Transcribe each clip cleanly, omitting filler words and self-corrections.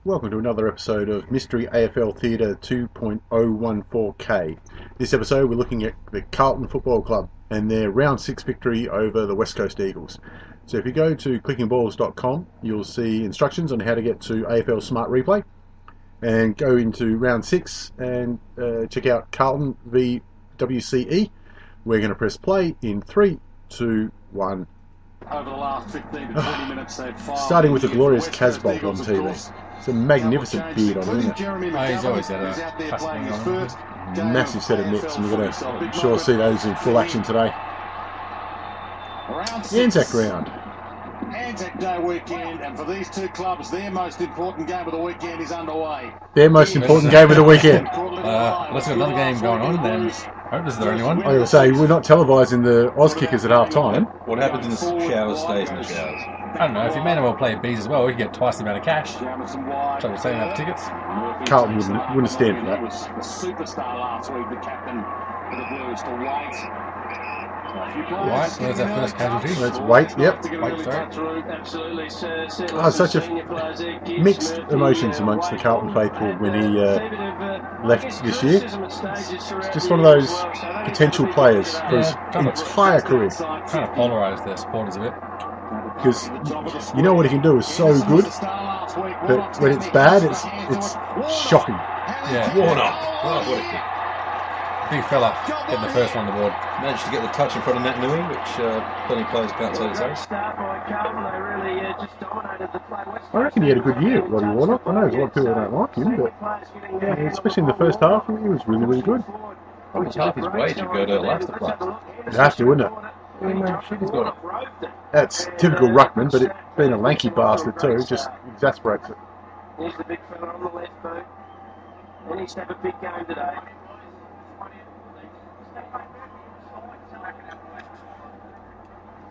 Welcome to another episode of Mystery AFL Theatre 2.014K. This episode we're looking at the Carlton Football Club and their round 6 victory over the West Coast Eagles. So if you go to clickingballs.com you'll see instructions on how to get to AFL Smart Replay and go into round 6 and check out Carlton v WCE. We're going to press play in 3, 2, 1. Over the last 15 to 20 minutes, they've starting with the glorious Casbolt on TV. It's a magnificent beard on him, isn't it? Oh, he's always had a massive set of mitts, and we're going to, I'm sure, see those in full action today. Anzac round. Anzac Day weekend, and for these two clubs, their most important game of the weekend is underway. Their most important game of the weekend. Let's got another game going on, then I hope this is the only one. I was going to say, we're not televising the Oz kickers at half time. What happens in the showers stays in the showers. I don't know, if Emmanuel play Bs as well, we could get twice the amount of cash. Try to save enough tickets. Carlton wouldn't stand for that. He was a superstar last week, the captain for the Blues, to White. White, there's our first casualty. Let's wait, yep. Wait, sorry. Oh, such a mixed emotions amongst the Carlton faithful when he left this year. It's just one of those potential players for his entire career. Trying to polarise their supporters a bit. Because you know what he can do is so good, but when it's bad, it's shocking. Yeah. Warner. Oh, what a kick. Big fella getting the first one on the board. Managed to get the touch in front of Nat Nui, which plenty of players can't say the same. I reckon he had a good year, Robbie Warner. I know there's a lot of people that don't like him, but especially in the first half, he was really, really good. Probably half his wage would go to Leicester Plus. You'd have to, wouldn't it? He's got it. That's typical ruckman, but it being a lanky bastard too just exasperates it. Here's the big fella on the left boot. He needs to have a big game today.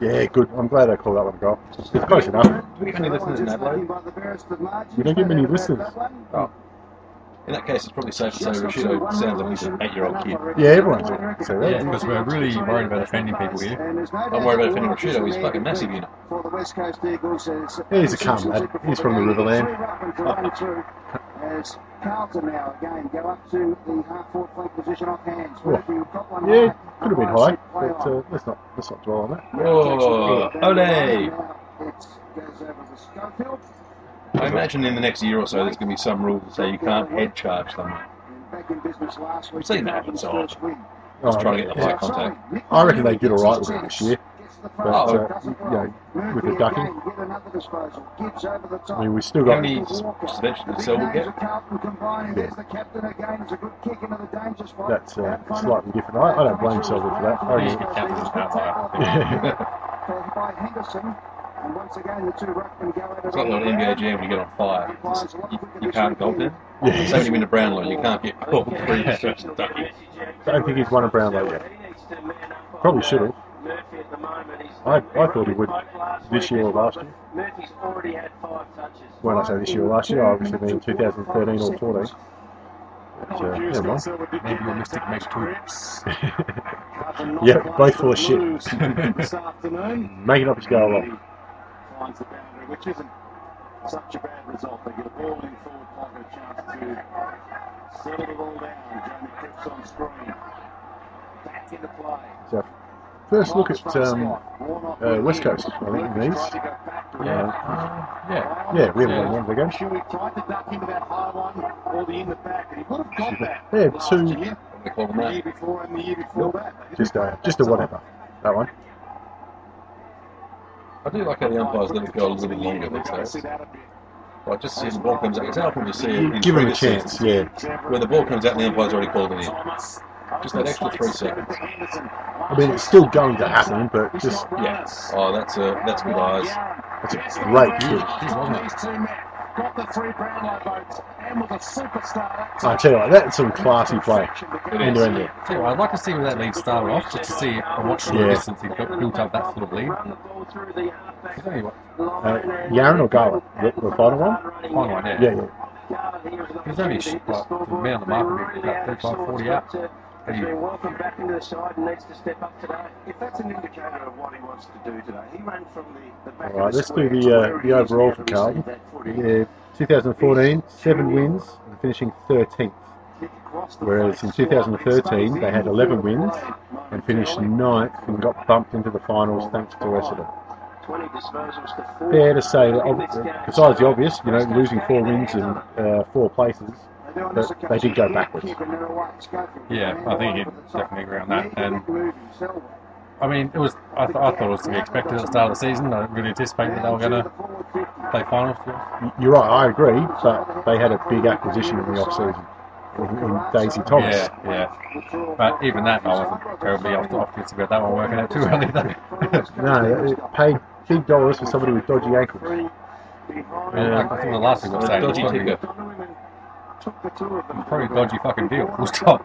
Yeah, good. I'm glad they called that one a goal. It's close enough. Do we get any listeners in Adelaide? We don't get many listeners. Oh. In that case, it's probably safe to say Rashido sounds like he's an 8-year-old kid. Yeah, everyone's going to say that. Yeah, because we're really worried about offending people here. I'm worried about offending Rashido, he's fucking massive, you know. Yeah, he's a calm lad. He's from the Riverland. As Carlton now again go up to the half-forward flank position off hands. Yeah, could have been high, but let's not dwell on that. Oh, ole! It goes over the Schofield. I imagine in the next year or so there's going to be some rule that say you can't head charge someone. Back in business last week. We've seen that happen so often. Oh, Just trying to get the high contact. I reckon they did all right with it this year. But, with the ducking. I mean, we still How got... many suspensions did Selwood get? That's slightly different. I don't blame Selwood for that. I He's reckon- the captain of the By Henderson. And once again, the two ruckmen go at it. It's like the old NBA jam when you get on fire. You can't golf then. Yeah. So when you win a Brownlow, you can't get all 3 distractions ducking. I don't think he's won a Brownlow yet. Probably should have. I thought he would this year or last year. Murphy's already had 5 touches. When I say this year or last year, I obviously mean 2013 or 14. But, never mind. Maybe your mystic makes 2. Yep, both full of shit. This afternoon. Making up his go along. Finds the boundary, which isn't such a bad result. They get a ball in forward pocket, a chance to settle the ball down. Jamie Cripps on screen. Back into play. So, first look at West Coast, I think, in these. Yeah, we haven't won one ago. Shuey tried to duck into that high one or the in the back, and he would have got that. They had last two, year, They call them the that. year before and the year before that. just a whatever, that one. I do like how the umpires let it go a little bit longer these days. Like just as the ball comes out, because how often you see it in Give him a previous chance, seasons, yeah. when the ball comes out and the umpire's already called it in. Just that extra 3 seconds. I mean, it's still going to happen, but just, Yeah. Oh, that's good eyes. that's a great kick. Got the 3 Brownlow votes and with a superstar. I tell you what, that's some classy play. End to end. Tell you what, I'd like to see where that lead started off, just to see on what sort of Yeah. distance he built up that sort of lead. Because anyway, Yaron or Gala? The final one? final one, yeah. Yeah. There's only a man on the market, maybe about 35, 40 out. He's been welcomed back into the side and needs to step up today. If that's an indicator of what he wants to do today, he ran from the back All right, of the let's do square to where he the is overall now for to Carlton. receive that footy. Yeah, 2014, 7 wins, and finishing 13th. Kick across the Whereas face in slightly, 2013, stays they had in 11 for the wins play and finished momentarily. 9th and got bumped into the finals thanks to Essendon. 20 disposals to 4. Fair to say that, in this game. besides the obvious, you know, losing 4 wins and 4 places, They do on but this they did go occasion. backwards. Keep and they're away. Schofield. Yeah, I think you Over the top. definitely agree on that. And Moving, Selwyn. I mean, it was. I thought it was to be expected at the start of the season. I didn't really anticipate that they were going to play finals. You're right, I agree, but they had a big acquisition in the off-season in Daisy Thomas. Yeah, yeah. But even that, I wasn't terribly optimistic about that one working out too well either. No, it paid big dollars for somebody with dodgy ankles. Yeah, I think the last thing I was saying was Dodgy probably, ticker. probably a dodgy fucking deal. Full stop.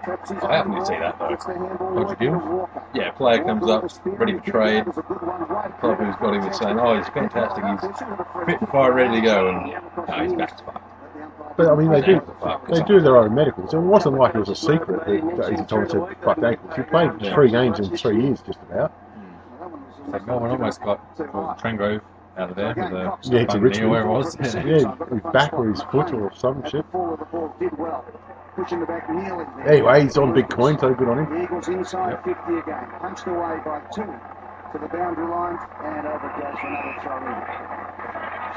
I happen to see that though. Dodgy deal? Yeah, player comes up, ready for trade. Club who's got him is saying, "Oh, he's fantastic. He's fit and fire, ready to go," and no, he's back to fuck. But I mean, they do their own medicals. It wasn't like it was a secret that Daisy Thomas had fucked ankles. He played 3 games in 3 years, just about. So Melbourne almost got Trengrove out of there with a Yeah, to bum knee Richmond. or wherever it was. Yeah, his back or his foot or some shit. Pushing the back nearly there. Anyway, he's on big coin, so good on him. The Eagles inside 50 again. Punched away by 2 to the boundary line and over goes for another throw in.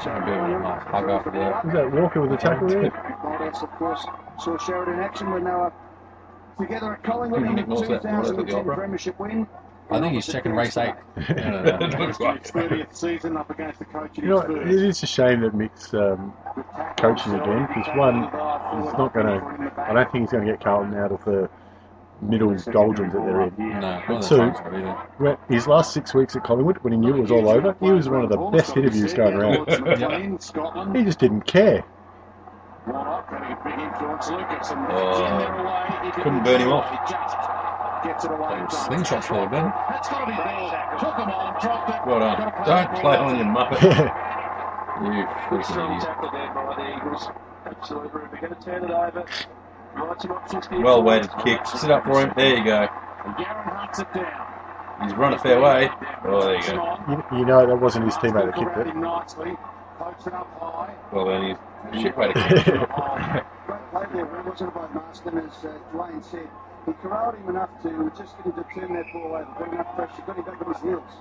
Showing a bit of a nice hug after that. Was that Walker with the tackle there? Moldhouse, of course, saw Sheridan in action when they were together at Collingwood in the Nick Moss left for the 2010 Opera. Premiership win. I think he's checking race 8. It looks like it. 30th season up against the coach in You know, his it first. is a shame that Mick's coaching again, because one, he's not going to, I don't think he's going to get Carlton out of the middle doldrums that they're in. No, not But the two, times either. when his last 6 weeks at Collingwood, when he knew it was all over, he was one of the best interviews going around. Scotland. He just didn't care. Warnock having a big influence. Lucas and Oh, in there away. He didn't couldn't burn him off. He just gets it away. Slingshot forward then. That's got to be ball. Took him on, dropped it. Well done. Don't play on your muppet. You Good freaking strong idiot. tackle there by the Eagles. Absolutely. We're going to turn it over. Right, some options here. Well weighted kick. Sit up for him. There you go. And Garron hunts it down. He's run a fair way. Oh, there you go. You know, that wasn't his teammate that kicked it. Nicely. Pokes it up high. Well, then he's shit way to kick. Great play there, wasn't it, by Marston, as Dwayne said. He corralled him enough to just get him to turn that ball over. Got enough pressure, got him back on his heels.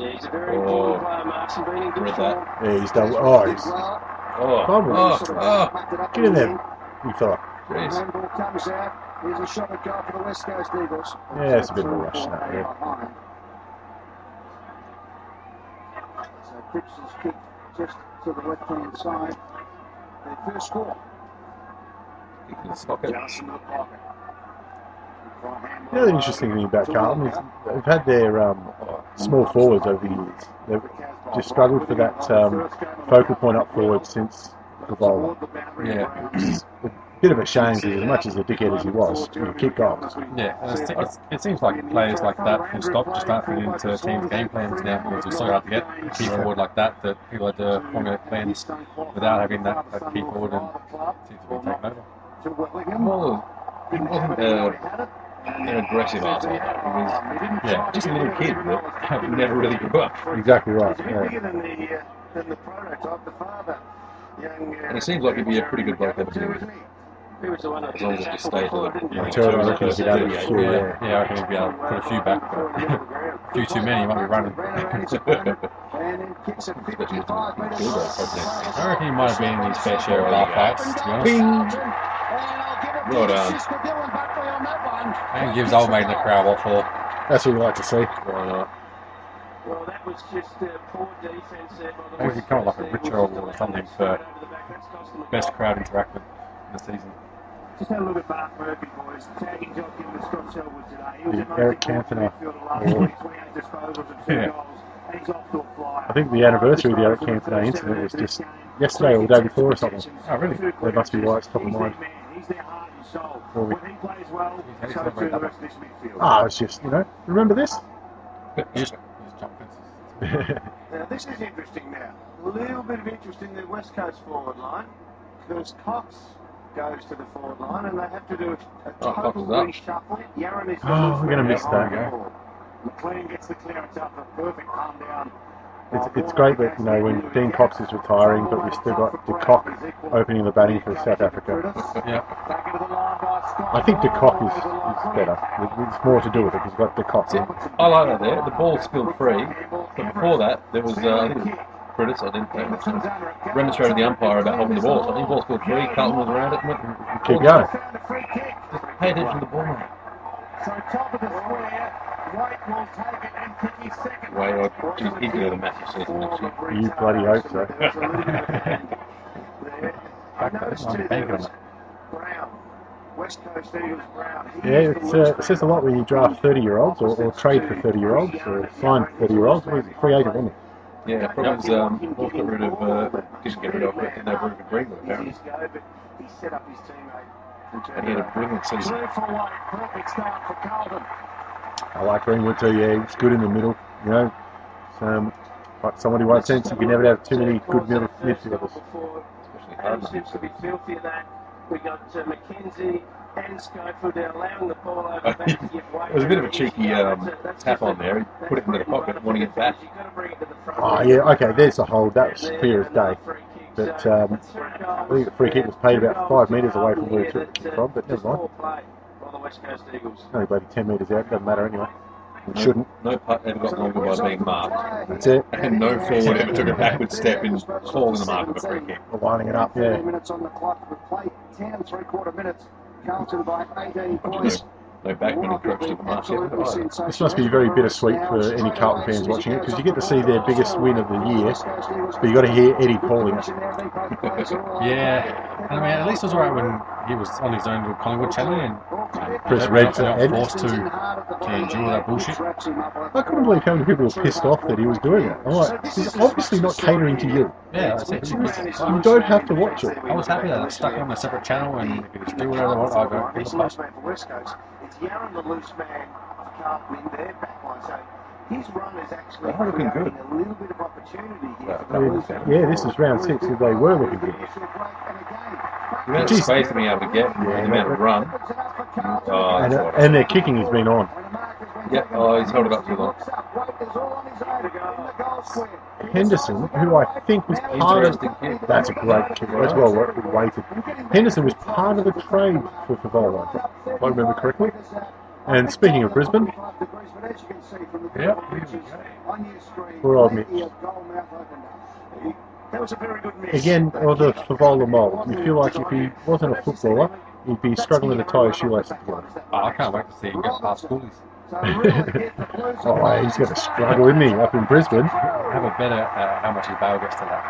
Yeah, he's a very important player, Markson, being in good Read form. that. Yeah, he's done. Oh, he's, Oh, oh, get in there, you fella. Jeez. When the ball comes out, here's a shot at goal for the West Coast Eagles. Yeah, it's a bit of a rush now, yeah. Behind. So Cripps has kicked just to the left-hand side. Their first score. He can sock it. Just into the pocket. The other interesting thing about Carlton is they've had their small forwards over the years. They've just struggled for that focal point up forward since Gavola. Yeah. It's a bit of a shame because as much as a dickhead as he was, he kicked goals. Yeah, and it seems like players like that full stop just aren't fitting into teams' game plans now because it's so hard to get a key forward like that people had to formulate plans without having that key forward and seems to be taken over. Well, he wasn't an aggressive asshole. He was just a little kid that never really grew up. Exactly right. He's a bit bigger than the prototype, the father. Young, And he seems like he'd be a pretty good bloke to have a team with. He was the one that As long as it just stays with him. I tell you, I reckon he'd be able to shoot, yeah. Yeah, I reckon he'd be able to put a few back, but a few too many, he might be running. And then kicks at 55 metres. I reckon he might have been in his fair share of laugh fights, to be honest. Well done. And gives old mate in the crowd what for. That's what we like to see. Why not? Well, that was just poor defence there by the Maybe we come up like a Richard or something for best crowd interaction in the season. Just had a look at Mark Murphy, boys. Tagging job given to Scott Selwood today. He was Yeah, amazing Eric ball Cantona. midfielder last week, 28 disposals and 2 Yeah. goals. And he's off to a flyer. I think the anniversary of the Eric Cantona incident was just yesterday or the day before or something. Oh, really? That must be why it's top of mind. He's their heart and soul. Well, When he plays well, He's so not very too the double. rest of this midfield. Ah, it's just, remember this? Just jump fences. Now, this is interesting now. A little bit of interest in the West Coast forward line because Cox goes to the forward line, and they have to do a Oh, total Fox is up. reshuffle. Yaron is the Oh, loose we're gonna man. miss that. McLean gets the clearance up, a perfect palm down. It's great that, you know, when Dean Cox is retiring, but we've still got De Kock opening the batting for South Africa. Yeah. I think De Kock is better. It's more to do with it because we've got De Kock. I like that there. The ball spilled free, but before that, there was, I think it was Critters, I didn't take it. Remonstrated the umpire about holding the ball. So I think the ball spilled free. Carlton was around it and went, Keep going. just pay attention to the ball, mate. So top of the square, White will take it and kick his second. Way, oh, geez, he's going to have a massive season next year. You bloody hope so. Brown, West Coast Eagles Brown. Yeah, it says a lot when you draft 30-year-olds or trade for 30-year-olds or sign 30-year-olds. He was a free agent, wasn't he? Yeah, probably was, Wolf got rid of, didn't get rid of, but didn't have room for Greenwood, apparently. He set up his teammate. And he had a brilliant season. Perfect start for Carlton. I like Greenwood too, yeah. He's good in the middle, you know. Like somebody once said, you can never have too many good middle midfielders. Especially Adam Hardman. seems to be filthy of that. We got McKenzie and Schofield allowing the ball over back to give way. It was a bit of a cheeky tap on there. He put it into the pocket, wanting it back. Oh, yeah, okay, there's the hold. That was clear as day. But I think the free kick was paid about 5 metres away from where he took it from, but never mind. Only bloody 10 metres out, doesn't matter anyway. It shouldn't. No putt ever got longer by being marked. That's it. And no forward ever took a backward step in calling the mark of a free kick. Lining it up, yeah. Minutes on the clock. We've played 10 3/4 minutes. Carlton by 18 points. No backman encroached on the mark yet. This must be very bittersweet for any Carlton fans watching it because you get to see their biggest win of the year, but you got to hear Eddie calling it. Yeah. I mean, at least it was alright when he was on his own little Collingwood channel and Chris not Redford. forced to endure that bullshit. I couldn't believe how many people were pissed off that he was doing it. I'm like, he's obviously not catering to you. Yeah, that's it. You don't have to watch it. I was happy that I stuck it on a separate channel and if you just do whatever I want, I'll go give a fuck. It's Yaron, the loose man of Carlton in their back line. So his run is actually They're looking good. creating a little bit of opportunity here. Yeah, this is round 6 if they were looking good. The amount of space being able to get, the amount of run. Oh, that's what And their kicking has been on. Yep, oh, he's held it up too long. Henderson, who I think was part of... Interesting kick. That's a great kick. That's well weighted. Henderson was part of the trade for Favola, if I remember correctly. And speaking of Brisbane, poor old Mitch. That was a very good miss. Again, or the Favola mould. You feel like if he wasn't a footballer, he'd be struggling to tie his shoelaces together. Oh, I can't wait to see him get past schoolies. Oh, he's going to struggle, isn't he, up in Brisbane? Have a better how much his bail gets to that.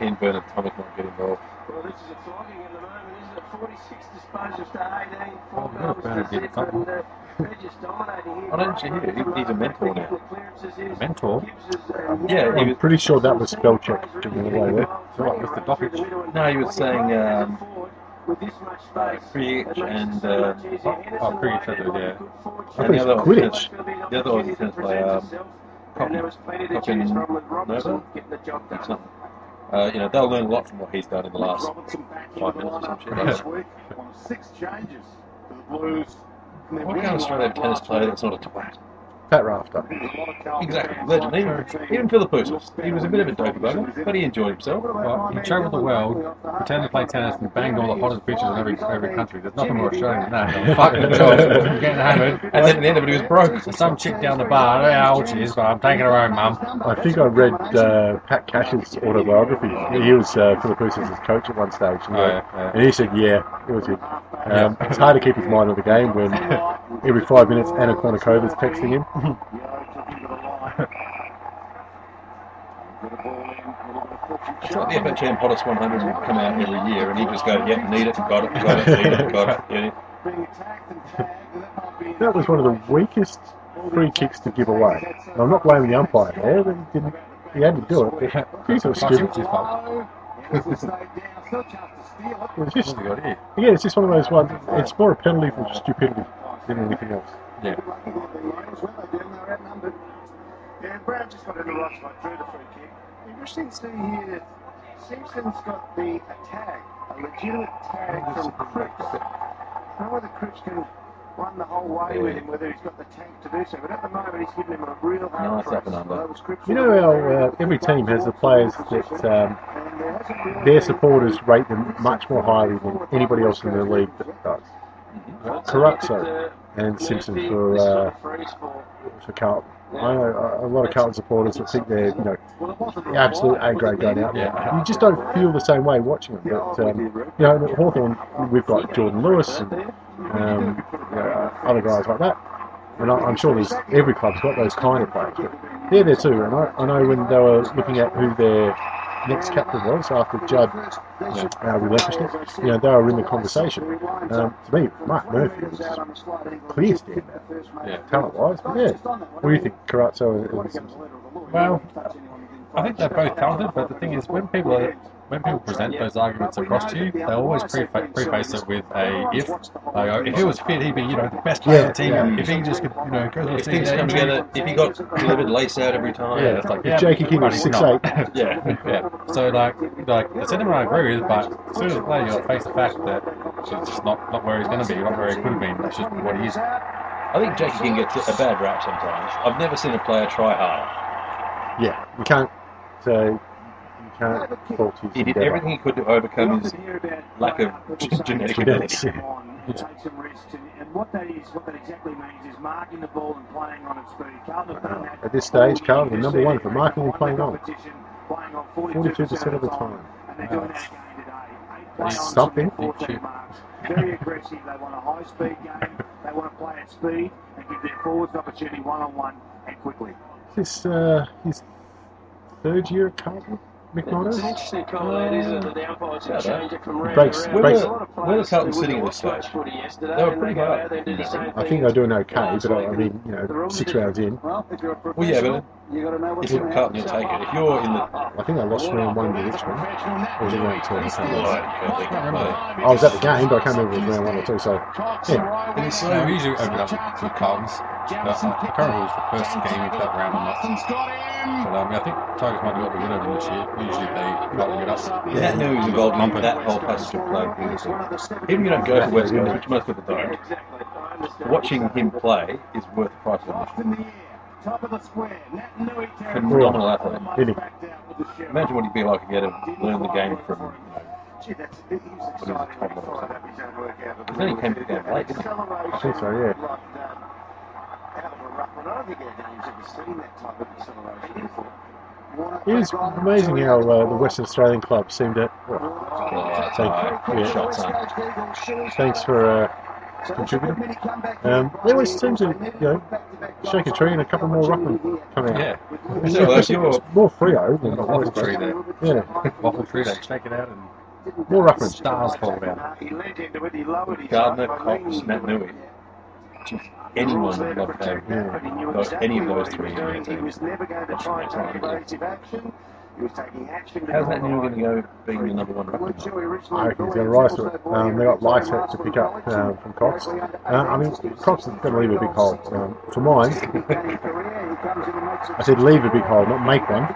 Ian Bernard Thomas might get involved. Well, this is a flogging at the moment, isn't it? 46 disposals to 18, 4 Oh, yeah, goals better to get 0, something. and they're just dominating here. I don't actually hear it. He's a mentor now. Mentor? Yeah, he I'm was, pretty sure that was spell check giving it away there. So what, Mr. Dockage? no, he was saying with this much space, Krijic and Oh, Krijic said that, yeah. I thought it was Quidditch. The other was a tennis player, and there was plenty to Coppin choose from with Robinson Nova? getting the job done. something. You know, they'll learn a lot from what he's done in the last 5 minutes or some shit. This week on 6 changes for the Blues. Why can't Australia have a tennis player that's not a twat? Pat Rafter. Exactly, legend. Even Philippoussis, he was a bit of a dopey bugger, but he enjoyed himself. Well, he travelled the world, pretended to play tennis, and banged all the hottest bitches in every country. There's nothing more Australian than that. Fucking job, getting hammered. And then at the end of it, he was broke. Some chick down the bar, I don't know how old she is, but I'm taking her home, mum. I think I read Pat Cash's autobiography. He was Philippoussis' coach at one stage. Oh, yeah. And he said, yeah, it was him. It's hard to keep his mind on the game when every 5 minutes Anna Kournikovas texting him. It's like the FHM Hottest 100 would come out every year and he'd just go, yep, need it, got it, need it, got it. Yeah. That was one of the weakest free kicks to give away. And I'm not blaming the umpire there, but he had to do it. He's so stupid. It's just, again, it's just one of those ones, it's more a penalty for stupidity than anything else. Yeah. Yeah, Brown just got in the rush, like drew the free kick. Interesting to see here that Simpson's got the tag a legitimate tag from Cripps. I don't know whether Cripps can run the whole way with him, whether he's got the tank to do so. But at the moment, he's giving him a real hard Nice up and under. You know how every team has the players that their supporters rate them much more highly than anybody else in the league that does. Caruso and Simpson for Carlton. I know a lot of Carlton supporters that think they're, the absolute A grade going out there. You just don't feel the same way watching them. But at Hawthorn, we've got Jordan Lewis and other guys like that. And I'm sure every club's got those kind of players. But they're there too. And I know when they were looking at who their next captain was after Judd relinquished it, they were in the conversation. To me, Mark Murphy was clear standout, talent-wise. But yeah, what do you think, Caruso and Simpson? Well, I think they're both talented, but the thing is, when people present those arguments across to you, they always preface it with a if. Like, if he was fit, he'd be, the best player on the team. Yeah. If he just could, go to If things come together, if he got delivered lace out every time, yeah, it's like, if Jakey King was 6'8", yeah. So like the sentiment I agree with, but as soon as a player, you got to face the fact that it's just not where he's going to be, not where he could have been. That's just what he is. I think Jakey King gets a bad rap sometimes. I've never seen a player try harder. Yeah, you can't fault his He did endeavour. everything he could to overcome his lack of genetic ability. Take some risks, and what that exactly means is marking the ball and playing on its speed. Carlton have done that. At this stage, Carlton are #1 for marking and playing on. Playing on 42% of the time. And they're doing that again today. 8 play-ons from Something. their 14 marks. Very aggressive. They want a high-speed game. They want to play at speed and give their forwards an opportunity one-on-one and quickly. Is this his third year at Carlton? It's an interesting call that is that the umpires have changed it from round Breaks- to round. breaks- There's a lot of where players was Carlton who sitting at watched this stage? footy yesterday, They were and pretty they go high. out there and do the same I thing think they're doing okay, last but week. I mean, 6 rounds in. Well, if you're a Well, yeah, professional, but you got to know what's if you're going to Carlton, happen. you'll take it. If you're in the I think they lost round 1 to Richmond. Or was it round 2? I can't remember. right, I was at the game, but I can't remember if it was round 1 or 2. So, yeah. And it's we usually open up with Carlton's. I can't remember if it was the first game into that round or not. But I think Tigers might have got the winner of them this year. Usually they Carlton get up. Matt Newey was involved in that whole passage of play. Even if you don't go for West Coast, which most people don't, Exactly. I understand. watching him play is worth the price of admission. In the air, top of the square. Nat Nui Phenomenal athlete. almost Isn't he? backed out with the show. Imagine what he'd be like if he had to learn the game from. Gee, that's he was excited when he followed up his own workout. He only came to the game late, didn't he? I think so, yeah. Out of a ruck one. I don't think our game's ever seen that type of acceleration before. It is amazing how the Western Australian clubs seem to. Oh, Thank good yeah. shot, son. Thanks for contributing. They always seem to, shake a tree and a couple more ruckmen come out. Yeah. So that's your More Freo than Waffle tree there. Yeah, Waffle tree, they shake it out and more ruckmen. stars fall down. He leant into it, he lowered his Gardner, arm by Cox, leaning Matt into it. Newey. Anyone would love to have any of those three in their He team. was never going to try and take evasive action. He was taking action. to How's go Matt Newey going to on. go being the #1 Weren't ruckman? sure he originally I reckon he's thought going to rise he to was it. also They got born Lycett to pick up from Cox. I mean, Cox is going to leave a big hole. For mine, I said leave a big hole, not make one.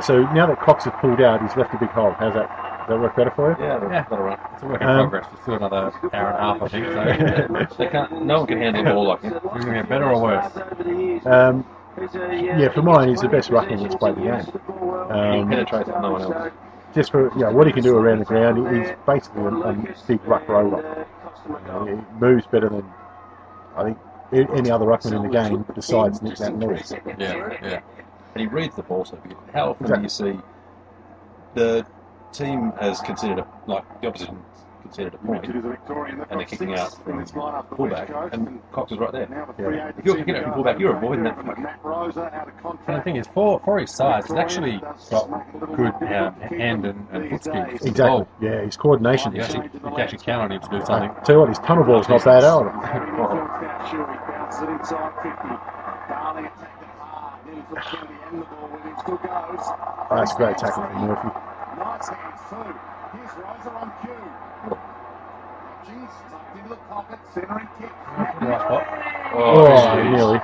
So now that Cox has pulled out, he's left a big hole. How's that? Does that work better for you? Yeah, that'll run. It's a work in progress. It's still another hour and a half, I think. So They can't. No one can handle the ball like him. we're going to get better or worse. For mine, he's the best ruckman that's played the game. He penetrates like no one else. Just for what he can do around the ground, he's basically a big ruck roller. He moves better than I think any other ruckman in the game besides Nick Nat Lewis. Yeah. And he reads the ball so good. How often do you see the team has considered the opposition considered a point, and they're kicking out from fullback, and Cox is right there. Yeah. If you're kicking out from fullback, you're avoiding that. And the thing is, for his size, he's actually got good hand and foot speed. Exactly. Oh, Yeah, his coordination. you can actually count on him to do something. Tell you what, his tunnel ball's not bad either. That's a great tackle from Murphy. Nice hands too. Here's Rosa on cue. Jeez, tucked into the pocket, centering kick. Right spot. Oh, nearly.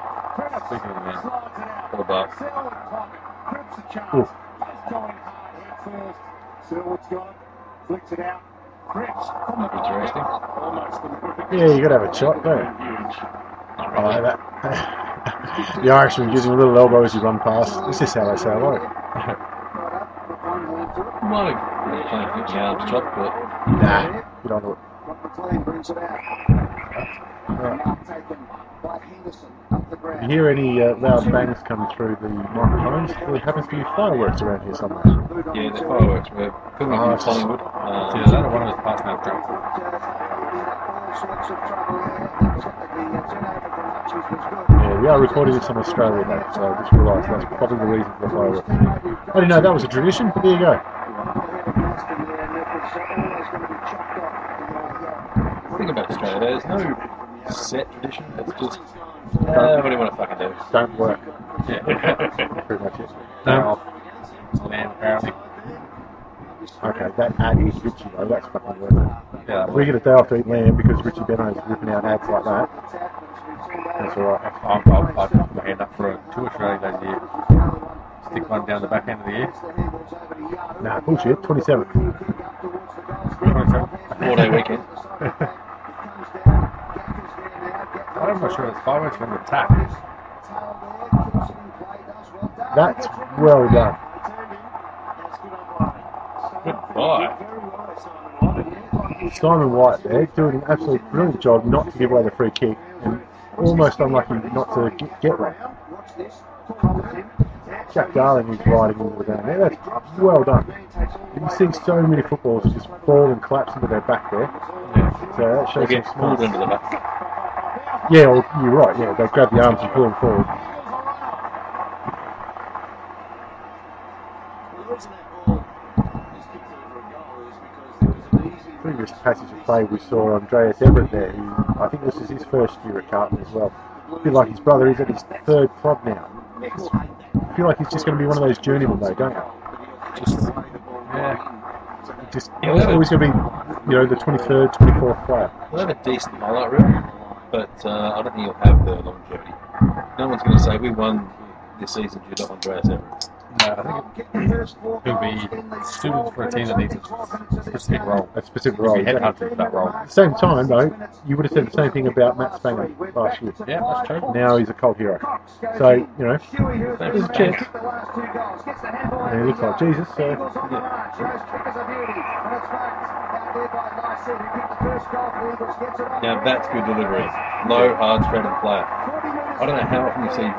Speaking of the man. Slides it out. For the buck. Selwood pocket. Cripps a chance. Oof. Just going hard head first. Selwood's got it. Flicks it out. Cripps. Interesting. Almost the Yeah, you got to have a shot, don't you? Oh, that. The Irishman using a little elbow as he run past. It's just how they say hello. Might have been playing for the arms chop, but Nah, get on to it. McLean brings it out. Right. Now taken by Henderson up the ground. If you hear any loud bangs coming through the microphones, there happens to be fireworks around here somewhere. yeah, the fireworks were filming in Collingwood. It's either that or one of his parts now dropped. All sorts of trouble there. The turnover from Hutchins was good. Yeah, we are recording this on Australia Day, so I just realised that's probably the reason for the fireworks. I didn't know that was a tradition, but there you go. The thing about Australia, there's no set tradition. It's just what do you want to fucking do? Don't work. Yeah. Pretty much it. Day off. Land, apparently. Okay, that ad is Richie though, that's fucking worth it. Yeah, We get a day off to eat lamb because Richie Beno's ripping out ads like that. That's alright. I've put my hand up for a 2 Australia Days a year. Stick one down the back end of the year. Nah, bullshit, 27th. 27. 4-day weekend. I'm not sure it's fireworks from the tap. That's well done. Goodbye. Simon White there doing an absolutely brilliant job not to give away the free kick and almost unlucky not to get one. Jack Darling is riding into the ground there. That's well done. You see so many footballers just fall and collapse into their back there. So that They shows get some pulled smarts. into the back. Yeah, well, you're right. Yeah, they grab the arms and pull them forward. Previous passage of play we saw Andreas Everett there, who I think this is his first year at Carlton as well. I feel like his brother is at his 3rd club now. I feel like he's just going to be one of those journeymen though, don't you? Just always going to be, the 23rd, 24th player. He'll have a decent highlight reel, but I don't think he'll have the longevity. No one's going to say we won this season due to Andreas Everett. No, I think he'll be suited for a team that needs a specific role. A specific He'll role. be Exactly. headhunted for that role. At the same time, though, you would have said the same thing about Matt Spanger last year. Yeah, that's true. Now he's a cult hero. So, there's a chance. And he looks like Jesus, so Now that's good delivery. Low, hard, threaded player. I don't know how often you see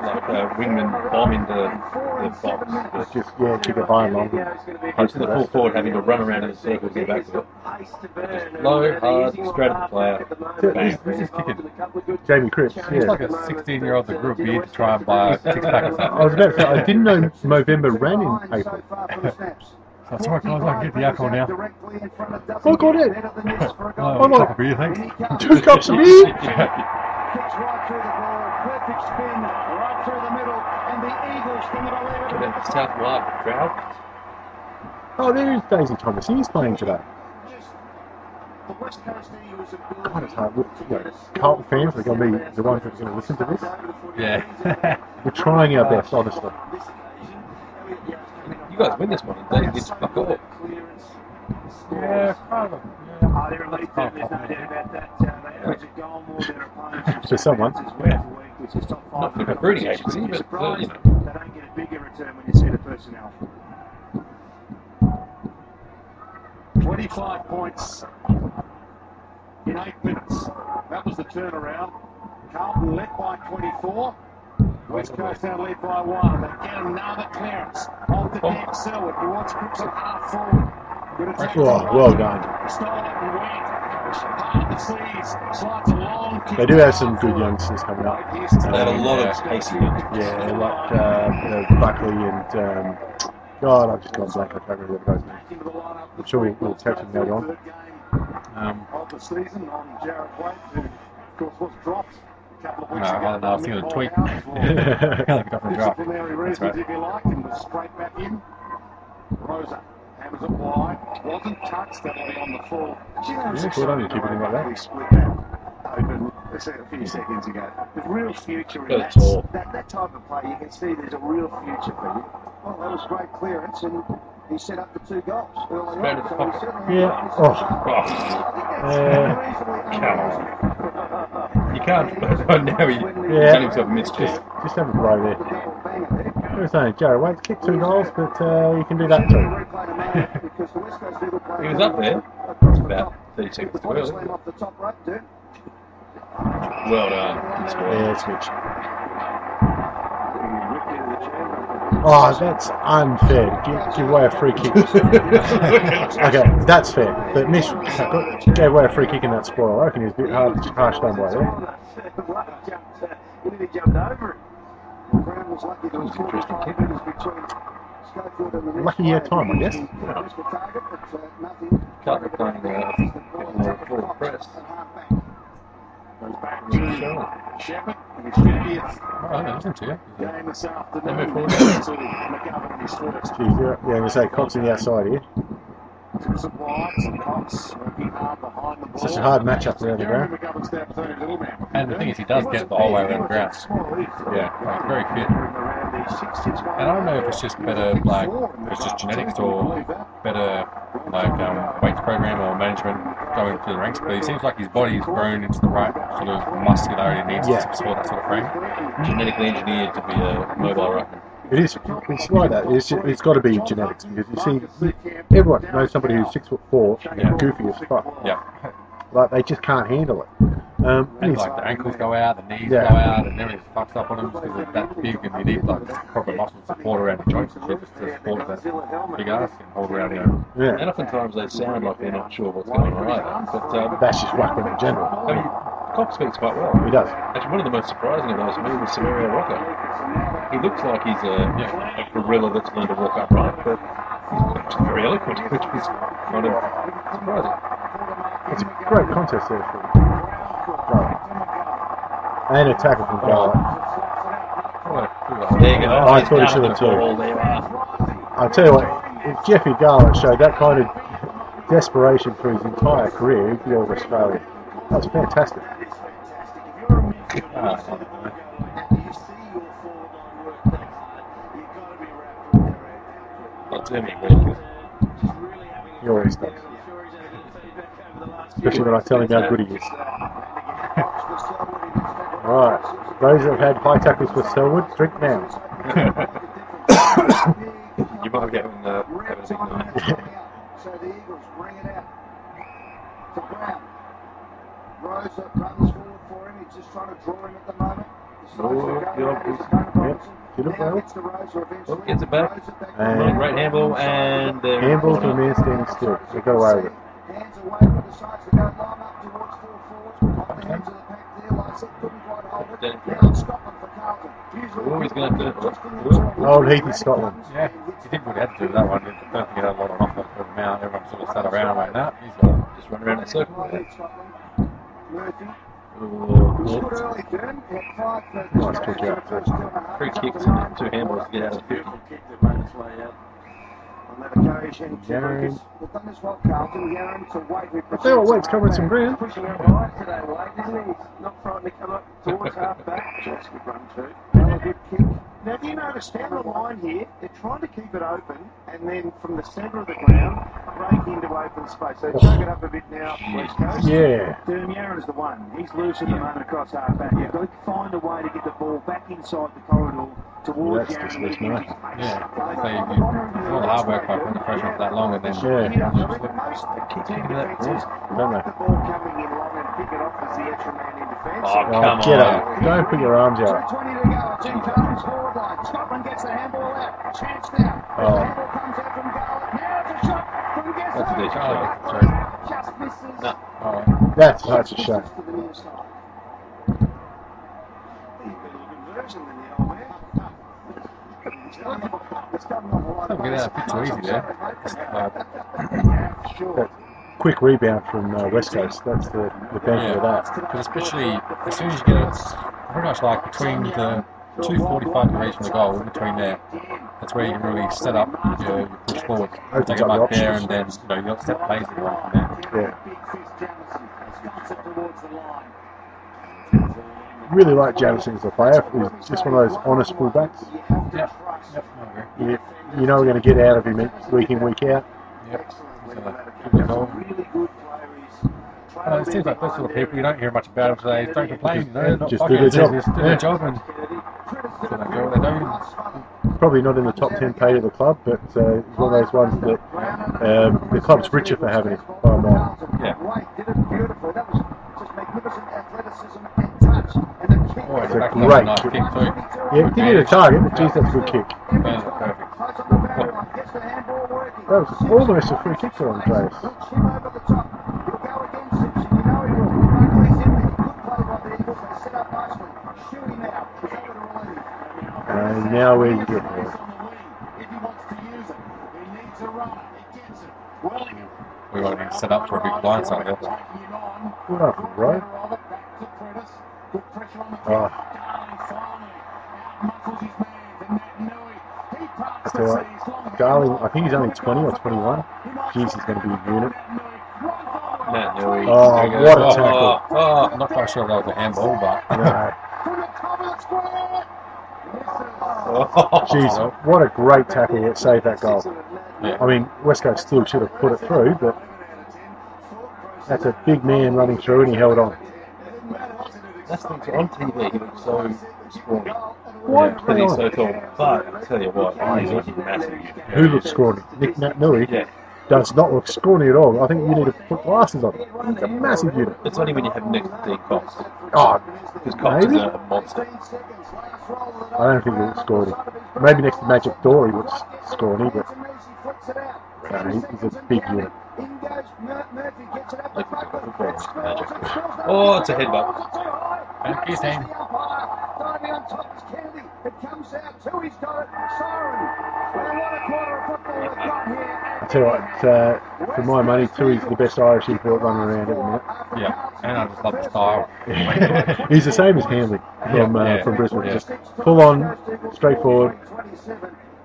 like a wingman bomb into the box. it's just, keep it high and long. I see the full forward having to run around in a circle to get back to it. Just low, hard, straddled player. Bang. Who's this kicking? Jamie Cripps, It's yeah. like a 16-year-old that grew a beard to try and buy a six-pack of I was about to say, I didn't know Movember ran in April. That's right, guys, I can get the alcohol now. I got it! Oh, I'm cup of beer, thanks. 2 cups of beer! Kicks right through the ball, perfect spin, right through the middle, and the Eagles from the 11. South Ward crowd. Oh, there is Daisy Thomas. He's playing today. The West Coast Eagles have God, it's hard. Carlton fans are going to be the ones that are going to listen to this. Yeah. We're trying our best, honestly. You guys win this one and Dave gets fuck off. Yeah, kind of. Oh, they're elite, there's no doubt about that. They average a goal more than their opponents. For someone. Which is top 5. Not for a recruiting agency, but Surprised they don't get a bigger return when you see the personnel. 25 points in 8 minutes. That was the turnaround. Carlton led by 24. West Coast now led by 1. They get another clearance off the deck. Selwood towards Cripps at half forward. Good attack. Oh, well done. Stole it and went. Part of the sleeves. Slides a long kick. They do have some good youngsters coming up. they had a lot of pacey youngsters. Yeah, like Buckley and God, I've just gone blank. I can't remember the guy's name. I'm sure we'll catch him later on. Of the season on Jared White, who of course was dropped a couple of No, weeks ago. I don't know. I was thinking of a tweet. Yeah. Like off the drop. Disciplinary reasons, That's right. if you like, and was straight back in. Rosa hammers it wide. Wasn't touched that way on the full. Well done, you keep it like that. We split that open a few seconds ago. There's real future in Got tall. that type of play. You can see there's a real future for you. Well, that was great clearance, and he set up the 2 goals early Straight on. at the So pocket. he certainly Yeah. had Oh. Come on. You can't. Now he's Yeah. done himself a mischief. Just have a blow there. I was saying, Joe, wait, kick 2 goals, but you can do that too. He was up there about 30 seconds too early. Well done. Yeah, switch. Oh, that's unfair. Give away a free kick. Okay, that's fair. But Mish gave away a free kick in that spoil. I reckon he was a bit harsh done by there. He jumped over it. Interesting kick. Lucky he had time, I guess. Carlton playing a bit more forward press. Goes back to Shepherd and his 50th Oh, I listen to you. game this They afternoon. move forward. To McGovern in his first. Geez, yeah, I'm going to say Cox on the outside here. To some wides and Cox working hard behind the ball. Such a hard matchup around the ground. McGovern's down to 30 little man. And the thing is, he does get the whole way around the ground. Yeah. He's very fit. And I don't know if it's just better, like, it's just genetics or better, like, weights program or management going through the ranks. But it seems like his body's grown into the right sort of muscularity it needs to support that sort of frame. Genetically engineered to be a mobile ruckman. It is. It's like that. It's got to be genetics because you see, everyone knows somebody who's 6'4", goofy as fuck. Yeah. Like they just can't handle it. And like the ankles go out, the knees go out, and everything's fucked up on them because they're that big, and you need like proper muscle support around the joints and shit just to support that big ass and hold around there. Yeah. And oftentimes they sound like they're not sure what's going on either. But That's just ruckman in general. I mean, Cox speaks quite well. He does. Actually, one of the most surprising of those to me was Samario Rocco. He looks like he's a gorilla that's learned to walk upright, but he's very eloquent, which was kind of surprising. It's a great contest there for Garlic. And a tackle from Garlic. There you go. I thought he should have too. There you are. I'll tell you what, if Jeffy Garlic showed that kind of desperation for his entire career, he'd be all of Australia. That was fantastic. Not too many really. He always does. Especially when I tell him how good he is. Alright, those that have had high tackles for Selwood, drink now. You might be having a big night. So the Eagles bring it out to Brown. Rose runs forward for him. He's just trying to draw him at the moment. Gets it back. And Great handball and handball to a man standing still. They got away with it. Hands away with the sides to go line up towards full forwards. On the ends of the pack there, Lysette couldn't quite hold it. Now it's Scotland for Carlton. Always going to Old Heathy Scotland. Yeah, he did what he had to do that one. I don't think he had a lot on offer for him out. Everyone sort of sat around like that. He's got just run around in a circle. Murphy. Oh, Good early turn. nice kick out. 3 kicks and 2 handballs to get out of 50. Yaron. They've done this well, Carlton. Yaron to Wade. I tell you what, Wade's covering some ground. Pushing up right today, Wade, isn't he? He's not frightened to come up towards half back. That's a good run too. Another good kick. Now, if you notice down the line here, they're trying to keep it open, and then from the centre of the ground, break into open space. So choke it up a bit now, West Coast. Yeah. Yaron is the one. He's loose at the moment across half back. You've got to find a way to get the ball back inside the corridor towards That's just Yaron. nice. Yeah, so it's all the hard work by putting the pressure off that long and then Yeah. Most key defences Don't like they? the ball coming in long and pick it off as the extra man in defence. Oh, come Get on. up. Don't put your arms out. 2:20 to go. It's in Carlton's forward line. Scotland gets the handball out. Chance now. The Oh. handball comes out from Garlic. Now it's a shot from Gessler. That's a decent Oh, shot. sorry. Just misses. No. Alright. That's such a shame. To the near side. Conversion than the old man. It's coming on the line. Don't get out a bit too easy there. Sure. Quick rebound from West Coast. That's the benefit of that. Because especially as soon as you get it, pretty much like between the 245 degrees from the goal, in between there, that's where you can really set up your push forward. Opens Take up it the like there, options. and then you got set plays that go on from there. Yeah. Big fist Jamison starts it towards the line. Really like Jamison as a player. He's just one of those honest fullbacks. You have to Yeah. trust Yep, I agree. You know we're going to get out of him week in, week out. Yep. It seems like those sort of people, you don't hear much about them, so they don't complain, you know, not Just fucking do their job. Just do their job and so they do what they do. Probably not in the top 10 pay of the club, but it's one of those ones that the club's richer for having him. By a mile. Yeah. Did it beautifully. That was just magnificent athleticism and touch. And the kick. Oh, It's a back great nice kick. kick too. Yeah, give me the target, but geez, that's a good kick. That's perfect. Close on the barrier line. Gets the handball working. That was almost a free kick for him, Travis. Hooks him over the top. He'll go again, Simpson. You know he will. Buckley's in there. Good play by the Eagles. They set up nicely. Shoot him out. He's over to relief. And now where you get there. If he wants to use it, he needs a runner. He gets it. Wellingham. We want to be set up for a big blindside there. Taking him on. Good after, right? Back to Prentice. Good pressure on the kick. Oh. Darling finally outmuscles his man. And Matt Nui. He parks I tell you the what, seas. Long Darling, I think he's only 20 or 21. Jeez, he's going to be a unit. Matt Nui. Oh, There you go. what a tackle. Oh, I'm not quite sure if that was a handball, but No. From the top of the square. Oh. Jeez, what a great tackle that saved that goal. yeah. I mean, West Coast still should have put it through, but that's a big man running through and he held on. That's the thing, on TV he looks so scrawny. Why Yeah, play because he's on? so tall. But I tell you what, he's a massive. Who looks scrawny? Nick Nui Yeah, does not look scrawny at all. I think you need to put glasses on. He's a massive unit. it's only when you have him next to Dean Cox. Oh, Because Cox is maybe? a monster. I don't think he looks scrawny. Maybe next to Magic Door he looks scrawny, but he's a big unit. Oh, it's a headbutt. Thank you, Sam. Diving on top is Kennedy. It comes out too. He's got it. Siren. And what a quarter of football we've got here. I tell you what, for my money, Tui's the best Irish import running around at the minute. Yeah, and I just love the style. He's the same as Hanley from Brisbane. Yeah. Just full on, straightforward.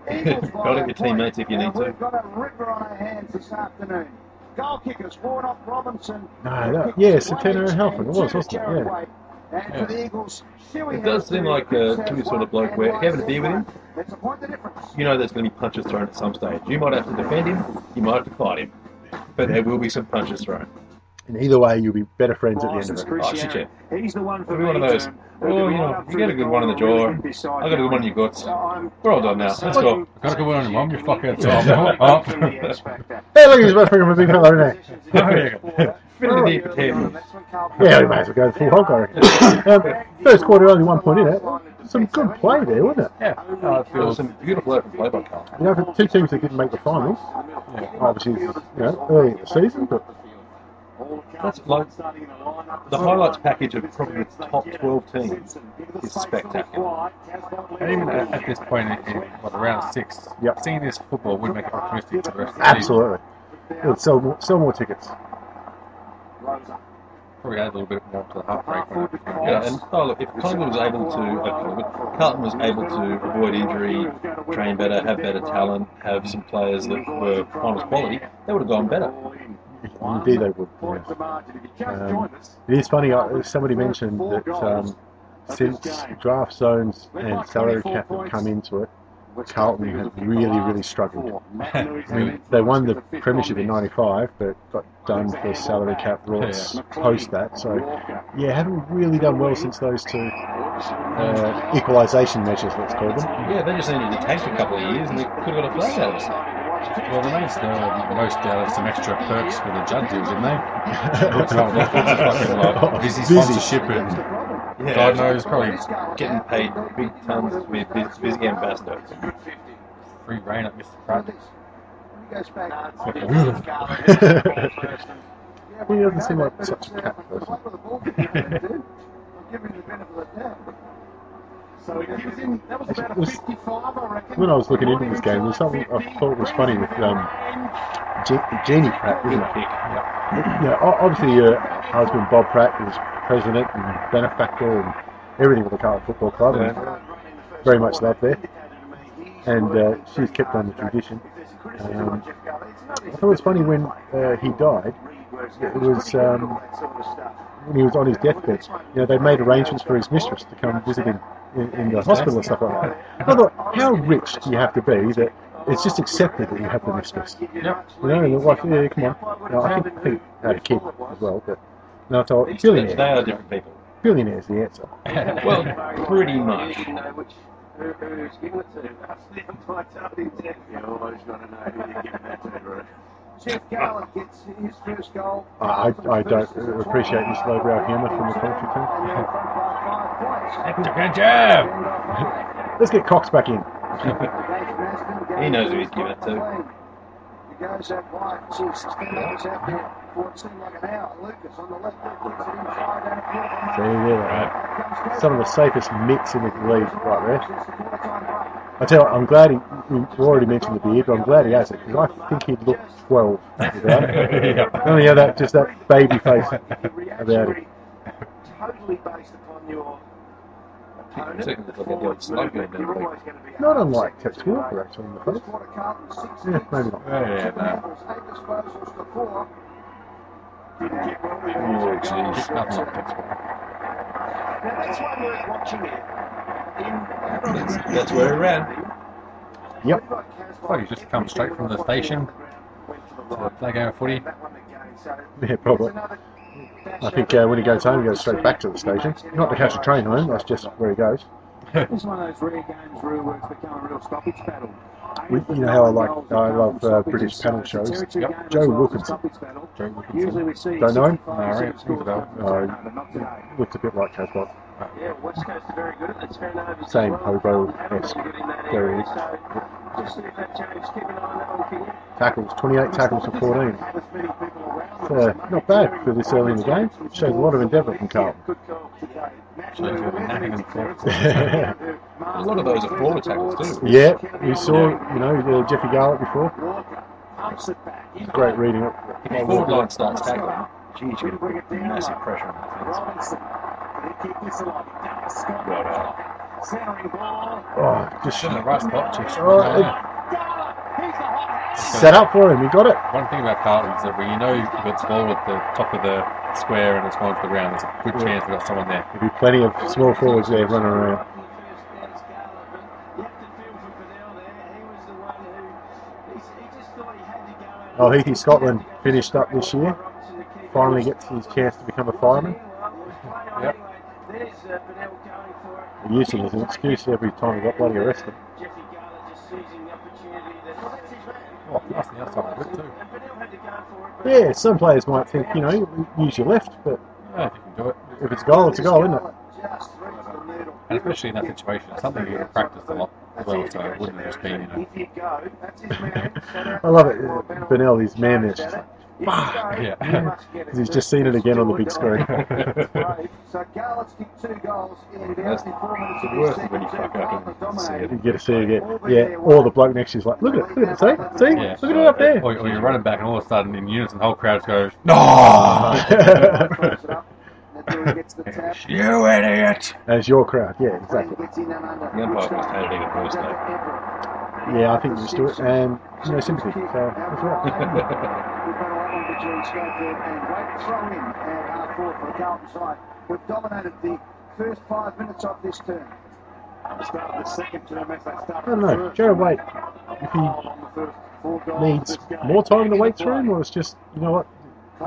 Got it, your teammates if you need to. We've got a ripper on our hands this afternoon. Goal kickers, Warnock, Robinson. Centeno and Halford. It was, wasn't it? Yeah. And for the Eagles, It does seem like Tui's sort of bloke where if you're having a beer with him, it's a point of difference. you know there's going to be punches thrown at some stage. You might have to defend him, you might have to fight him, but there will be some punches thrown. And either way, you'll be better friends at the end of it. Oh, shit, yeah. He's the one for It'll be one of those, oh, you know, you get a good one in the jaw, I got a good one in your guts. We're all done now, let's go. Got a good one on your mum, you fuckhead. Hey, look, he's about to from a big fella, isn't he? Really deep potato. Yeah, we may as well go full hog, I reckon. First quarter, only 1 point in it. Some good play there, wasn't it? Yeah, It was feels some beautiful open play by Carlton. You know, for two teams that didn't make the finals, obviously, early in the season, but That's like the highlights package of probably the top 12 teams is spectacular. and even at this point in what, round 6, Yep. seeing this football would make it optimistic for the rest of the season. absolutely. It'll sell more tickets. Probably add a little bit more to the heartbreak when it Yeah, and look, if Collingwood was able to, Carlton was able to avoid injury, train better, have better talent, have some players that were finals quality, they would have gone better. Indeed, they would. Yes. It is funny. Somebody mentioned that since draft zones and salary cap have come into it, Carlton have really struggled. I mean, they won the premiership in '95, but got done for salary cap rules post that. So, yeah, haven't really done well since those two equalisation measures, let's call them. Yeah, they just needed to tank a couple of years and they could have got a flag out of it. Well, they managed the most out of some extra perks for the judges, didn't they? Looked up fucking like busy sponsorship and Yeah, God knows, probably getting paid big tons with busy ambassadors. free reign at Mr. Pratt. He goes back. He doesn't seem like such a cat person. Play with the ball, dude. I'll give him the benefit of the doubt. So he gives him, that was about a 55, I reckon. When I was looking into this game, there's something I thought was funny with Jeannie Pratt, isn't it? Obviously your husband Bob Pratt is president and benefactor and everything of the Carlton Football Club, and very much loved there. And she's kept on the tradition. I thought it was funny when he died. It was when he was on his deathbed, they made arrangements for his mistress to come visit him in the hospital and stuff like that. I thought, how rich do you have to be that it's just accepted that you have the mistress? Yep. And the wife, yeah, come on. I think had a kid as well, but no, I told billionaires. They are different people. Billionaires the answer. Well, pretty much. Who's giving it to? That's the umpire told him to. You always got to know who you're giving that to, Drew. Jeff Garland gets his first goal. I don't appreciate this lowbrow humour from the commentary team. Good job. Let's get Cox back in. He knows who he's giving it to. He goes out wide. Geez, Spindler was out there for what seemed like an hour. Lucas on the left foot gets it inside and a See, there they are. Some of the safest mitts in the league right there. I tell you, I'm glad he already mentioned the beard, but I'm glad he has it, because I think he'd look 12 without it. Only have that baby face about it. Totally based upon your opponent. Not unlike Tex Walker, actually, in the face. Yeah, maybe not. Yeah, no. Oh, jeez. Nothing like Tex Walker. Now that's one worth watching it. That's where he ran. Yep. Well, you just come straight from the station to play a game of footy. Yeah, probably. I think when he goes home, he goes straight back to the station. Not to catch a train home, that's just where he goes. It's one of those rare games where it's become a real stoppage battle. You know how I love British panel shows. Yep. Joe Wilkinson. Usually we see Don't know him? Looks a bit like Casbot. Yeah, West Coast is very good at it. Turnovers. Same hobo-esque. There he is. Just see if that changes. Keep an eye on that one, can you? Tackles, 28 tackles for 14. Not bad for this early in the game. Shows a lot of endeavour from Carlton. Shows you the napping and stuff. A lot of those are forward tackles too. Yeah, we saw, the Jeffy Garlett before. Great reading up. If your forward line starts tackling, geez, you're going to put massive pressure on that fence. Right. Oh, just In the right spot, just set up for him. He got it. One thing about Carlton is that when you know you've got the ball at the top of the square and it's going to the ground, there's a good chance we've got someone there. There'll be plenty of small forwards there running around. Oh, Heathy Scotland finished up this year. Finally gets his chance to become a fireman. Yep. He used it as an excuse every time he got bloody arrested. Oh, that's the outside of it too. Yeah, some players might think, use your left, but Yeah, if you can do it. if it's a goal, it's a goal, isn't it? And especially in that situation, it's something you have practiced a lot as well, so it wouldn't have just been, I love it. Bennell, his man there, just like, Yeah. because he's just seen it again on the big screen. So Garlett's kicked 2 goals in That's about 4 minutes the of worst this when you fuck up and see it. You get to see it again. Yeah, or the bloke next to you's like, look at it, see? Yeah. Look at it up there. Or you're running back and all of a sudden in unison the whole crowd goes, No! "You idiot!" As your crowd, yeah, exactly. The umpire must have had it even worse though. Yeah, I think we just do it, and no sympathy, so that's right. We've got a lot on between Schofield and great throw in at half forward for the Carlton side. We've dominated the first 5 minutes of this term. Started the second term as they started. I don't know, Jared Waite, if he needs more time in the weights room, or it's just, you know what,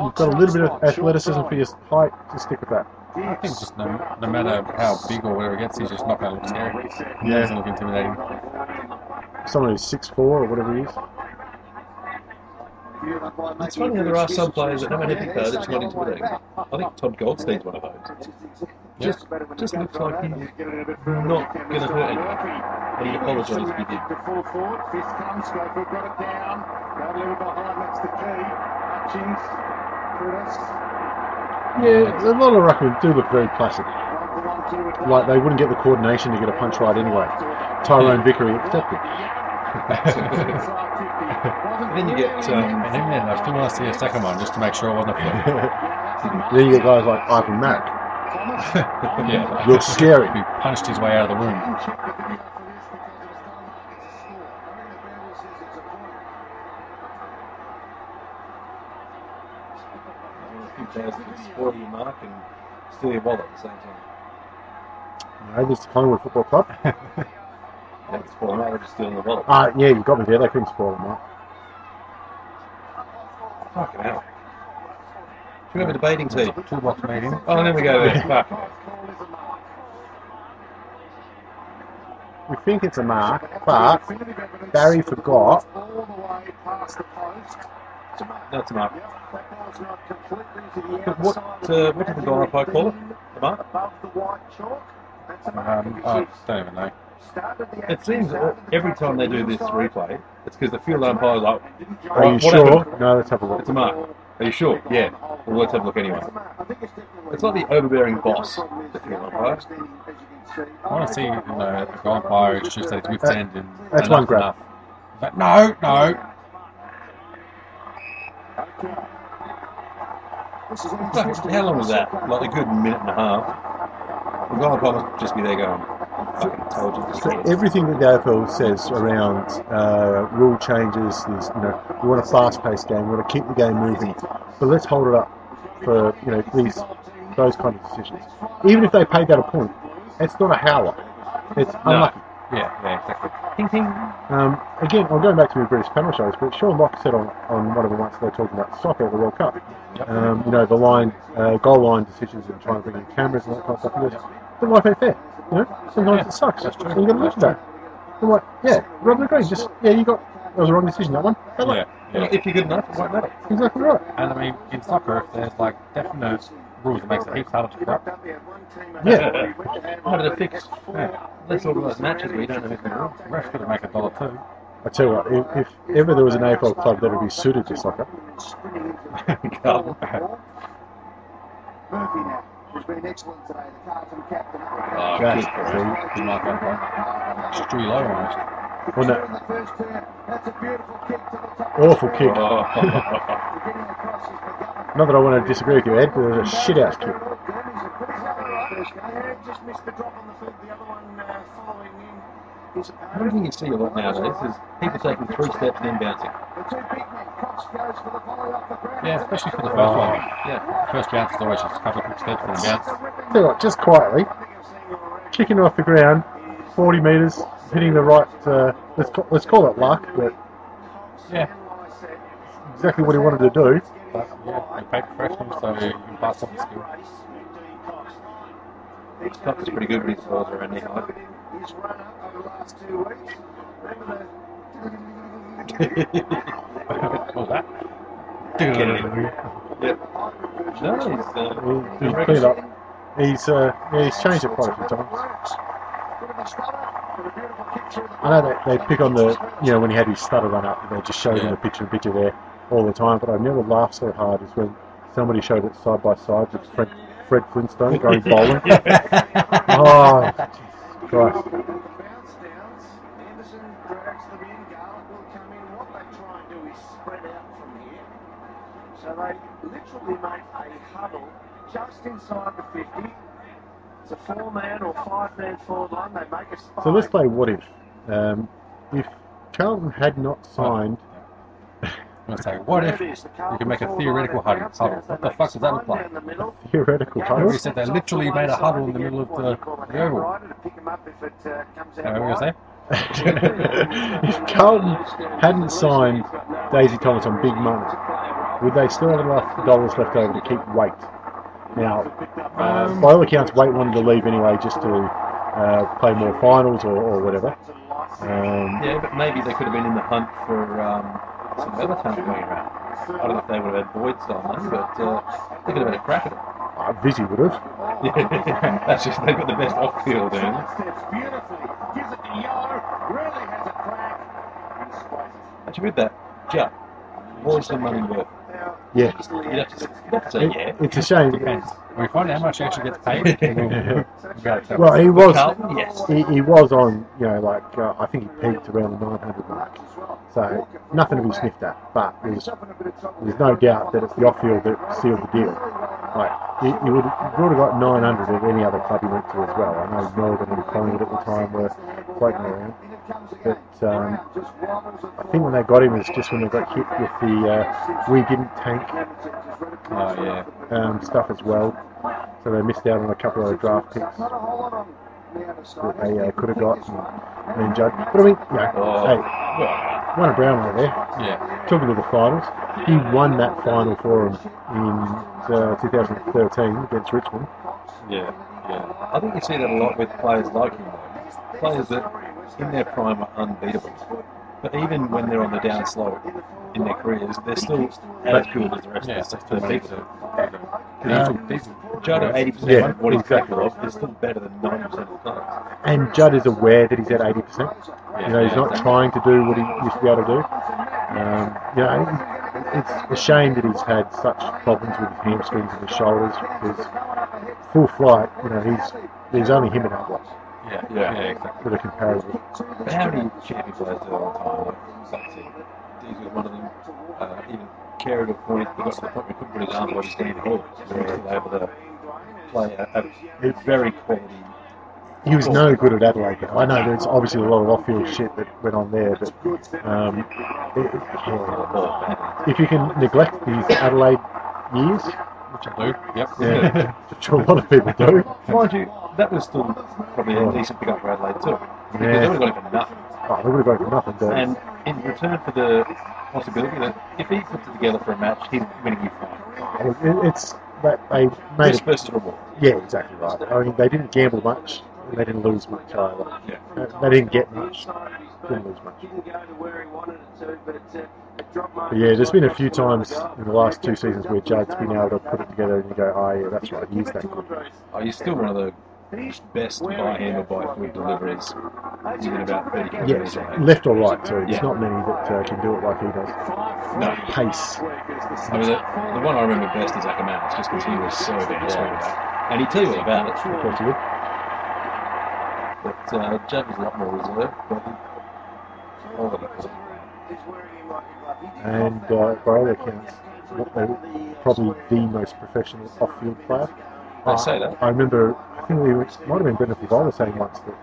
you've got a little bit of athleticism for your height, just stick with that. I think just no matter how big or whatever it gets, he's just not going to look scary. He doesn't look intimidating. Someone who's 6'4" or whatever he is. It's funny how there are some players that have an epic card that's not intimidating. I think Todd Goldstein's one of those. Just looks like he's not going to hurt anyone. And he apologised if he did. The full forward, fist comes, Schofield got it down. That level behind, that's the key. Hutchings, Curtis. Yeah, a lot of ruckmen do look very placid. Like they wouldn't get the coordination to get a punch right anyway. Tyrone Vickery accepted. Then you get And even then, I still want to see a second one just to make sure it wasn't a flip. Then you get guys like Ivan Mack. Yeah, Looks scary. He punched his way out of the room. franchise that can spoil your mark and steal your wallet at the same time. No, this is Collingwood Football Club. They don't spoil your mark, they're just stealing the wallet. Yeah, you got me there. They couldn't spoil them, right? Fucking hell. Should we have a debating team? Toolbox meeting. Oh, there we go there. Fuck. We think it's a mark, but Barry forgot. That's a mark. But what did the guy call it? The mark? I don't even know. It seems every time they do this replay, it's because the field umpire is like, Are you what sure? happened? No, let's have a look. It's a mark. Are you sure? Yeah. Well, let's have a look anyway. It's like the overbearing boss, the field umpire. I want to see, the umpire is just that it's with end and That's enough, one grab. enough. Like, no. How long was that? Like a good minute and a half. The guy must just be there going, fucking told you So this. everything that the AFL says around rule changes is, we want a fast-paced game, we want to keep the game moving, but let's hold it up for, those kind of decisions. Even if they paid that a point, it's not a howler. It's unlucky. Yeah, exactly. Ting ting. Again, I'm going back to my British panel shows, but Sean Locke said on one of the ones they were talking about soccer at the World Cup, the line, goal line decisions and trying to bring in cameras and that kind of stuff. He goes, the life ain't fair. Sometimes it sucks. That's true. And you got to look at that. I'm like, yeah, Robin agrees. That was a wrong decision, that one. Yeah. If you're good enough, it won't matter. Exactly right. And I mean, in soccer, if there's definite rules that makes it heaps harder to corrupt. Yeah. How did it fix? Let's talk about matches where you don't know who's going to win. The ref's got to make $1 too. I tell you what, if ever there was an AFL club that would be suited to soccer, Carlton. Murphy now, who's been excellent today, the Carlton captain. Oh, That's good. Didn't like that one. Just drew low almost. well, no, In the first turn, that's a beautiful kick to the top. awful kick. Oh. Getting across is McGovern. Not that I want to disagree with you, Ed, but it was a shit-house kick. Yeah, just missed the drop on the field. The other one following in his One thing you see a lot nowadays is people taking 3 steps and then bouncing. The two big men, Cox goes for the volley off the ground. Yeah, especially for the first one. Yeah. The first bounce is always just a couple of quick steps and a bounce. Tell you what, just quietly, kicking it off the ground, 40 metres, hitting the right, let's call it luck, but Yeah. exactly what he wanted to do. But yeah, you pay professional, so you can pass on the skill. Cox is pretty good with his balls around knee height. His run up over the last 2 weeks. Remember What was that? Yep. No, He's cleared up. He's changed it quite a few times. I know that they pick on when he had his stutter run up, they just showed him a picture there all the time, but I never laughed so hard as when somebody showed it side by side with Fred Flintstone going bowling. Oh, Jesus Christ. Bounce downs. Anderson drags them in. Garlic will come in. What they try and do is spread out from here. So they literally make a huddle just inside the 50. It's a 4-man or 5-man forward line. They make a spike. So let's play what if. If Carlton had not signed, I'm going to say, what if you can make a theoretical huddle? What the fuck does that look like? theoretical You huddle, said they literally made a huddle in the middle of the oval. What were you going to say? if Carlton hadn't signed Daisy Thomas on big money, would they still have enough dollars left over to keep Waite? Now, by all accounts, Waite wanted to leave anyway just to play more finals or whatever. yeah, but maybe they could have been in the hunt for some other talent going around. I don't know if they would have had Boyd style money, but they could have had a crack at it. Vizzy would have. Yeah, that's just they've got the best off-field earners. Steps beautifully. Gives it to Yo. Really has a crack. And sprays it. Actually, with that, Judd, what's the money worth? Now, Yeah, You'd have to say yeah. it's a shame. Depends. When we find out how much he actually gets paid, we'll be able to tell. Well, he was. Carlton, yes. He was on, I think he peaked around the 900 mark. So nothing to be sniffed at. But there's no doubt that it's the off-field that sealed the deal. Like, you would have got 900 at any other club he went to as well. I know Melbourne and Collingwood at the time were floating around. But I think when they got him, it was just when they got hit with the we didn't tank stuff as well. So they missed out on a couple of draft picks that they could have got and then Judd. But I mean, hey, won a Brownlow there. Yeah. Took him to the finals. He won that final for him in 2013 against Richmond. Yeah. I think you see that a lot with players like him, though. Players that in their prime are unbeatable. But even when they're on the down slope in their careers, they're still as good as the rest of the people. Judd at 80%, what he's capable of, is still better than 90% of the players. And Judd is aware that he's at 80%. He's not trying to do what he used to be able to do. It's a shame that he's had such problems with his hamstrings and his shoulders. Because full flight, there's only him and Adelaide. Yeah, exactly. That are comparable. But how many champion players do all the time? Like Dees was one of them. Even Kerr at a point, he got to the point where he couldn't put his arms above his stand here. So he was still able to play a very quality. He was no good at Adelaide. I know there's obviously a lot of off-field shit that went on there, but if you can neglect these Adelaide years, which I do, yep. Yeah, which a lot of people do. Mind you, that was still probably a decent pickup for Adelaide too. Because they would have got him for nothing. Oh, they would have got him for nothing. And in return for the possibility that if he puts it together for a match, he's winning you fine. It's that they made risk versus reward. Yeah, exactly right. I mean, they didn't gamble much. They didn't lose much either. They didn't get much. Didn't lose much. But yeah, there's been a few times in the last 2 seasons where Judd's been able to put it together and you go, oh yeah, that's right, he's that good. He's still one of the best by hand or by foot deliverers. Even about 30 km. Yes, left or right too. There's not many that can do it like he does. No. Pace. I mean, the one I remember best is Ackermans, just because he was so damn sweet about it. And he'd tell you all about it. Of course he would. But Judd was a lot more reserved, but and by all accounts, probably the most professional off-field player. I say that. I remember, I think it might have been Brendan Pivola saying once that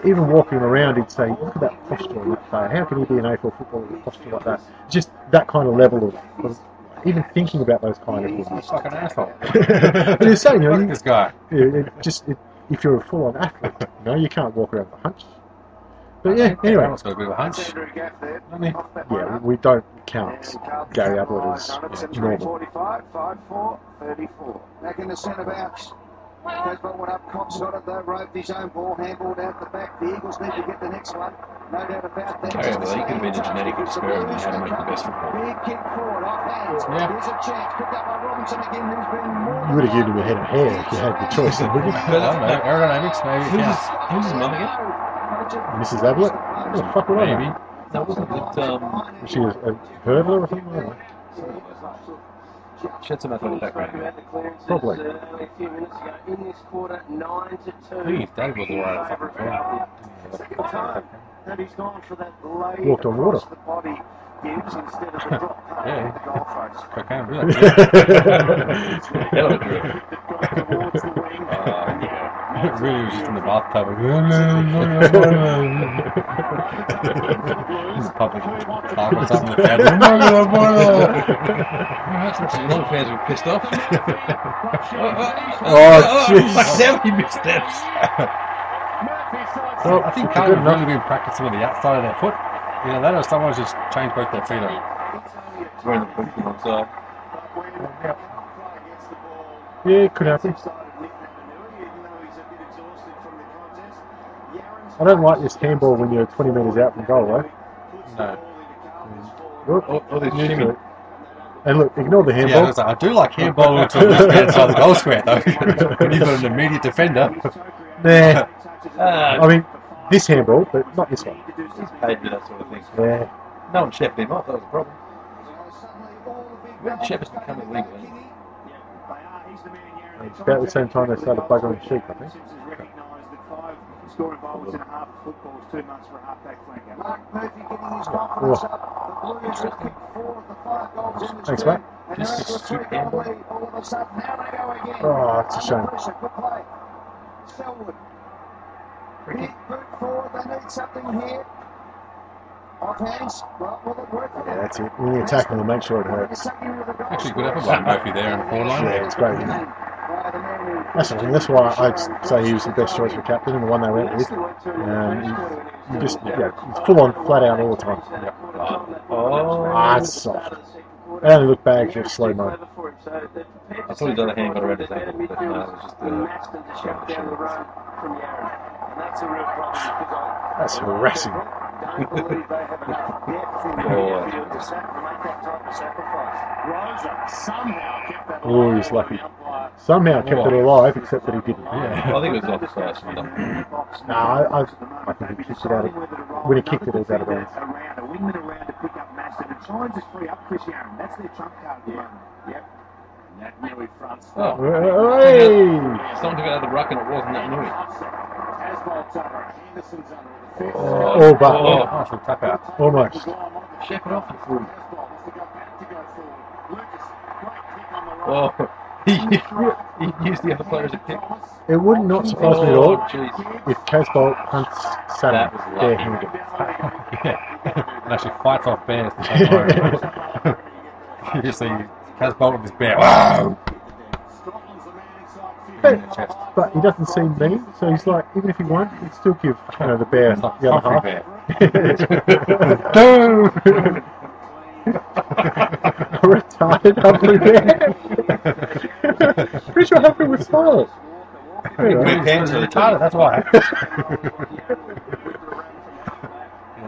even walking around, he'd say, look at that posture on that player. How can he be an AFL footballer with a posture like that? Just that kind of level of even thinking about those kind of things. He's like an asshole. But he's saying, look at this guy. If you're a full-on athlete, you can't walk around with a hunch. But yeah, anyway. Everyone's got a bit of a hunch. Yeah, we don't count Gary Ablett as normal. 45-5-4-34. Back in the centre bounce. Casbolt went up, Cox got it though, roved his own ball, handballed out the back. The Eagles need to get the next one. No doubt about that. Gary Ablett, he could have been a genetic experiment in how to make the best football. Big kick forward, off hands. Yeah. Here's a chance, picked up by Robinson again, who's been more. You would have given him a head of hair if you had the choice, wouldn't you? I don't know, aerodynamics, maybe. Who's his mum again? Mrs. Ablett? What the fuck would I Maybe. know? That wasn't it. Was she a hurdler or something? I don't know. She had some athletic background. Probably. I think his dad was alright at fucking That he's gone for that lay Walked on water. across the body gives instead of the drop pass Yeah. with the goal face. cocaine, do Hell of a drill. Towards the wing. that? Really was just in the bathtub. Just public talk or something. Long fans were pissed off. jeez. Now he missteps. Well, I think Carlton have really been practicing with the outside of their foot. That or someone's just changed both their feet up. Wearing the boot from one side. Yeah, it could happen. I don't like this handball when you're 20 metres out from goal, though. No. And look, ignore the handball. Yeah, I do like handball to the left-hand side of the goal square, though. When you've got an immediate defender. Nah. I mean, this handball, but not this one. He's paid for that sort of thing. Yeah. No one shepherded him off, that was the problem. When shepherds become illegal, It's about the same time they started buggering sheep, I think. Scoring goals in half of football is 2 months for a half-back flanker. Mark Murphy getting his confidence up. The Blues will kick 4 of the 5 goals in this Thanks, game. mate. Just a soup handle. All of a sudden, now they go again. Oh, it's a shame. Under pressure, good play. Selwood. Big boot forward. They need something here. Off hands. Well, will it work? Yeah, that's it. When you attack them, make sure it hurts. Actually, good effort by Murphy there in the forward line. Yeah, it's great. Isn't it? That's the thing. That's why I'd say he was the best choice for captain and the one they went with. He just, he's full on, flat out all the time. It's soft. They only look bad for slow mo. I thought his other hand got around his ankle, but no, it was just That's harassing. Oh, he's lucky. Somehow kept it alive, except that he didn't. Yeah. I think it was off the first one. No, I think he kicked it out of. When he kicked it, it was out of bounds. A wingman around to pick up Maston and try and just free up Chris Aaron. That's their trump card. Yep. And that nearly fronts. Hey! Someone took it out of the ruck and it wasn't that Nui. Asbolt's under. Henderson's under. Oh, but Oh, tap out. almost. Shake it off, you fool. Oh, He used the other player as a pick. It would not surprise me at all Jeez. if Casbolt hunts Saturn That was lucky. barehanded. Yeah. And actually fights off bears for some time. You just see Casbolt with his bear. Wow! In the chest. But he doesn't seem mean, so he's like, even if he won, he'd still give the bear It's like the other half. Bear. No! Retarded Humphrey Bear. Pretty sure Humphrey was small. Big hands really Retarded, that's why.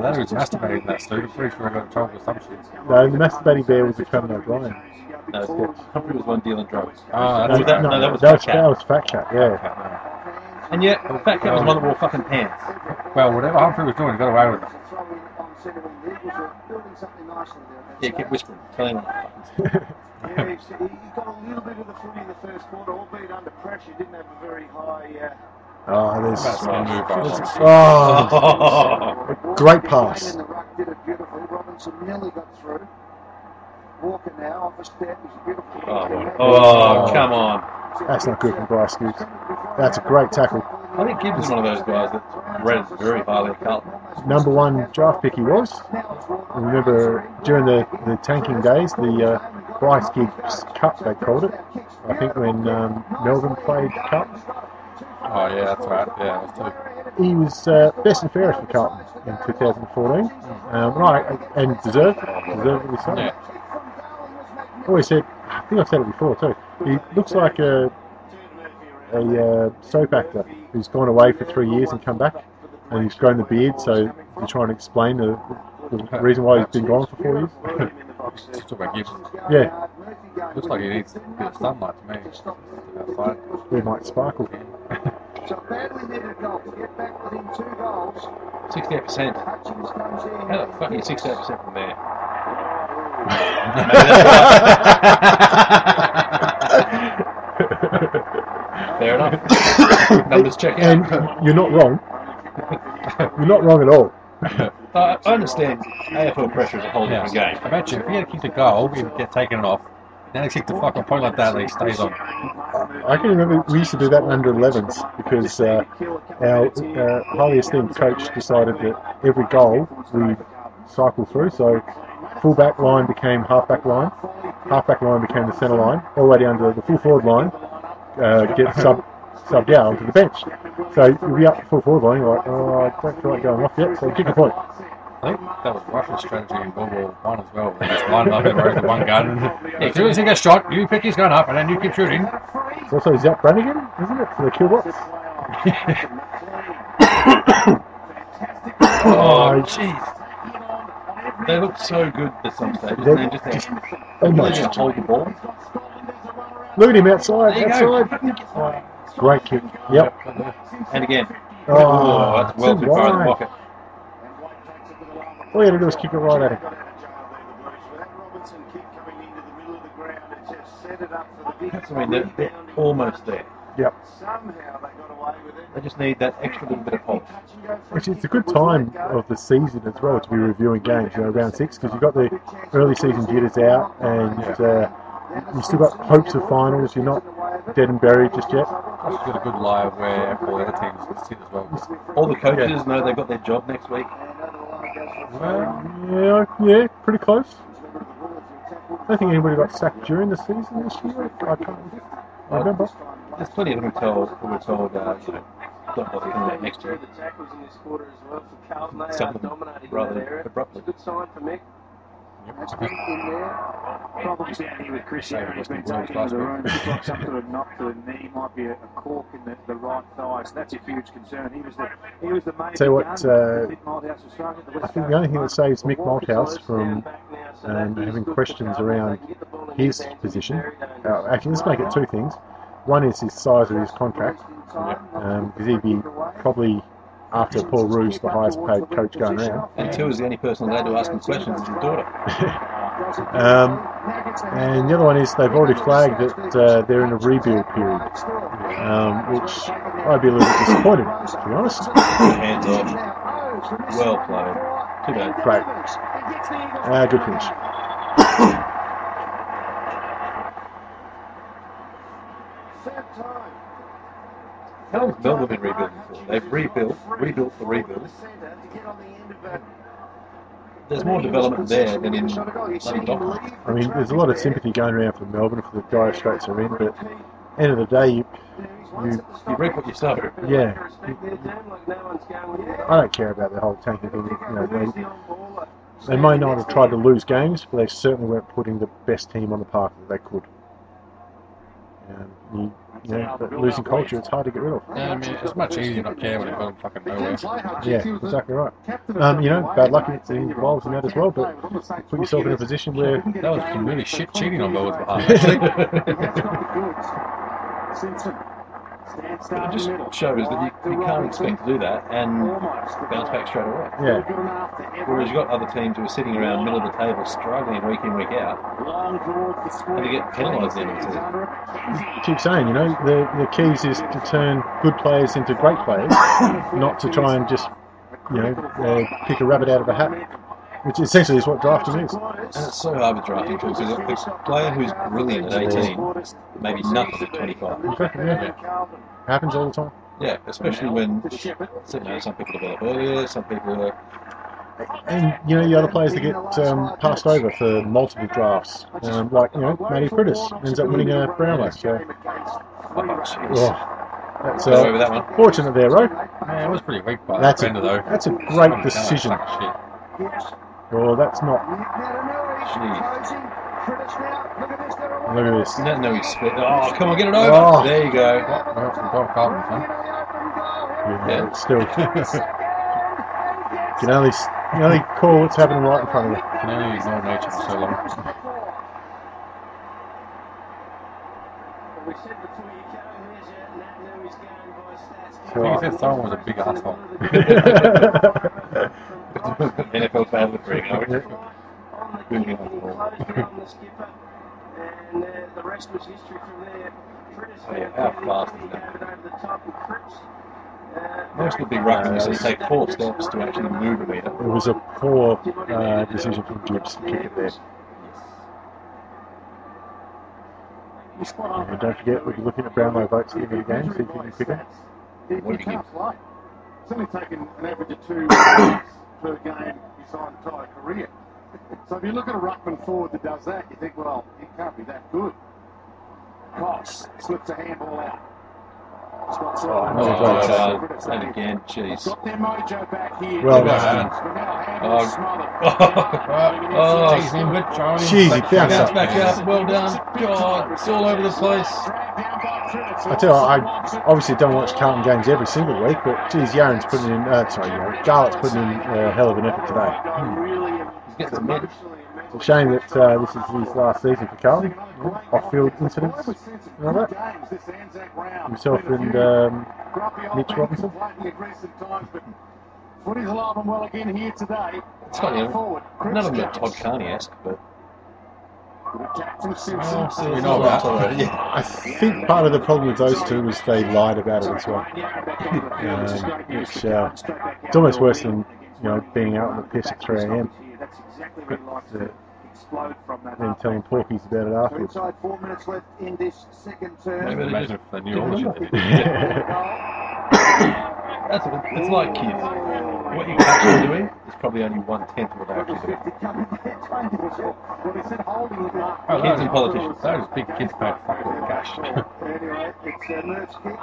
That was masturbating that suit. I'm pretty sure I got in trouble with some shit. No, the masturbating bear was a Conan O'Brien. No, Humphrey was one dealing drugs. Oh, No, that's that was Fat Cat, yeah. And yet, Fat Cat was one that wore fucking pants. Well, whatever Humphrey was doing, he got away with it. Yeah, he kept whispering, telling him. he got a little bit of the footy in the first quarter, albeit under pressure. Didn't have a very high. Oh, there's. That's a move by Oh, great pass. The ruck did it beautifully. Robinson nearly got through. Walker now off a step. He's beautiful. Oh, come on. That's not good from Bryce Gibbs. That's a great tackle. I think Gibbs is one of those guys that rated very highly at Carlton. Number one draft pick he was. I remember during the tanking days, the Bryce Gibbs Cup, they called it. I think when Melbourne played Cup. Oh, yeah, that's right. Yeah, that was too. He was best and fairest for Carlton in 2014. Right, and deservedly so. Yeah. I always said, I think I've said it before too, he looks like a soap actor who's gone away for 3 years and come back, and he's grown the beard, so you try and explain the reason why he's been gone for 4 years. Just talk about Gibbs. Yeah, Looks like he needs a bit of sunlight to me. Outside. he might sparkle. So badly needed goal to get back within 2 goals. 68%. Hutchins comes in. How the fuck are you 68% from there? Fair enough. Numbers check out. And you're not wrong. You're not wrong at all. I understand AFL pressure is a whole different game. Imagine if he had kicked a goal, he'd get taken off. Now he kicked the fucking point like that, and he stays on. I can remember we used to do that in under 11s because our highly esteemed coach decided that every goal we cycle through. So full back line became half back line became the centre line, all the way down to the full forward line. Get subbed out onto the bench. So you'll be up to full forward line. You're like, oh, I don't feel like going off yet. So kick a point. I think that was Russia's strategy in World War I as well. They just line up in rows with one gun. As soon as he gets shot, you pick his gun up and then you keep shooting. It's also Zach Brannigan, isn't it, for the killbots? Oh, jeez. They look so good at some stages. They're They just almost. just hold the ball. Look at him outside, There you outside. Great kick. Yep. And again, Oh, that's well too far in the pocket. All you had to do was kick it right at him. I mean, they're almost there. Yep. They just need that extra little bit of polish. Which is a good time of the season as well to be reviewing games, round 6, because you've got the early season jitters out, and you still got hopes of finals. You're not dead and buried just yet. Plus, you've got a good lie where all the other teams can sit as well. All the coaches know they've got their job next week. Yeah, pretty close. I don't think anybody got sacked during the season this year. I can't remember. There's plenty of them who were told, don't bother coming back next year. Some of them rather abruptly. Good sign for Mick. That's been in there. Problems down here with Chris here. He's been taken into the room. Looks like some sort of knock to the knee. Might be a cork in the right thigh. So that's a huge concern. He was the main. Tell you what, Mick Malthouse was struggling. I think the only thing that saves Mick Malthouse from having questions around his position, actually, let's make it two things. One is his size of his contract, because he'd be probably, after Paul Roos, the highest paid coach going around. And two is the only person allowed to ask him questions is his daughter. And the other one is they've already flagged that they're in a rebuild period, which I'd be a little bit disappointed, to be honest. Hands off. Well played. Too bad. Great. Good finish. How long has Melbourne been rebuilding for? They've rebuilt the rebuild. There's more development there than in bloody Docklands. I mean, there's a lot of sympathy going around for Melbourne for the dire straits they're in, but end of the day, you reap what you sow. Yeah. I don't care about the whole tanking thing. They may not have tried to lose games, but they certainly weren't putting the best team on the park that they could. But losing culture, it's hard to get rid of. Yeah, I mean, it's much easier not care when it's gone fucking nowhere. Yeah, exactly right. Bad luck involved in that as well, but you put yourself in a position where... That was some really shit cheating on Melbourne's behalf, actually. It just shows that you can't expect to do that and bounce back straight away. Yeah. Whereas you've got other teams who are sitting around middle of the table struggling week in, week out, and they get penalised at the end of the season. You keep saying, the keys is to turn good players into great players, not to try and just, pick a rabbit out of a hat, which essentially is what drafting is. And it's so hard with drafting tools because a player who's brilliant at 18, maybe nothing at 25. Exactly, yeah. Happens all the time. Yeah, especially when some people develop earlier, some people are... And, the other players that get passed over for multiple drafts, like, Matty Prittis ends up winning a Brownlow. So, that's over that one. Fortunate there, right? Yeah, it was pretty weak by That's the though. That's a great decision. Well, that's not. Jeez. Look at this. No, he's split. Oh, come on, get it over. Oh. There you go. Well, from Carlton, huh? Yeah, it's still. You can only call what's happening right in front of you. Can only ignore nature for so long. I think his fifth was a big asshole. NFL fan with ring, are we? And the rest was history from there. How fast is that? Most of the big ruckman you see take 4 steps to actually move a metre. It was a poor decision from Gibbs to kick it there. And don't forget, we'll be looking at Brownlow votes at the end of the game, see if you can pick them. What do you give? It's only taken an average of 2 weeks per game his entire career. So if you look at a ruckman forward that does that, you think, well, he can't be that good. Cox slips a handball out. And again, jeez. Got their mojo back here. Well done. Jeez, he bounced up. Back up. Well done. God, it's all over the place. I tell you, I obviously don't watch Carlton games every single week, but geez, Yaron's putting in. Garlett's putting in a hell of an effort today. He's getting some men. It's a shame that this is his last season for Carlton. Off-field incidents and all that. Himself and Mitch Robinson. Footy's alive and well again here today. It's funny, none of them are Todd Carney-esque, but... We know that. I think part of the problem with those two was they lied about it as well. Which it's almost worse than being out on the piss at 3 a.m. explode from that. And telling Porkies about it So afterwards. inside 4 minutes left in this second term. Maybe they Imagine just if they knew all the shit they did. It's like kids. What you're actually doing is probably only 1/10 of what they're actually doing. Kids and politicians. Those big kids paid fuck all the cash. Anyway, it's a merge kick.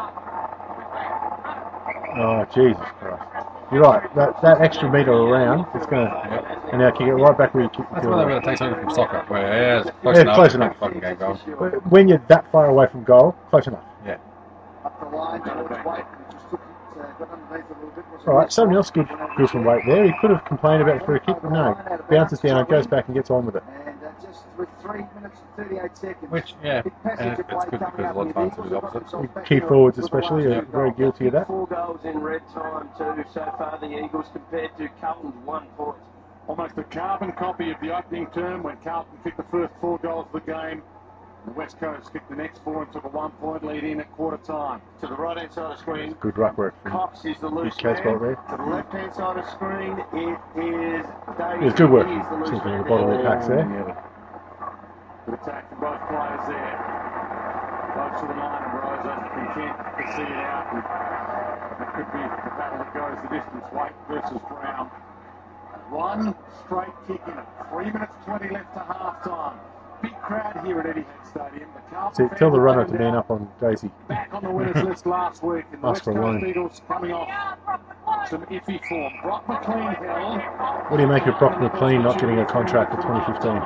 Oh, Jesus Christ. You're right, that extra metre around, it's going to... And now kick it right back where you kick the That's field why goal. they're going to take something from soccer, where yeah, it's close Yeah, enough close to make enough. the fucking game going. When you're that far away from goal, close enough. Yeah. Up the line towards White, and just took it, got underneath a little bit. All right, something else good from Waite there. He could have complained about it for a kick, but no. Bounces down, goes back and gets on with it. And just with 3 minutes and 38 seconds. Which, yeah, and it's good because a lot of times it's the opposite. Key forwards especially are very guilty of that. 4 goals in red time too so far, the Eagles, compared to Carlton's 1 point. Almost a carbon copy of the opening term when Carlton kicked the first 4 goals of the game. The West Coast kicked the next 4 and took a 1-point lead in at quarter time. To the right hand side of the screen, Good ruck work from Cox is the loose Case man. there. To the left hand side of the screen, it is David. It was good work. He's the loose Something at man the bottom of the there. packs there. Good attack from both players there. Both to the line and Rosa content to see it out. And it could be the battle that goes the distance. White versus Brown. 1 straight kick in it. 3 minutes 20 left to half time. Big crowd here at Etihad Stadium. The Carlton So tell the fans runner are to man up on Daisy. back on the winners list last week, and the Ask West for a Coast loan. Eagles coming off some iffy form. Brock McLean held. What do you make of Brock McLean not getting a contract for 2015?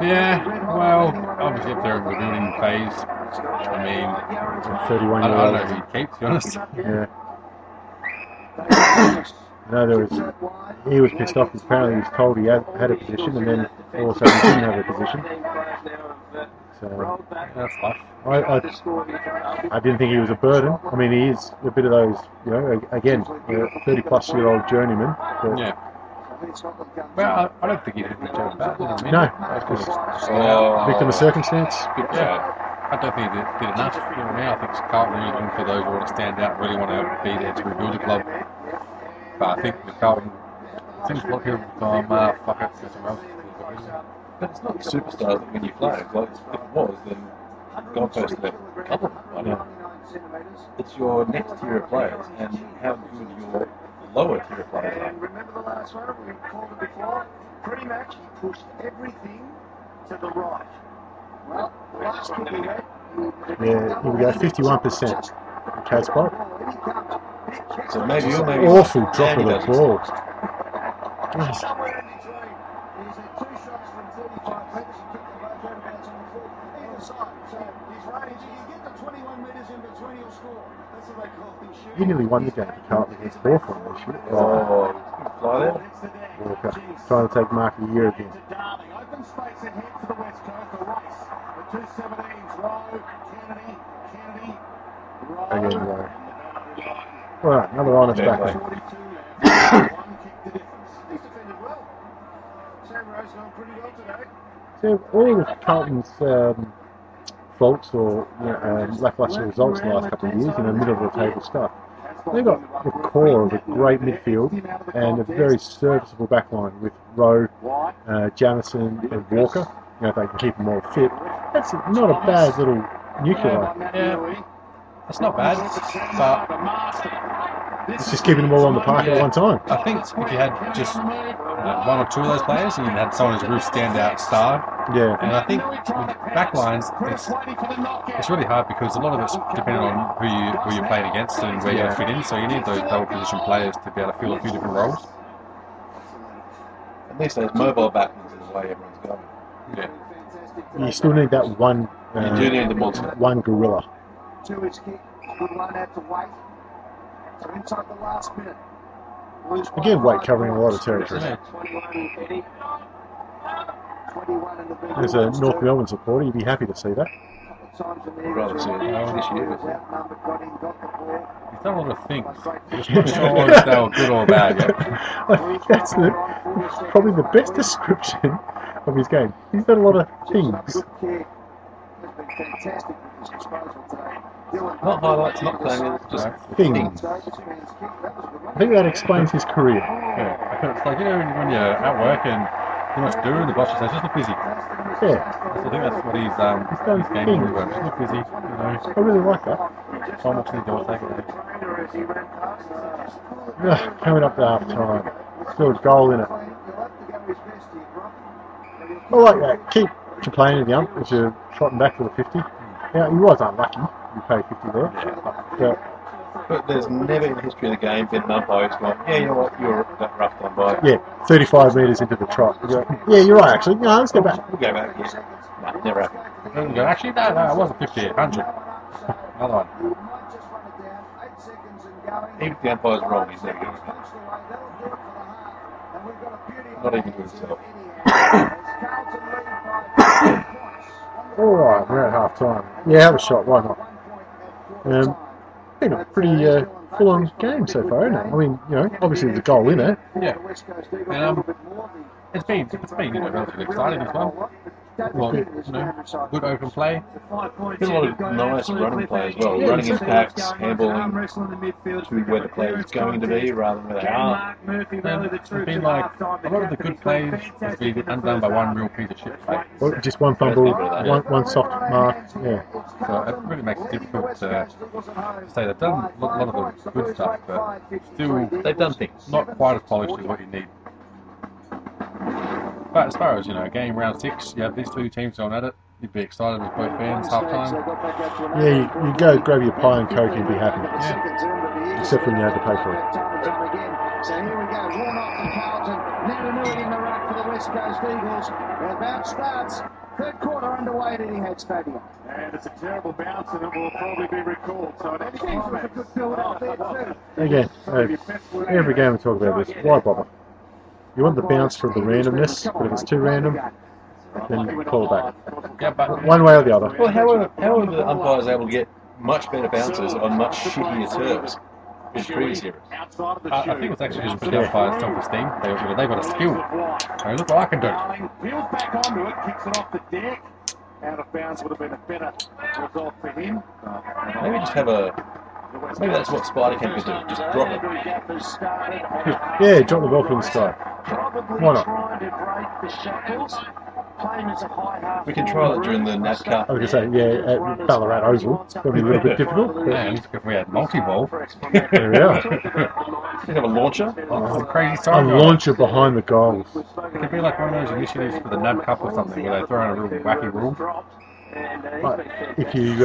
Yeah, well, obviously if they're in the rebuilding phase, I mean, I 31 year don't know old. who he'd keep, to be honest. Yeah. No, he was pissed off because apparently he was told he had a position and then all of a sudden he didn't have a position. So That's life. I didn't think he was a burden. I mean, he is a bit of those, you know, again, a 30-plus-year-old journeyman. But Yeah. Well, I don't think he did a good job at that. You know what I mean? no, That's just just victim of circumstance. yeah. I don't think he did enough. You know what I mean? I think Carlton is looking for those who want to stand out, really want to be there to rebuild the club. But I think the Carlton seems a lot of people have gone, fuck it, do something else. But it's not the superstars that win your flags. Like, if it was, then Gold Coast have a couple of them. Yeah. It's your next tier of players and how good your lower tier of players are. And remember the last one? We called it before. Pretty much he pushed everything to the right. Well, the last kick he had, Yeah, here we go, 51%. Cat spot. So maybe you'll maybe Awful drop Andy of the doesn't ball. suck. somewhere in between. He's had 2 shots from 35 metres and kicked them both out about on the foot. Either side. So his range, if you get the 21 metres in between, he'll score. That's what they call him shooting. He nearly won the game for Carlton against Hawthorn this year. Oh, fly there. Walker trying to take Mark a year again. Darling, open space ahead for the West Coast. A race. The 217s, Rowe, Kennedy, Rowe. Again, Rowe. All right, another honest Fair back. play. 42 left. 1 kick the difference. He's defended well. Sam Rowe's gone pretty well today. So all of Carlton's faults or lacklustre results in the last couple of years, middle of the table stuff, they've got the core of a great midfield and a very serviceable backline with Rowe, Jamison and Walker. You know, if they can keep them all fit, that's not a bad little nuclei. Yeah, it's not bad, but It's just keeping them all on the park at one time. I think if you had just 1 or 2 of those players and you had someone who's a real standout star, Yeah. and I think with backlines, it's really hard because a lot of it's dependent on who you're playing against and where you fit in. So you need those double position players to be able to fill a few different roles. At least those mobile backmans is the way everyone's going. Yeah. You still need that one. You do need the monster. One gorilla. To his kick. Good run out to White. So inside the last minute. Again, White covering a lot of territory. Yeah. 21, Eddie. 21 in the big As a North Melbourne supporter, you'd be happy to see that. I'd rather see it this year. He's done a lot of things. Just not sure if they were good or bad yet. That's probably the best description of his game. He's done a lot of things. Not highlights, not playing, just Things. I think that explains his career. Yeah. It's like, when you're at work and too much doing. The boss just says, just look busy. Yeah. So I think that's what his game things. was about. Just look busy, you know. I really like that. Try and watch the door take it. Coming up to half time. Still a goal in it. I like that. Keep complaining, the ump, as you're trotting back to the 50. Yeah, he was unlucky. You paid 50 there. But there's never in the history of the game been an umpire who's gone, yeah, you know what, you were roughed on by. Yeah, 35 metres into the trot. Yeah, you're right, actually. No, let's go back. We'll go back, yeah. No, never happened. Actually, no, it wasn't 50, 100. Another one. Even if the umpire's wrong, he's never going to not even to himself. Alright, we're at half time. Yeah, have a shot, why not? Been a pretty full-on game so far, isn't it? I mean, you know, obviously there's a goal in it. Yeah. And it's been relatively exciting as well. Well, you know, good open play. Been a lot of nice running play as well. Running in packs, handballing to where the player is going to be rather than where they are. It's been like a lot of the good plays has been undone by one real piece of shit play. Well, just one fumble, one soft mark. Yeah. So it really makes it difficult to say they've done a lot of the good stuff, but still They've done things. not quite as polished as what you need. But as far as, you know, game round 6, you have these two teams going at it. You'd be excited with both fans half time. Yeah, you go grab your pie and coke and be happy. Yeah. Except when you had to pay for it. So here we go, Warnock and Carlton, Naranui in the ruck for the West Coast Eagles. Their bounce starts, third quarter underway at Etihad Stadium. And it's a terrible bounce and it will probably be recalled. So an extra A good build up there too. Again, every game we talk about this. Why bother? You want the bounce for the randomness, but if it's too random, then call it back. Yeah, but One way or the other. Well, how are the umpires able to get much better bounces on much shittier turfs in previous eras? I think it's actually just for the umpire's self-esteem. They've got a skill. I mean, look what I can do. Peels back onto it, kicks it off the deck. Out of bounds would have been a better result for him. Maybe just have maybe that's what Spider can do. Just drop it. Yeah, drop the ball from the sky. Why not? We can try that during the NAT Cup. I was going to say, yeah, at Ballarat Oval, it's going to be a little bit difficult. But And if we had multi-ball, there we are. We have a launcher. it's a crazy A time. launcher behind the goals. It could be like one of those initiatives for the NAB Cup or something where they throw in a real wacky rule. But if you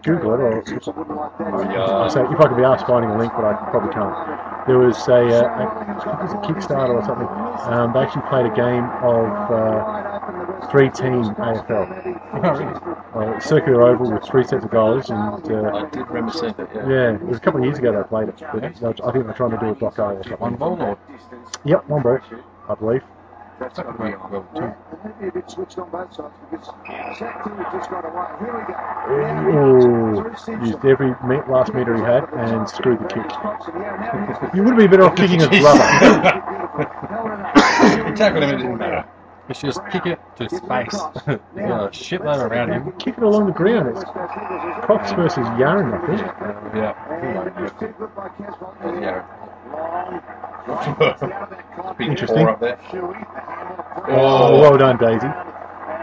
Google it, or I say, if I could be asked finding a link, but I probably can't. There was I think it was a Kickstarter or something. They actually played a game of 3-team AFL. Circular oval with 3 sets of goals, and I did remember seeing that, yeah, it was a couple of years ago they played it. But I think they're trying to do a block or something. One ball or Yep, one ball, I believe. that could work well too. Maybe a bit switched on both sides because Zach Tilley just got away. Here we go. Oh, used every last metre he had and screwed the kick. You would have been better off kicking his rubber. He tackled him, it didn't matter. It's just kick it to space. There's a shitload around him. Kick it along the ground. It's Cox versus Yarn, I think. Big Interesting. four up there. Oh, well done, Daisy.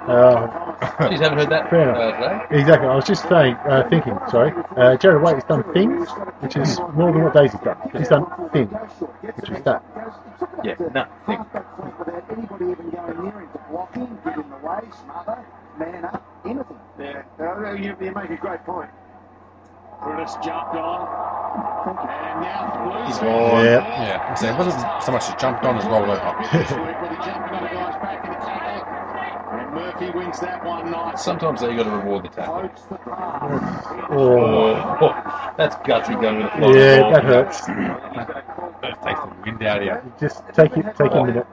Jeez, haven't heard that Fair enough. today. Exactly. I was just thinking. Sorry, Jared Waite has done things, which is more than what Daisy's done. He's done things, which is that. Yeah, nothing. Without anybody even going near him to blocking, get in the way, smother, man up, anything. Yeah, you make a great point. Brutus jumped on, and now He's Blues. gone. Yeah. Yeah, so it wasn't so much as jumped on as rolled over. This week when he jumped on the guys back in the tackle, and Murphy wins that one nice. Sometimes you got to reward the tackle. Pokes the pass. Oh, That's gutsy going with a flying yeah, ball. that hurts. Take the wind out of you. Just take a minute.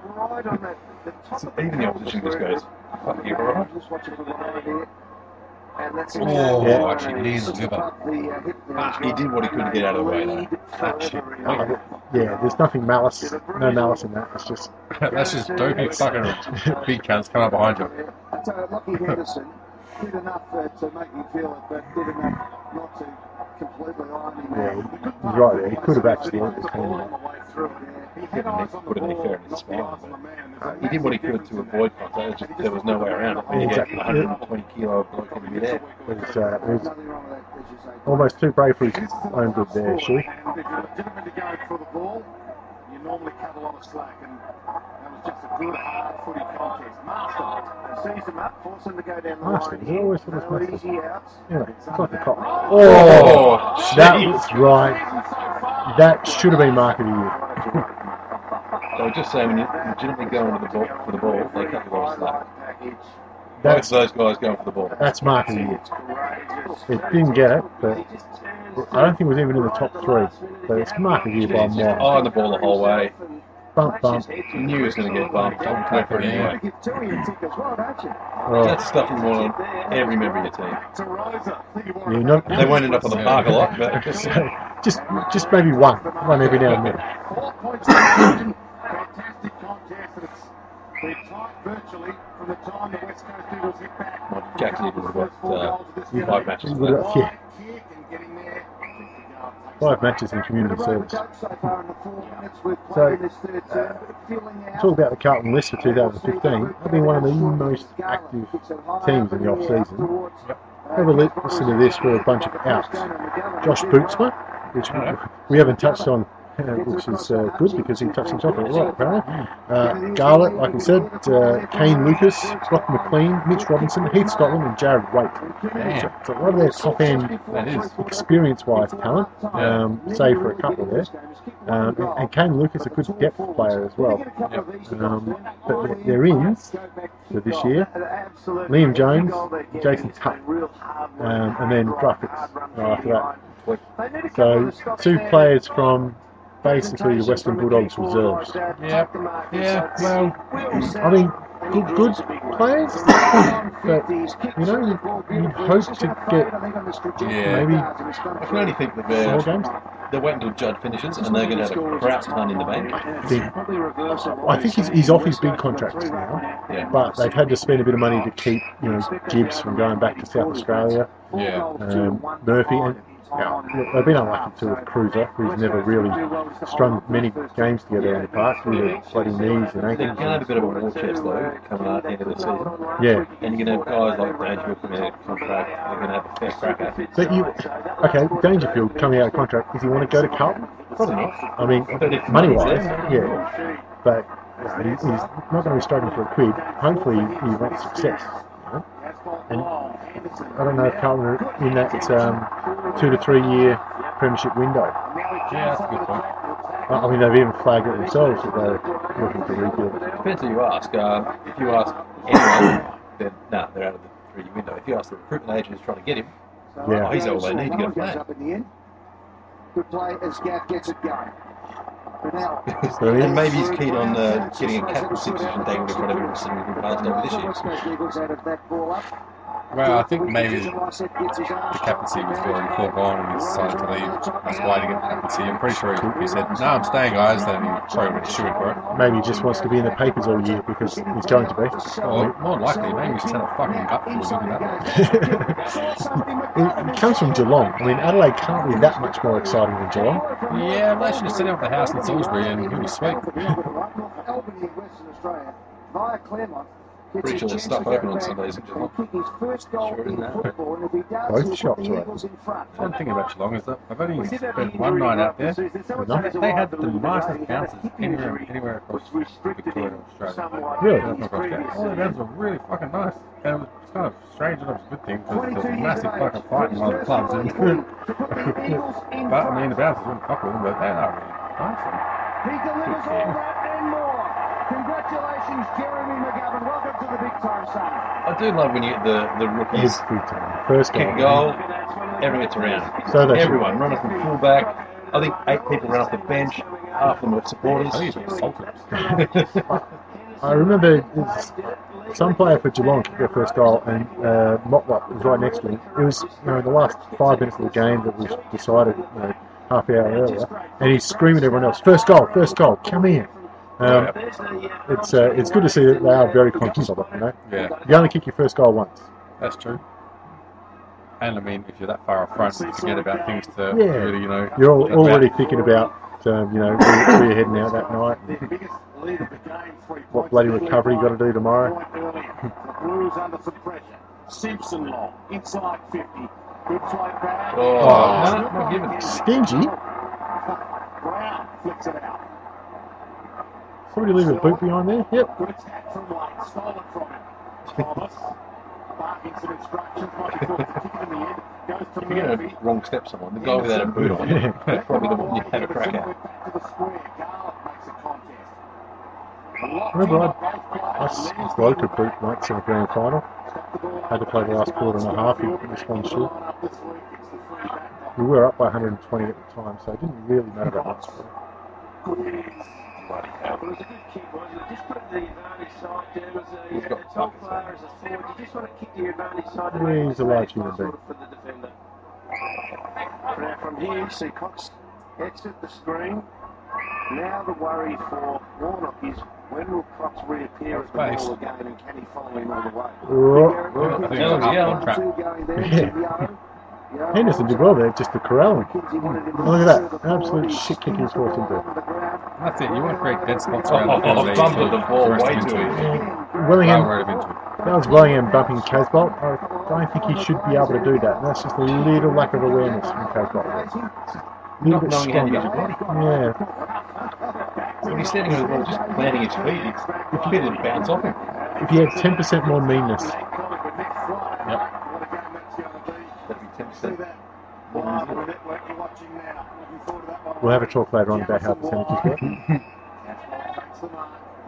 Right on the top So of the even the opposition just goes, fuck you, alright? Just watching from the right here. And that's Oh, Yeah. actually, knee in the liver. He did what he could to get out of the way, though. That shit. Yeah, there's nothing malice, no malice in that. It's just That's just dopey fucking big cunts coming up behind you. That's Lucky Henderson did enough to make me feel it, but did enough not to completely iron him yeah, out. he's right there. He could have actually won this game. put any fair in his spine. He did what he could to avoid contact. There was no way around it. When you get 120 kilo bloke in the midair. It was almost too brave for his own good there, Shui. If you're legitimately going for the ball, you normally cut a lot of slack, and that was just a good, hard footy contest. Master sees him up, forces him to go down the Master, line. he's always for this No Master. easy outs. Yeah, it's like the cop. Oh, that jeez. was right. That should have been mark of the year. So just saying, when you legitimately go into the ball for the ball, they cut you off slack. Both That's those guys going for the ball. that's mark of the year. It didn't get it, but I don't think it was even in the top 3. But it's mark of the year by a mile. On the ball the whole way. Bump, bump. You knew he was going to get bumped. Don't play for it anyway. Oh, That's stuff you want on every member of your team. you're not, They won't end up on the park a lot, but just maybe one every now and then. 4 points to the fantastic contest. They're tight virtually from the time the West Coast Eagles hit back. Jackson Eagles have got 5 matches He's left. got, yeah, 5 matches in community service. So, talk about the Carlton list for 2015. They've been one of the most active teams in the off-season. Have a listen to this for a bunch of outs. Josh Bootsma, which we haven't touched on, which is good because he touched himself a lot, apparently. Garlett, like I said, Kane Lucas, Scott McLean, Mitch Robinson, Heath Scotland, and Jared Waite. So a lot of their top-end, experience-wise talent, save for a couple there. And Kane Lucas, a good depth player as well. But their ins for this year, Liam Jones, Jason Tutt, and then graphics after that. So 2 players from basically the Western Bulldogs reserves. Yeah, well, I mean, good players, but you know, you'd hope to get maybe I can only think that more games. they're waiting until Judd finishes and they're going to have a crap ton in the bank. I think he's off his big contract now, Yeah. but they've had to spend a bit of money to keep Gibbs from going back to South Australia. Murphy, and they've been unlucky too with Cruiser, who's never really strung many games together in the past due to bloody knees and They're going ankles. to have a bit of a war chest though coming out at the end of the season. Yeah, And you're going to have guys like Dangerfield coming out of contract. They're going to have a fair crack at it. but Dangerfield coming out of contract. Does he want to go to Carlton? Probably not. I mean, But if money-wise, money's yeah. But he's not going to be struggling for a quid. Hopefully, he wants success. And I don't know if Carlton are in that 2 to 3 year premiership window. yeah, that's a good point. I mean, they've even flagged it themselves that they're looking to rebuild. Depends who you ask. If you ask anyone, then they're out of the 3-year window. If you ask the recruitment agent who's trying to get him, Yeah. he's all they need to get a plan. Good play as Gav gets it going. And maybe he's keen on getting a captaincy position dangled in front of him and seeing if he can pass over this year. Well, I think maybe the captaincy was already foregone and he decided to leave. That's why he didn't get the captaincy. I'm pretty sure he said, "No, I'm staying, guys." Then he probably went shooting for it. Maybe he just wants to be in the papers all year because he's going to be. Well, more than likely, maybe he's had a fucking gut for doing that. It comes from Geelong. I mean, Adelaide can't be that much more exciting than Geelong. Yeah, they should have set up the house in Salisbury and he was sweet. Pretty sure there's stuff open on Sundays in Geelong. Sure isn't that? Both shops are open. One thing about Geelong is that I've only spent one night out there. They had the nicest bounces anywhere across Victoria and Australia. Really? All the bounces were really fucking nice. And it was kind of strange and it was a good thing because there was a massive fucking fight in one of the clubs. But I mean, the bounces weren't fucking, but they are really nice. He delivers all that and more. Congratulations, Jeremy McGovern. Welcome to the big time, son. I do love when you get the rookies Every time. First kick a goal, everyone gets around. So they should. Everyone running from fullback. I think 8 people run off the bench. Half of them were supporters. I think he's assaulted. I remember some player for Geelong kicked their first goal and Motlop was right next to him. It was the last 5 minutes of the game that was decided half hour earlier, and he's screaming at everyone else, first goal, come here. It's good to see that they are very conscious of it. Yeah, You only kick your first goal once. that's true. And I mean, if you're that far up front, you forget about things to Yeah. really, You're already thinking about where you're heading out that night. What bloody recovery you got to do tomorrow. The Blues under some pressure. Simpson long, inside 50. Good play back. No, not given. Stingy. Brown flicks it out. Somebody leave a boot behind there? Yep. Good attack from Lane, stolen from him. Thomas, barking some instructions, might be forced to kick it in the end. Goes to If you're going Murphy. to wrong step someone, the guy without a boot on, that's probably the one you have a crack at. Back to the square. Carlton makes a contest. Remember, I broke a boot once in a grand final. Had to play the last quarter and a half in this one shoot. We were up by 120 at the time, so it didn't really matter that much. Bloody hell. It was a good kick, wasn't it? Just put it to the advantage side. There was He's a got top buckets, player as a forward. You just want to kick to your advantage side. Yeah, he's a large human being. For the defender. Now from here, you see Cox exit the screen. Now the worry for Warnock is when will Cox reappear at the ball again and can he follow him all the way? Oh, I think it was a half trap. Henderson did well there, just to corral him. Look at that, an absolute shit kick he's forced into. That's it. You want to create dead spots Oh, around the bumbled the ball way into too it. easy. Yeah, Wellingham, Right into it. that was Wellingham bumping Casbolt. I don't think he should be able to do that. That's just a little lack of awareness from Casbolt. Not knowing how to use your body. Yeah, When he's standing on the ball, just planting his feet, it's feel it bounce off him. if he had 10% more meanness. That'd be 10%. We'll have a talk later on about how percentages work. I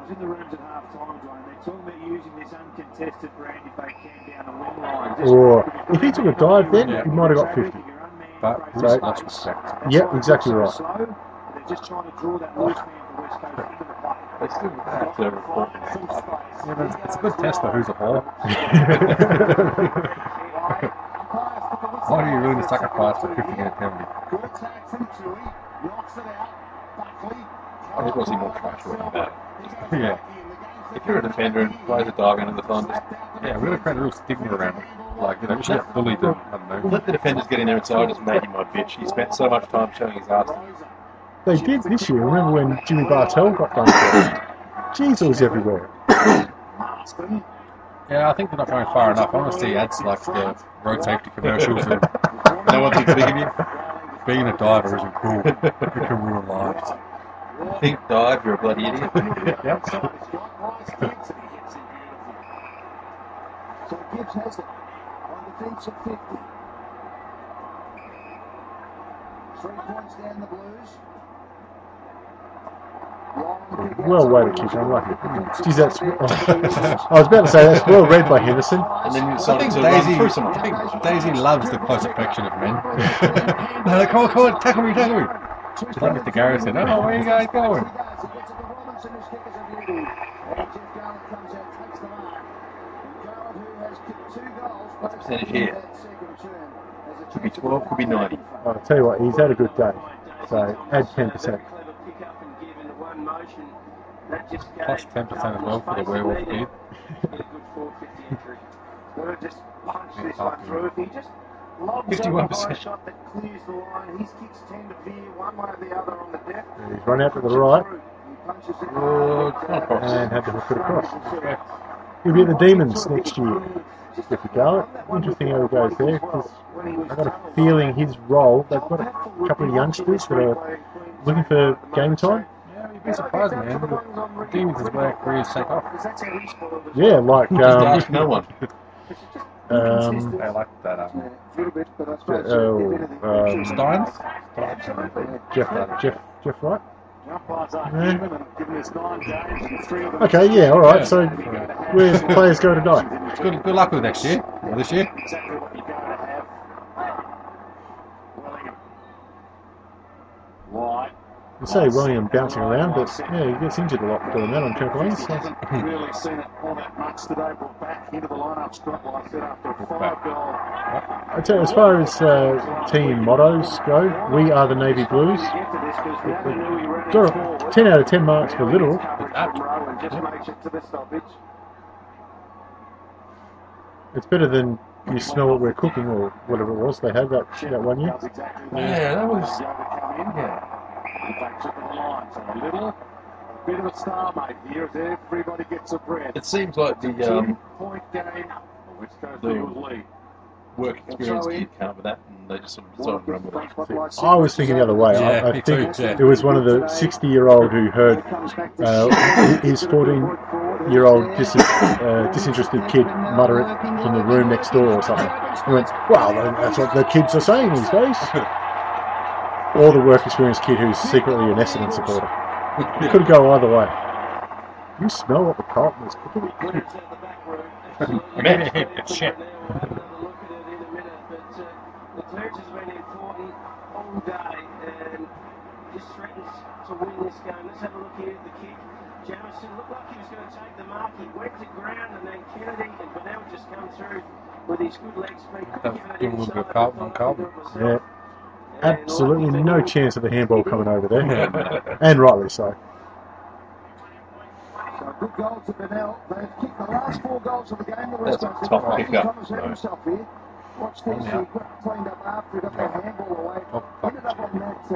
was in the rooms at half time, Dwayne. They're talking about using this uncontested brand if they can down the wing line. Or if he took a dive then, he might have got 50. But So- he's lost respect. Yep, exactly right. Slow, they're just trying to draw that loose man for West Coast into the bucket. They still have to report Some space. Yeah, but it's a good test for who's a whore. Why are you willing to sacrifice for 50-minute penalty? Good attack from Tui, knocks it out. Buckley. I just want to see more trash talking about it. Yeah. If you're a defender and plays a dive into the fun, just Yeah, really create a real stigma around it. Like, just get bullied to, I don't know. let the defenders get in there and say, I just made you my bitch. He spent so much time showing his ass. They did this year. Remember when Jimmy Bartell got done for it? Jeez, it was everywhere. Yeah, I think they're not going far enough. I want to see ads like the road safety commercials. And no one thinks big of you. Being a diver isn't cool. You can ruin lives. Think dive, you're a bloody idiot. Yep. So Gibbs has it on defence at 50. 3 points down the Blues. Well weighted kick, unlucky. Geez, that's. I was about to say that's well read by Henderson. And then you I decided think to run Daisy, through someone. I think Daisy loves the close affection of men. No, come on, tackle me. Just like Mr. Garrett said, oh, where are you guys going? What's the percentage here? Could be 12, could be 90. I'll tell you what, he's had a good day. So add 10%. Plus 10% as well for the werewolf kid. Just punch this one through. If he just lobs 51%. a shot that clears the line, his kicks tend to veer one way or the other on the depth. He's run out to the right Oh, it's not across. and had to hook it across. He'll be at the Demons next year. Jeffrey Garlett. Interesting how it goes there, because I've got a feeling his role, they've got a couple of youngsters that are looking for game time. Yeah, you'd be surprised, man. The Demons is where careers take off. Yeah, like Just ask no one. They like that. Steins? Jeff Wright. Okay, yeah, all right. So where's the players go tonight? Good luck with next year, or this year. Exactly what you're going to have. White. I say William bouncing around, but yeah, he gets injured a lot doing that on trampolines. So. Hasn't really seen it all that much today. Brought back into the lineup spot, like I said, after a 5-goal. I tell you, as far as team mottos go, we are the Navy Blues. Got a 10 out of 10 marks for Little. It's better than you smell what we're cooking or whatever it was they had that one year. Yeah, that was. Yeah. He takes it to the line. So a bit of a stalemate here as everybody gets a breath. It seems like the 2-point game. West Coast Eagles lead. work experience kid came up with that, and they just sort of decided to run with it. I was thinking the other way. Yeah, I me think too, yeah. it was one of the 60-year-old who heard his 14-year-old disinterested kid mutter it from the room next door or something. He went, "Wow, that's what the kids are saying these days." Or the work experience kid who's secretly an Essendon supporter. It could go either way. You smell what the Carlton is cooking? Shit. The Clerks has been important all day and just threatens to win this game. Let's have a look here at the kick. Jamison looked like he was going to take the mark. He went to ground and then Kennedy and Bonnell just come through with his good leg speed. That was doing a little bit of Carlton on Carlton. Yeah. Absolutely no chance of the handball coming over there. And rightly so. So a good goal to Bonnell. They've kicked the last 4 goals of the game. The West That's Coast a tough Eagles. pick-up. Thomas hurt himself here. Watch this. He got cleaned up after he got the handball away. Ended up on that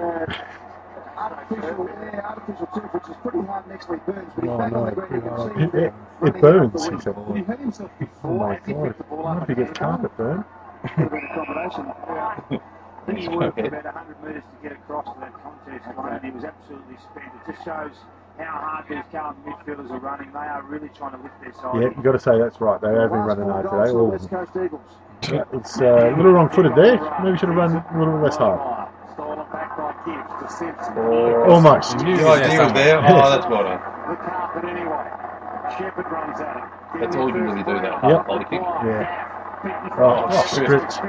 artificial turf, which is pretty hard and actually burns. But he's back on the ground. You can see him there. It burns, he said. He hurt himself Oh before. my As he God. picked the ball What up if he gets carpet burn? Could have been a combination. I think he worked about 100 metres to get across to that contest line, and he was absolutely spent. It just shows how hard these Carlton midfielders are running. They are really trying to lift their side. Yeah, you've got to say that's right. They have been running hard today. All of West them. Coast Eagles. Yeah, it's a little wrong-footed there. Maybe should have run a little less hard. Stolen back by Gibbs to Simpson. Almost. You knew The he was idea was there. somewhere. Oh, that's well done. The carpet anyway. Shepherd runs at it. That's all you can really do, that Yep. volley kick. Yeah. Oh, script.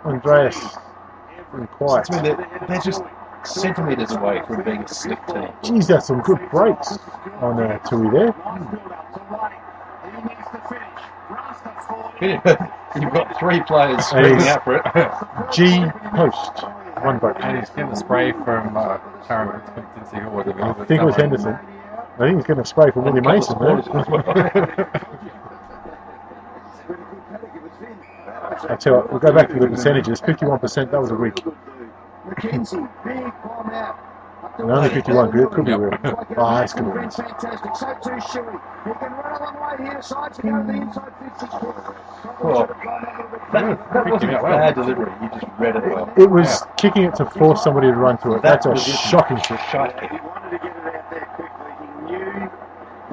Andreas. And quiet. I mean, they're just centimetres away from being a slick team. Geez, that's some good breaks on Tui there. You've got 3 players And screaming he's- out for it. G post. One break. And he's getting the spray from Karen. Didn't see who was it. I think it was Henderson. I think he's going to spray from Willie Mason there. I tell you what, we'll go back to the percentages. 51%, that was a rig. McKenzie, big bomb out. And only 51, good. Could be real. Oh, that's good. Fantastic. So too Shuey. He can run a long way here. Sides to go to the inside 50. Well, that wasn't a bad delivery. You just read it well. It was kicking it to force somebody to run to it. That's a shocking kick. Shot kick. He wanted to get it out there quickly. He knew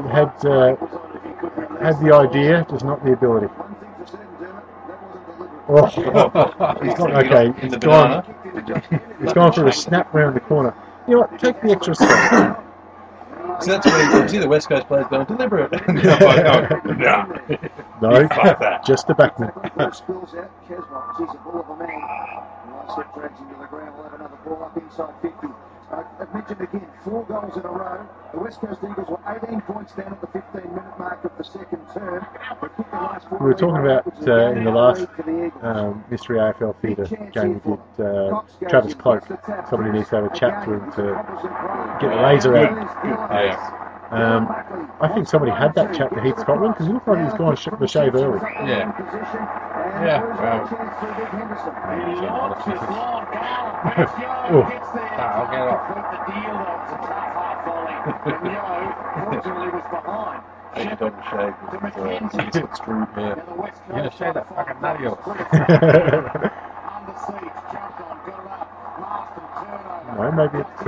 He had it was on if he could release had the idea, just not the ability. One thing for certain, Dermot, that wasn't deliberate. Oh, He's gone- got okay, in he's the gone. banana. He's gone for a snap round the corner. You know what? Take the extra step. So that's where you see the West Coast players going, deliver it. And the umpire going, nah. No, Fuck that. just the backman. Ball spills out. Kesmont, he's a bull of a man. Nice step drags him to the ground. We'll have another ball up inside 50. I've mentioned again, 4 goals in a row. The West Coast Eagles were 18 points down at the 15-minute mark of the second term. They kicked the last 4 We were talking about which is a in the game last lead for the Eagles. Mystery AFL Theatre game we did. Travis Cloak. Somebody needs to have a chat to him to get the laser out. I think somebody had that chat to Heath Scotland because he looked like he was going the shave early. Yeah. Yeah, well. Oh. I'll get it off. The deal though, it's a tough half volley. And fortunately was behind. Take it on the shave. It's extreme. Yeah. Now the West You're going to shave that fucking nutty off. Under siege, jumped on, got it up, last and turnover. No, maybe it's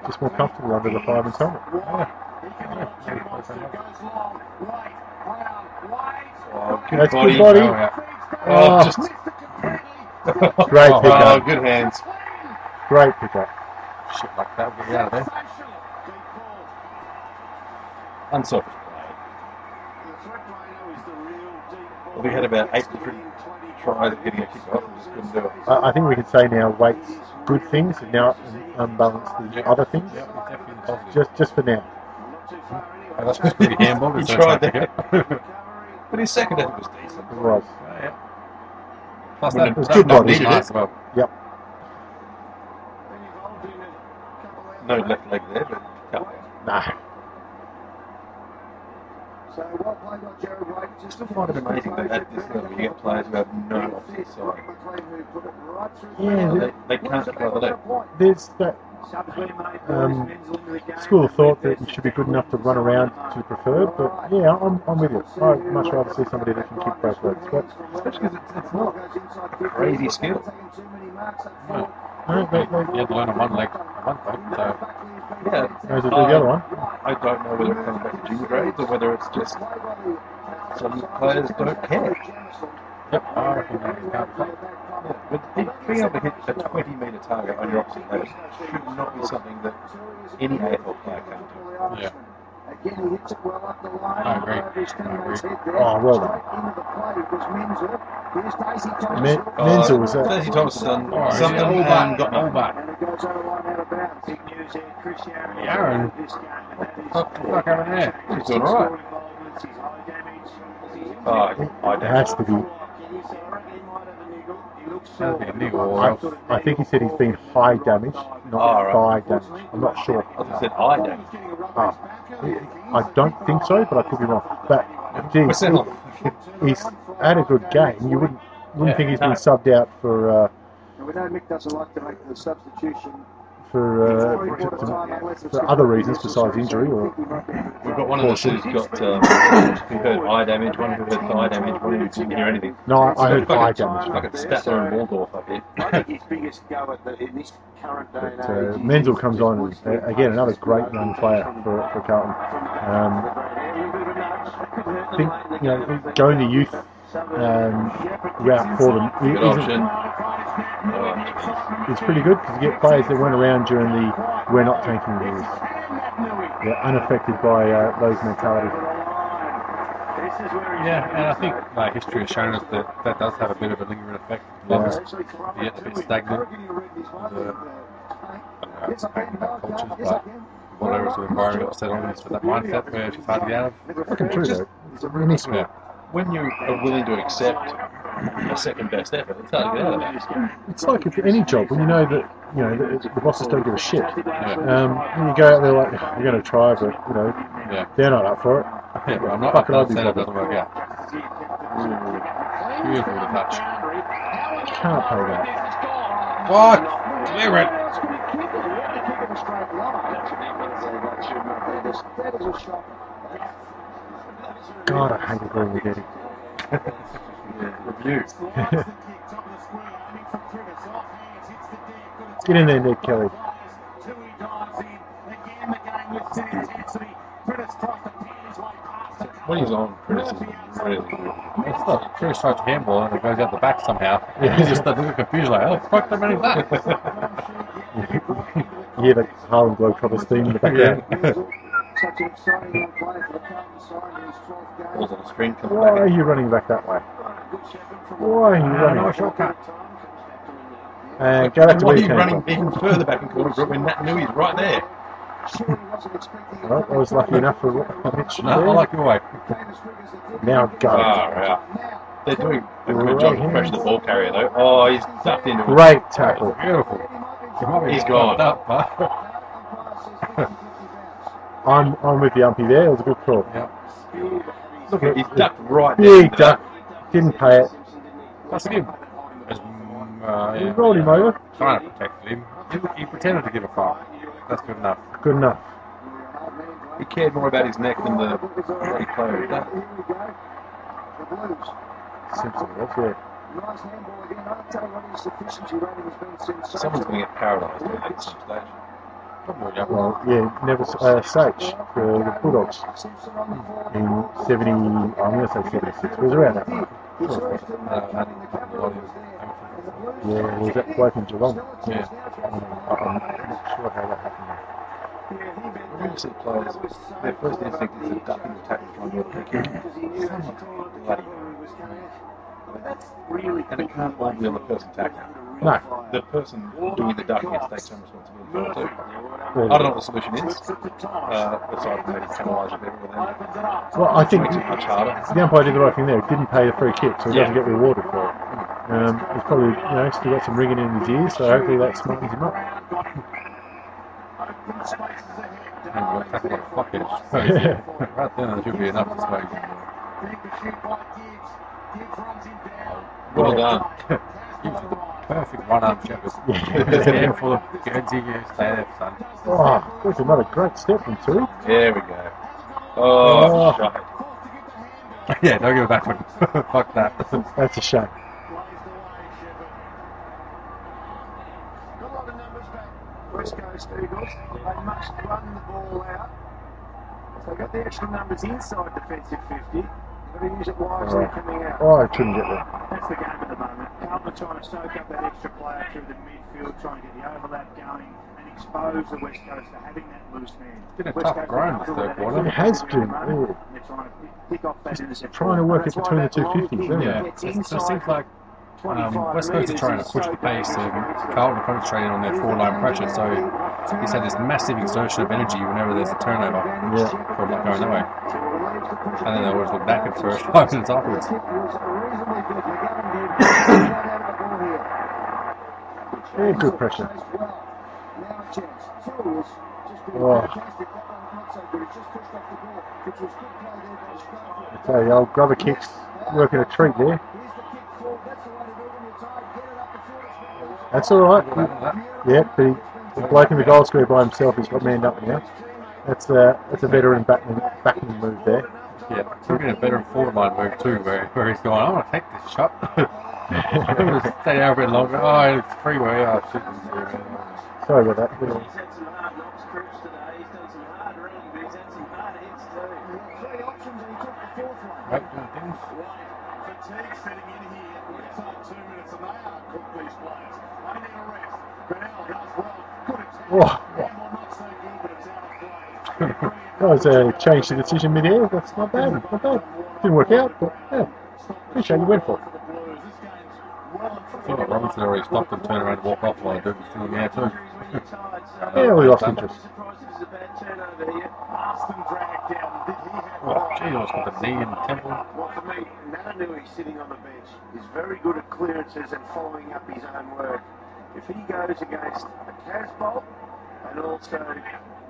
just more comfortable under the fireman's helmet. He can launch it, he wants to, goes long, right, round, wide. Oh, That's body. good body. Oh, yeah. Oh, Just great oh, pickup. good hands. Great pickup. Shit like that. We'll get out of there. Unselfish play. Well, we had about 8 different tries of getting a kick off and just couldn't do it. I think we can say now weight's good things and now unbalance the other things. Yeah, we're definitely positive. Just for now. Oh, that's just pretty handball. He There's no tried time to that. get. But his second effort was decent. It was. Oh, yeah. Plus, Well, that, it's that good knock body. needed it as well. Yep. No left leg there, but cut. Nah. So well played by Jared White. I still find it amazing that at this level you get players who have no offset side. Yeah, They can't kick either leg. There's that School of thought that you should be good enough to run around to preferred, but yeah, I'm with you. I'd much rather see somebody that can kick both legs. But especially because it's not crazy skill. No, you had to learn on one leg at one point, so Yeah, knows how to do the other one. I don't know whether it comes back to junior grades or whether it's just some players don't care. yep, I reckon you can't play. Yeah, but being able to hit a 20-metre target on your opposite leg should not be something that any AFL player can do. Yeah. Again, he hits it well up the line. I agree. Oh, well done. Menzel was that. Stacey Thomas has done Oh, something yeah, all and back, got all nothing. back. Aaron, what the fuck happened there? He's doing alright. It has to be. That'd be a niggle or else. I think he said he's been high damage, not thigh damage. I'm not sure. I thought he said eye damage. I don't think so, but I could be wrong. But geez, he's had a good game. You wouldn't think he's been subbed out for We know Mick doesn't like to make the substitution. for other reasons besides injury. Or We've got one of us who's got who heard eye damage, one who heard thigh damage, one who didn't hear anything. no, I heard thigh Fucking- damage. Like it's Statler and Waldorf up here. I think his biggest go in this current day But and age. Menzel comes on and again another great young player for Carlton. I think going the youth route for them Good option. is pretty good because you get players that weren't around during the "we're not tanking" years. They're unaffected by those mentalities. Yeah, and I think history has shown us that does have a bit of a lingering effect. Clubs get a bit stagnant. Cultures, but whatever sort of environment got settled into that mindset where it's hard to get out of. Fucking true though. Any sport. Yeah. When you are willing to accept a second best effort, it's hard to get out of that. It's like if any job when you know that the bosses don't give a shit. Yeah. And you go out there like you're going to try, but Yeah. they're not up for it. Yeah, but I'm not Fucking that I'd be setup bothered. doesn't work out. Beautiful to touch. Can't pay that. What? Clear it. God, I hate it when we get it. Review. Get in there, Ned Kelly. When he's on, criticism really good. It's not pretty straight to handball and it goes out the back somehow. Yeah. He's just a little confused like, oh fuck, the man is that? You hear the Harlem Globetrotters theme in the background. Balls on the screen, comes Why are back. you running back that way? Why are you running? No shortcut. Go back to Why where are you you came running from. even further back in corner group when Nat knew he's right there? Well, I was lucky enough for Mitch. No, I like your way. Now go. Right. They're doing a good job to pressure the ball carrier though. Oh, he's ducked into it. Great tackle. Beautiful. He might be He's gone. up, but I'm with the umpy there. It was a good call. yeah. Look at he's ducked right there. Big into that. duck. Didn't pay it. That's him. He rolled him over. Trying to protect him. He pretended to give a fuck. That's good enough. Good enough. He cared more about his neck than the bloody player who done. Simpson was, yeah. Someone's going to get paralysed at this stage. Probably, yeah. Well, yeah, never Sage for the Bulldogs in 70. I'm going to say 76. It was around that mark. Yeah, it was that bloke in Geelong. Yeah. I'm not sure how that happened. When you see players, their first instinct is to duck into tackle trying to get a kick. Bloody. And it can't all be on the person tackling. No. The person doing the ducking has to take some responsibility for it too. Well, I don't know what the solution is, aside from maybe penalise a bit with them. Well, I think Makes it much harder. the umpire did the right thing there. He didn't pay the free kick, so he doesn't get rewarded for it. He's probably, still got some ringing in his ears, so hopefully that smartens him up. And we'll tackle the fuckhead. Right then, there should be enough to sway. Well done. Gives the perfect run-arm shepherd. Just a handful of Guernsey, you stay there, son. Oh, there's another great step from two. There we go. Oh, shite. Yeah, don't give it back to him. Fuck that. That's a shame. Got a lot of numbers back. West Coast Eagles. They must run the ball out. If they've got the extra numbers inside defensive 50, they've got to use it wisely coming out. Oh, I couldn't get there. That's the game at the moment. Carlton trying to soak up that extra player through the midfield, trying to get the overlap going and expose the West Coast to having that loose man. Been a West tough Coast grind are this comfortable third with quarter. that It has extra been, man, yeah. and they're trying to pick off that intercept. Trying to work it That's why between the that two long 50s, kick isn't it? Yeah, gets it inside seems like 25 West Coast are trying to metres push is the so pace and dangerous. Carlton are concentrating on their forward-line pressure, so he's had this massive exertion of energy whenever there's a turnover from not going that way. And then they always look back at the first 5 minutes afterwards. Yeah, good pressure. Oh. I tell you, old grubber kicks working a treat there. That's all right. Yeah, but the bloke in the goal square by himself, he's got manned up now. That's a veteran backing move there. Yeah, probably a better forward-line move too, where he's going, I want to take this shot. Stay there a bit longer. Oh, it's freeway. Oh, shit. Sorry about that. He's had some hard knocks, Cripps, today. He's done some hard running, but he's had some hard hits too. Three options and he took the fourth one. Right, doing things. Fatigue setting in here. Inside 2 minutes and they are cook these players. They need a rest. Brunel does well. Good attack. Whoa. Gamble not so good, but it's out of play. That was a change to decision mid-air. That's not bad. Not bad. Didn't work out, but yeah. Good show you went for. I feel like Robinson already stopped and turned around and walked off while I did was still in the air too. Yeah, we lost interest. Aston dragged down. Did he have Oh, gee, I almost got the knee in the temple. Well, for me, Natanui sitting on the bench is very good at clearances and following up his own work. If he goes against a Casbolt and also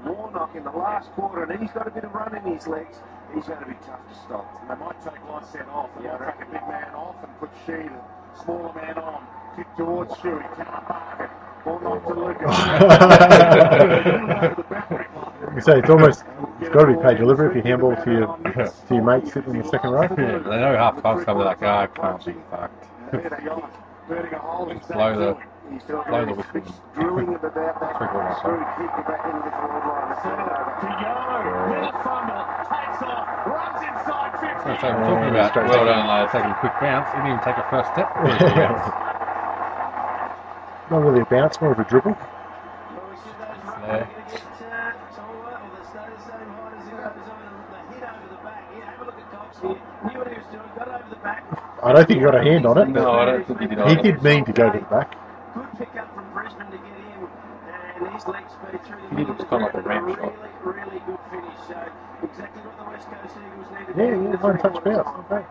Warnock in the last quarter and he's got a bit of run in his legs, he's going to be tough to stop. They might take Lyset off. They might take a big man off and put Shee, the smaller man, on. Kick towards Shee. He can't park it. Ball knocked to Lucas. You say it's got to be paid delivery if you handball to your mate sitting in the second row. Yeah, but they know half the time's coming, they're like, I can't be fucked. Burning a hole in Blow the whistle. drilling it about that. Trickle that Screw kick it back into the forward line. With a fumble, takes off, runs inside 50. So we're talking about well done, taking a quick bounce. He didn't even take a first step. Not really a bounce, more of a dribble. Yeah. I don't think he got a hand on it. No, I don't think he did He either. did mean to go to the back. Good pick up from Brisbane to get in, and his leg speed through the He middle. was kind of like a ramp really, shot. really good finish. So exactly what the West Coast Eagles needed. Yeah, one touch bounce. Okay.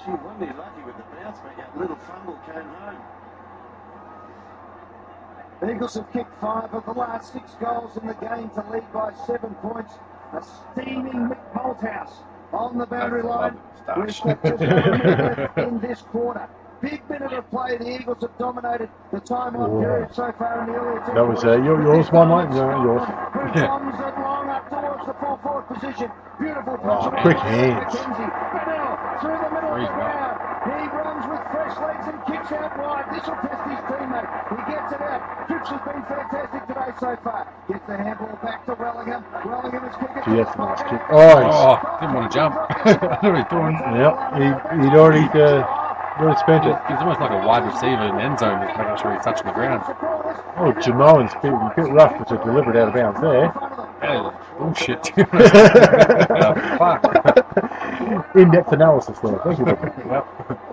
Gee, wasn't he lucky with the bounce, but that little fumble came home. The Eagles have kicked 5 of the last 6 goals in the game to lead by 7 points. A steaming Mick Malthouse on the boundary line. We've got just 1 minute left in this quarter. Big minute of play. The Eagles have dominated the time on period so far in the earlier two. That was yours, one mate. No, yours. Who bombs it long up towards the full forward position. Beautiful punch. Oh, quick hands. Brunel through the middle of the ground. He runs with fresh legs and kicks out wide. This will test his teammate. He gets it out. Cripps has been fantastic today so far. Gets the handball back to Wellingham. Wellingham is kicking. Gee, that's a nice kick. Oh, Didn't want to jump. I knew what he was doing. yeah, he'd already spent it. He's almost like a wide receiver in the end zone, just making sure he's touching the ground. Oh, Jamoan's a bit rough to deliver it out of bounds there. Yeah, bullshit. Fuck. In-depth analysis there. Thank you. Yep.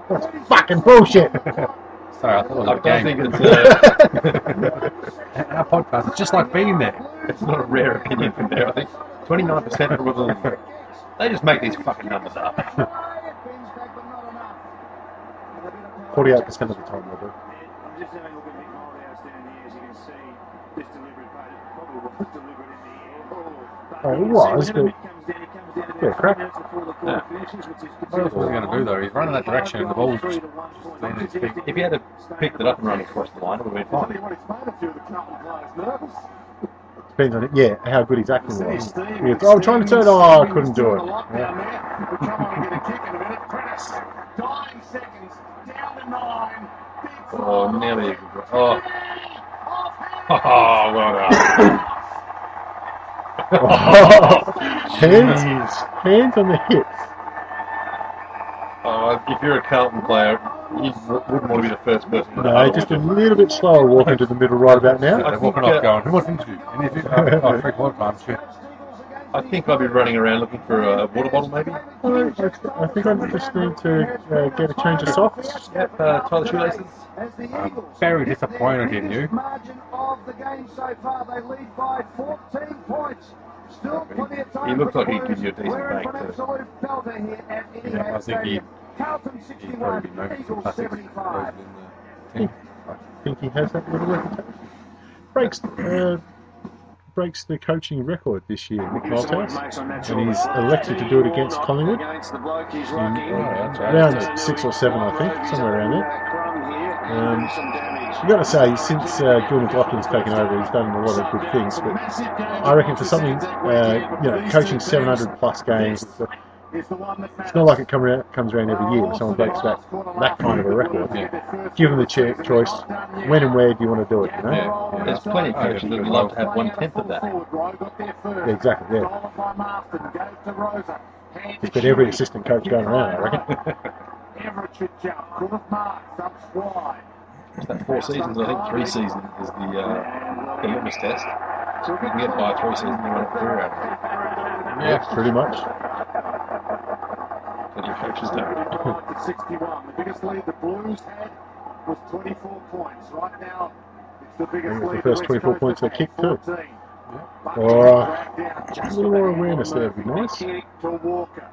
That's fucking bullshit. Sorry, I thought it was I a game. think it's Our podcast is just like being there. it's not a rare opinion from there. I think 29% probability. They just make these fucking numbers up. 48% of the time they do. I'm just having a look at Mick Malthouse down here. As you can see, this delivery probably was delivered in the air. Oh, it was, but Mick comes down, he comes Yeah, crack. What else was he going to do though? He's running that direction and the ball's just laying his feet. If he had picked it up and run across the line, it would have been fine. Depends on it. Yeah, how good his acting was. Yeah, I'm trying to turn. Oh, I couldn't do it. Yeah. Oh, nearly. Oh. Oh, well done. Hands on the hips. Oh, if you're a Carlton player, you wouldn't want to be the first person to No, just a little bit slower walking to the middle right about now. They're walking off going, who wants interview? Anything? Oh, 3/4 time, shit. I think I'd be running around looking for a water bottle, maybe. I think I just need to get a change of socks. Yep, tie the shoelaces. I'm very disappointed in you. He looks like he gives you a decent bank too. Yeah, I think he'd probably be known for classics in the team. I think he has that little reputation. Breaks the coaching record this year, Nick Malthouse, and he's elected to do it against Collingwood in round 6 or 7, I think, somewhere around there. You've got to say, since Gil McLaughlin's taken over, he's done a lot of good things, but I reckon for something, coaching 700 plus games, it's not like it comes around every year when someone breaks that kind of a record. Yeah. Give them the choice, when and where do you want to do it, you know? Yeah. There's plenty of coaches that would love to have 1/10 of that. Yeah, exactly, yeah. Just got every assistant coach going around, I reckon. Is that 4 seasons? I think 3 seasons is the litmus test. So if you can get by 3 seasons, you want a career out of it. Yeah, pretty much. Plenty of coaches don't. 61. The biggest lead the Blues had was 24 points. Right now, it's the biggest lead. The first 24 points they kicked too. 14. A little more awareness there would be nice. To Walker.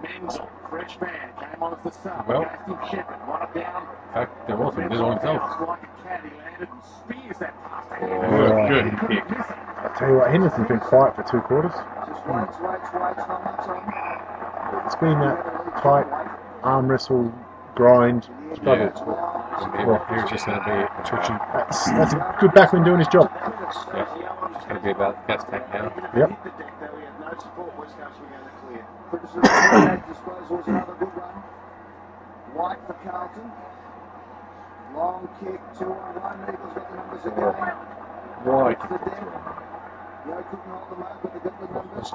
Menzel, fresh man, came on as the sub. Well, Shepard, right down. in fact, they're awesome. Did it all himself. Like a cat, he landed and spears that pass. Good kick. I'll tell you what, Henderson's been quiet for 2 quarters. Just waits, not much on. It's been that tight arm wrestle grind struggle. Well, here's just going to be twitching. That's a good backman doing his job. Yeah, it's going to be about gas tank now. Yep. Disposal was another good run. White for Carlton. Long kick, 2-on-1. Eagles got the numbers again. Why? It's the dead. No couldn't hold them up, but they got the numbers.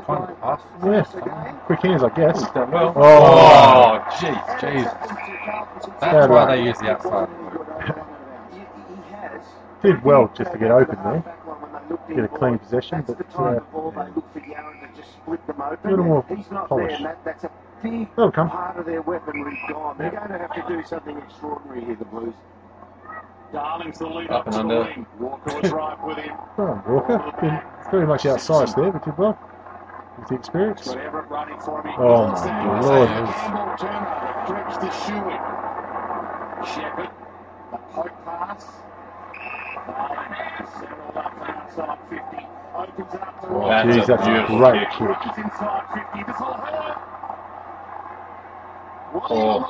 Kind of pass. Yeah. Quick hands, I guess. He's done well. Oh, jeez. Jeez. Bad That's why luck. they use the outside. Did well just to get open there. Get a clean possession, but a little more polish. That's a big That'll come. part of their weaponry gone. They're going to have to do something extraordinary here, the Blues. Darling's the lead Up and under. Walker was right with him. Oh, Walker. Been very much outsized there, but did well. With the experience. Got Everett running for him. Oh, my Lord. Turnover, dredged the shoe in. Shepard, the poke pass. Settled up from outside 50. Opens it up to Oh, geez, that's a great kick. He's inside 50. This will hurt. Oh. On the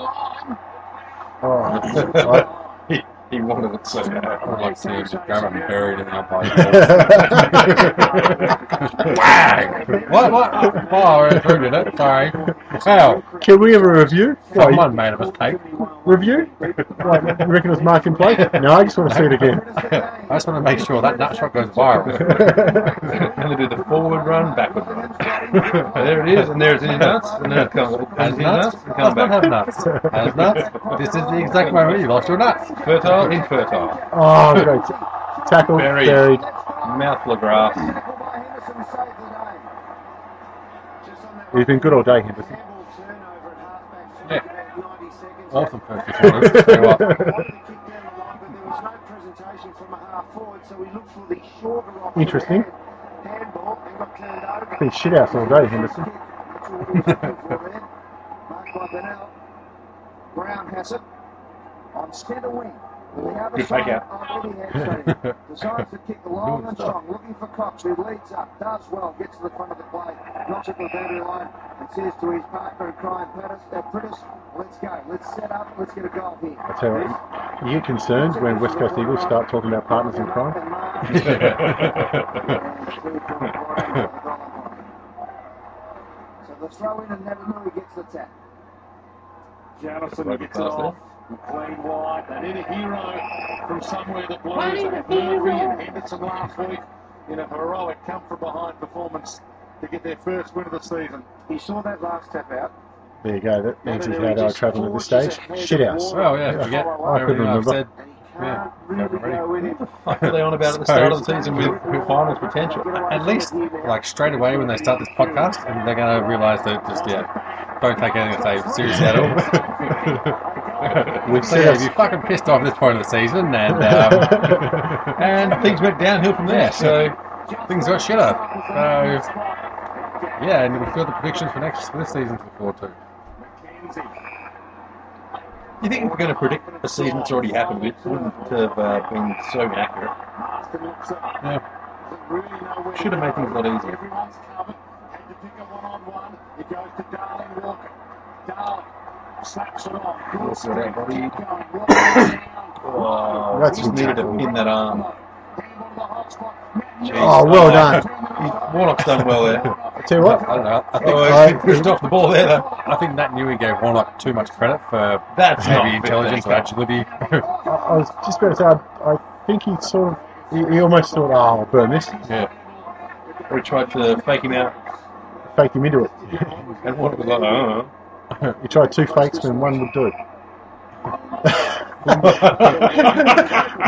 line. Oh, He wanted it so bad. I'd like to see him just grab it and bury it in the umpire. Wang! What? Oh, I threw it. Sorry. How? Can we have a review? Someone made a mistake. Review? What, you reckon it was marked in play? No, I just want to see it again. I just want to make sure that nut shot goes viral. And they did the forward run, backward run. There it is, and there's his nuts, and then it comes Has his nuts? and Does comes not back. have nuts. Has nuts? This is the exact moment you lost your nuts. Fertile, infertile. Oh, great. Tackle, Buried. buried. Mouthful of grass. He's been good all day, Henderson. Yeah. Awesome first performance. Tell you what. Interesting. Been shithouse all day, Henderson. Brown has it on centre wing. Good fake out. Decides to kick long and strong, looking for Cox, who leads up, does well, gets to the front of the play, knocks it to the boundary line, and says to his partner in crime, Prittis, let's go, let's set up, let's get a goal here. I tell you what, you get concerned when West Coast Eagles start talking about partners in crime. So the throw in and Navanui gets the tap. Jamison gets it off. Clean wide. They need a hero from somewhere. The Blues had Murphy and Henderson last week in a heroic come-from-behind performance to get their first win of the season. He saw that last tap out. There you go. That means he's now travelling at this stage. Shithouse. Oh yeah, forget I couldn't remember. said. Can't really go with him. What were they on about at the start of the season with finals potential? At least, like straight away when they start this podcast, and they're going to realise that just don't take anything I say seriously at all. So yeah, you fucking pissed off at this point of the season, and things went downhill from there. So things got shitter. So yeah, and we've got the predictions for this season to look forward to. You think if we're going to predict a season that's already happened, it wouldn't have been so inaccurate? Yeah. Should have made things a lot easier. Everyone's covered. Had to pick a one-on-one. It goes to Darling Walker. Darling slaps it on. Good strength. Keep going. Oh, That's just needed to pin that arm. Jeez. Oh, well done. Warnock's done well there. I tell you what, I don't know. I think He pushed off the ball there, though. I think Nat Newey gave Warnock too much credit for That's maybe not fair, intelligence or thank agility. I was just about to say, I think he sort of, he almost thought, oh, I'll burn this. Yeah. Or he tried to fake him out, Faked him into it. and Warnock was like, oh. He tried two fakes when one would do. Is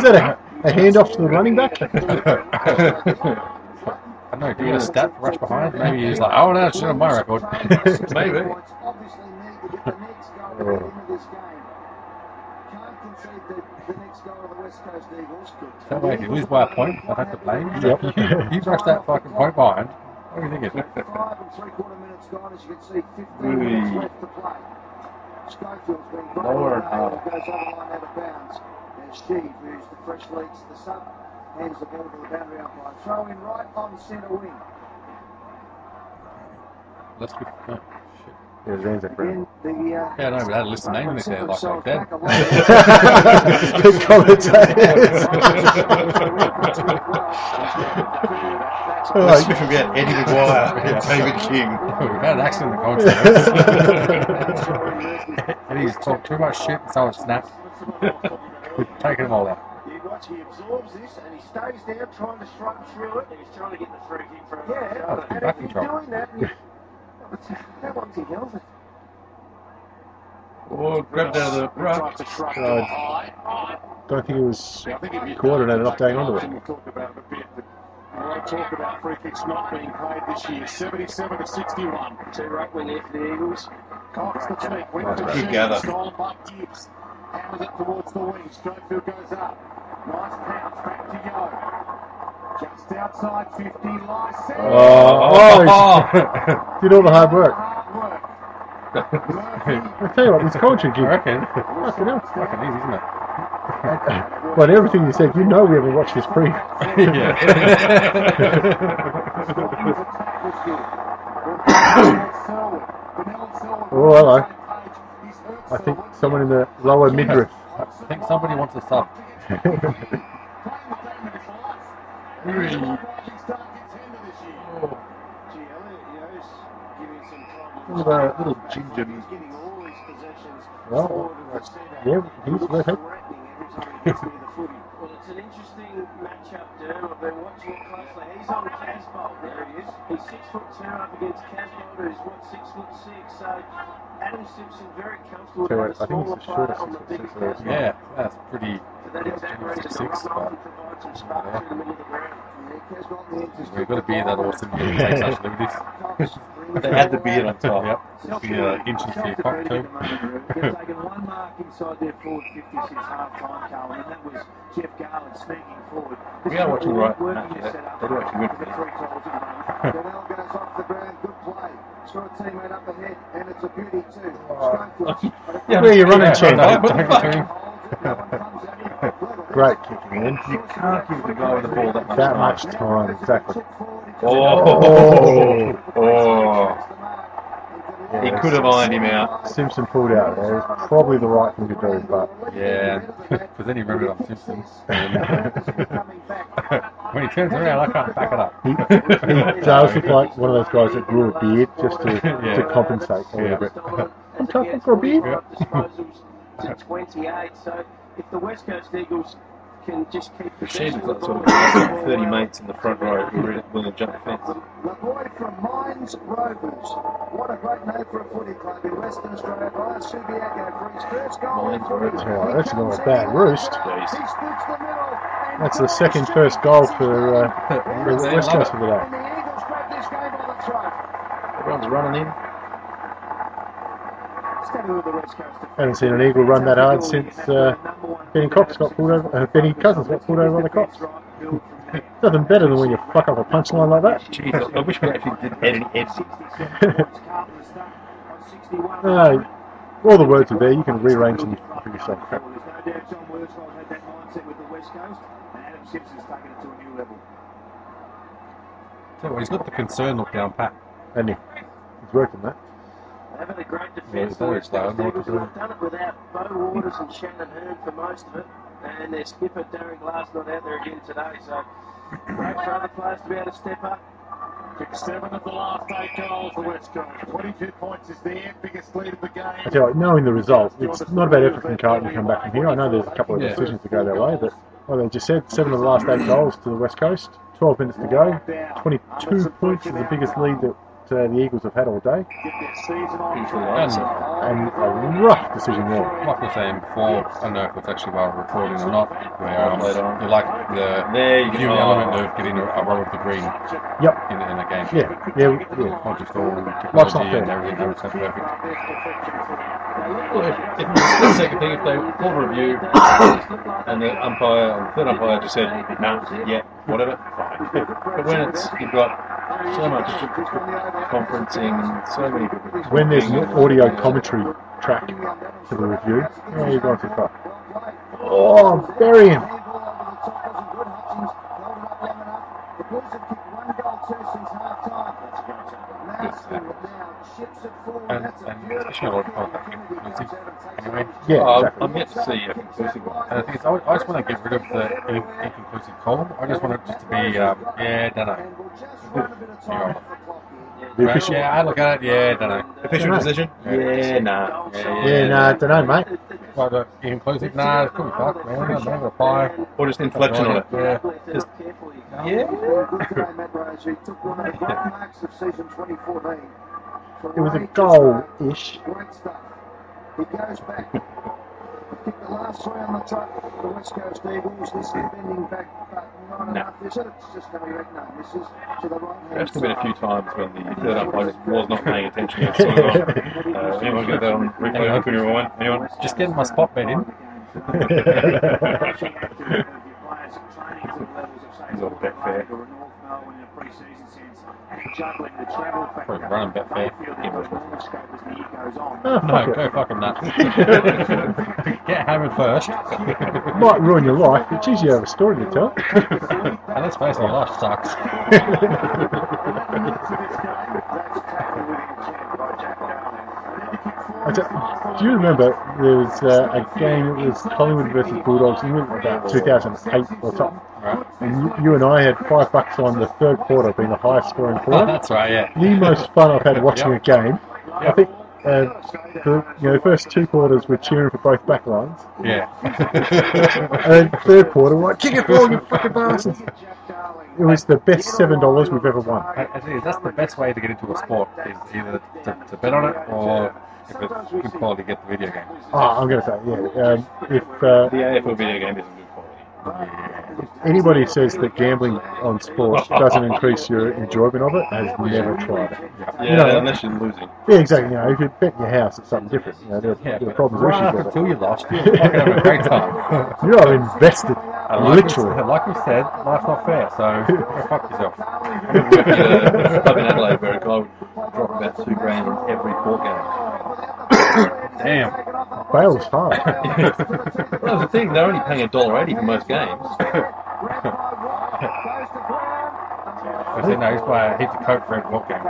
that a handoff to the running back? I don't know, do you get a stat for rush behind? Maybe he's like, oh no, it's not on my record. Maybe. That way, if you lose by a point, I have to blame you. Yep. You rushed that fucking point behind. What do you think? 5 3/4 minutes gone, as you can see, 15 minutes left to play. Schofield's been great. Lower and Goes harder. over the line out of bounds. There's Sheed, who's the fresh legs to the sub, hands the ball to the boundary umpire. Throw in right on centre wing. Let's be. Oh, shit. Yeah, Zanzak, Again, the Yeah, no, but I had a list of names in there like that. The commentators. Let's not forget Eddie McGuire and David King. We've had an accident in the culture. And he's talked too much shit and someone snapped. We've taken them all out. You watch, he absorbs this and he stays there trying to shrug through it. He's trying to get the free kick from Yeah, Oh, and back if you're control. doing that, how long's he held it? Oh, grabbed out of the ruck. Don't think it was coordinated enough to hang onto it. We'll talk about it a bit, but a lot of talk about free kicks not being played this year. 77-61. Two right wing here for the Eagles. Cox the cheek. Went to Good Sheed. gather. Stolen by Gibbs. Hammers it towards the wing. Schofield goes up. Nice pounce. Back to Yo. Just outside 50. Lycett. Did all the hard work. Hard work. I tell you what, this culture I gig. reckon. Fucking hell. Fucking easy, isn't it? Well, everything you said, you know we haven't watched this pre. Oh, hello. I think someone in the lower midriff. I think somebody wants a sub. Little ginger. Well, yeah, he's okay. Well, it's an interesting matchup, Derm. I've been watching it closely. He's on Casbolt. There he is. He's 6'2" up against Casbolt, who's 6'6". So Adam Simpson very comfortable So, with I a think smaller it's the shortest player on the bigger 6'6", Casbolt. Yeah, that's pretty. So that is that reason to 6'6", run off but and provide some spark through the middle of the ground. we've got to be that awesome to take such liberties. They had the beard on top. Yep. Inches to your cock too. They've taken one mark inside their forward 50 since half-time, Carlton, and that was Jeff Garland sneaking forward. We are watching right. Working They your setup. do actually good. The free goals at the moment. Donnell goes off the ground, good play. Saw a teammate up ahead, and it's a beauty too. Yeah, Where are you running, Chen? Don't give it to him. No one comes at him. Great kicking in. You can't give the guy the ball that much That time. much time, exactly. Oh. He Yeah, could have ironed him out. Simpson pulled out there. It was probably the right thing to do, but Yeah, because then he remembered I'm Simpson. When he turns around, I can't back it up. he does look like one of those guys that grew a beard just to compensate a little bit. I'm tough for a beard. To 28, so if the West Coast Eagles can just keep Shed's possession got sort of 30 mates in the front row who are willing to jump the fence. The boy from Mines Rovers. What a great name for a footy club in Western Australia. By Subiaco for his first goal. Mines Rovers. Oh, that's not a bad roost. Jeez. He splits the middle. That's the second first goal for the West Coast for the day. And the Eagles grab this game by the throat. Everyone's running in. Standing with the West Coast. Haven't seen an Eagle run that hard since Benny Cox got pulled over. Benny Cousins got pulled over on the Cox. Nothing better than when you fuck up a punchline like that. Jeez, I wish we actually did any editing. All the words are there. You can rearrange them for yourself. There's no doubt John Worsfold had that mindset with the West Coast, and Adam Simpson's taken it to a new level. So he's got the concern look down pat. And he's working that. They've had a great Yeah, defence. it's The always West slow, Coast not to Eagles do. have done it without Bo Waters and Shannon Hearn for most of it, and their skipper Darren Glass not out there again today. So great for other players to be able to step up. Took 7 of the last 8 goals for West Coast. 22 points is their biggest lead of the game. I tell you, knowing the result, it's not about effort from Carlton to come back from here. I know there's a couple of decisions to go their way, but like they just said, 7 of the last 8 goals to the West Coast. 12 minutes to go. 22 points is the biggest lead that the Eagles have had all day. And a rough decision there. Like I was saying before, I don't know if it's actually while recording or not, where you like the There you go. human element of getting a run of the green Yep. in a game. Yeah. Not just all Life's not technology fair. and everything, that's perfect. Well, if the second thing, if they pulled a review and the umpire, or the third umpire just said, no, yeah, whatever, fine. But when it's, you've got so much conferencing and so many people. When there's an audio commentary track to the review, you're going too far. Oh, bury him. And especially a lot of inclusive. Anyway, Yeah, exactly. I'm yet to see a conclusive one. and the thing is, I just want to get rid of the inconclusive column. I just want it just to be, yeah, don't know. The official. Yeah, I look at it, yeah, don't know. Official decision? Yeah, nah. Yeah, nah, I don't know, mate. Like the inclusive, nah, it could be fucked, man. I'm never apply. Or just inflection on it. Yeah. Just, It was a goal-ish. Great stuff. He goes back. Kicked the last 3 on the truck. The West Coast Eagles. This is bending back, but not enough. This is just going to be no. This is to the right hand. There's been a few times when the third umpire was not paying attention. And sort of anyone get that on replay? Open your one. Anyone? Just getting my spot bet in. He's all bet fair. Probably running bet fair. Oh, No, fuck go it. fucking nuts. Get hammered first. Might ruin your life, but geez, you have a story to tell. And let's face it, your life sucks. Do you remember there was a game, it was Collingwood versus Bulldogs in about 2008 or something? Right. And you and I had $5 on the third quarter being the highest scoring Oh, quarter. that's right, yeah. The most fun I've had watching a game. I think the first 2 quarters we're cheering for both back lines. Yeah. And then the third quarter we're like, kick it forward, you fucking bastards. It was the best $7 we've ever won. I think that's the best way to get into a sport, is either to bet on it or, if it's good quality, get the video game. Oh, I'm going to say, yeah. If The AFL video game isn't good quality. anybody who says that gambling on sport doesn't increase your enjoyment of it has never tried it. Yeah, You know, unless you're losing. Yeah, exactly. You know, if you bet in your house, it's something different. You know, there are problems or Right issues up with until it. you lost, you fucking have a great time. You are invested, literally. Like we said, life's not fair, so go fuck yourself. Up in Adelaide, where a guy would drop about $2 grand on every court game. Damn. Bale's hard. Well, that's the thing. They're only paying $1.80 for most games. I said, no, he's buying heaps of coke for every hot game.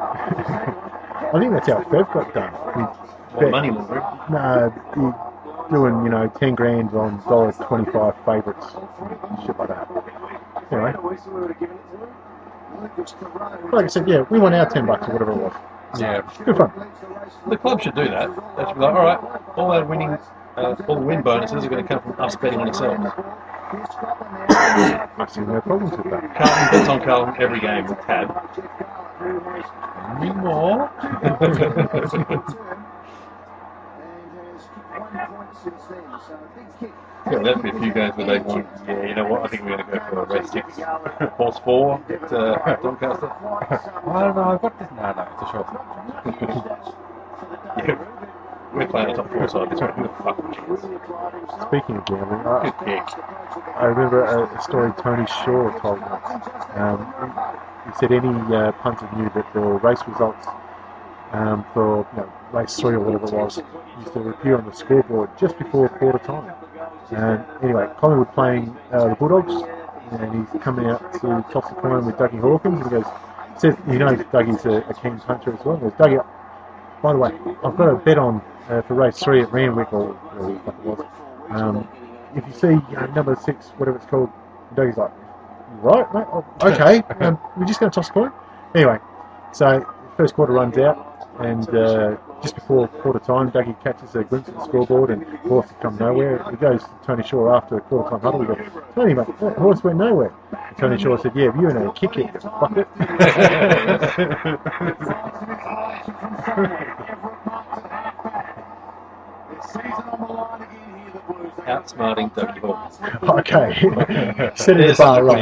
I think that's how Fev got done. What, money laundering? No, he's doing, 10 grand on $1.25 favourites, shit like that. Anyway, like I said, yeah, we won our $10 or whatever it was. Yeah. Good fun. The club should do that. They should be like, all right, all our winning, all the win bonuses are going to come from us betting on ourselves. I see no problems with that. Carlton bets on Carlton every game with Tab. Any more? Yeah, there's been a few games where they won. Yeah, you know what? I think we're going to go for a red 6. Horse 4 at Doncaster. I don't know, I've got this. No, it's a short. Yeah, we're playing a top 4 side. This one, who the fuck cares? Speaking of gambling, Good pick. I remember a story Tony Shaw told once. He said any punter knew that the race results for race 3 or whatever it was used to appear on the scoreboard just before quarter time. Anyway, Collingwood playing the Bulldogs, and he's coming out to toss the coin with Dougie Hawkins, and he goes, says he knows Dougie's a keen puncher as well. He goes, Dougie, by the way, I've got a bet on for race 3 at Randwick or what it was. If you see number 6, whatever it's called, Dougie's like, right, mate, okay, we're just going to toss the coin. Anyway, so first quarter runs out, and just before quarter time, Dougie catches a glimpse of the scoreboard, and the horse had come nowhere. He goes to Tony Shaw after the quarter time huddle. He goes, Tony, mate, that horse went nowhere. And Tony Shaw said, yeah, but you know, kick it, fuck it. Outsmarting Dougie Hawkins. Okay, setting the bar low.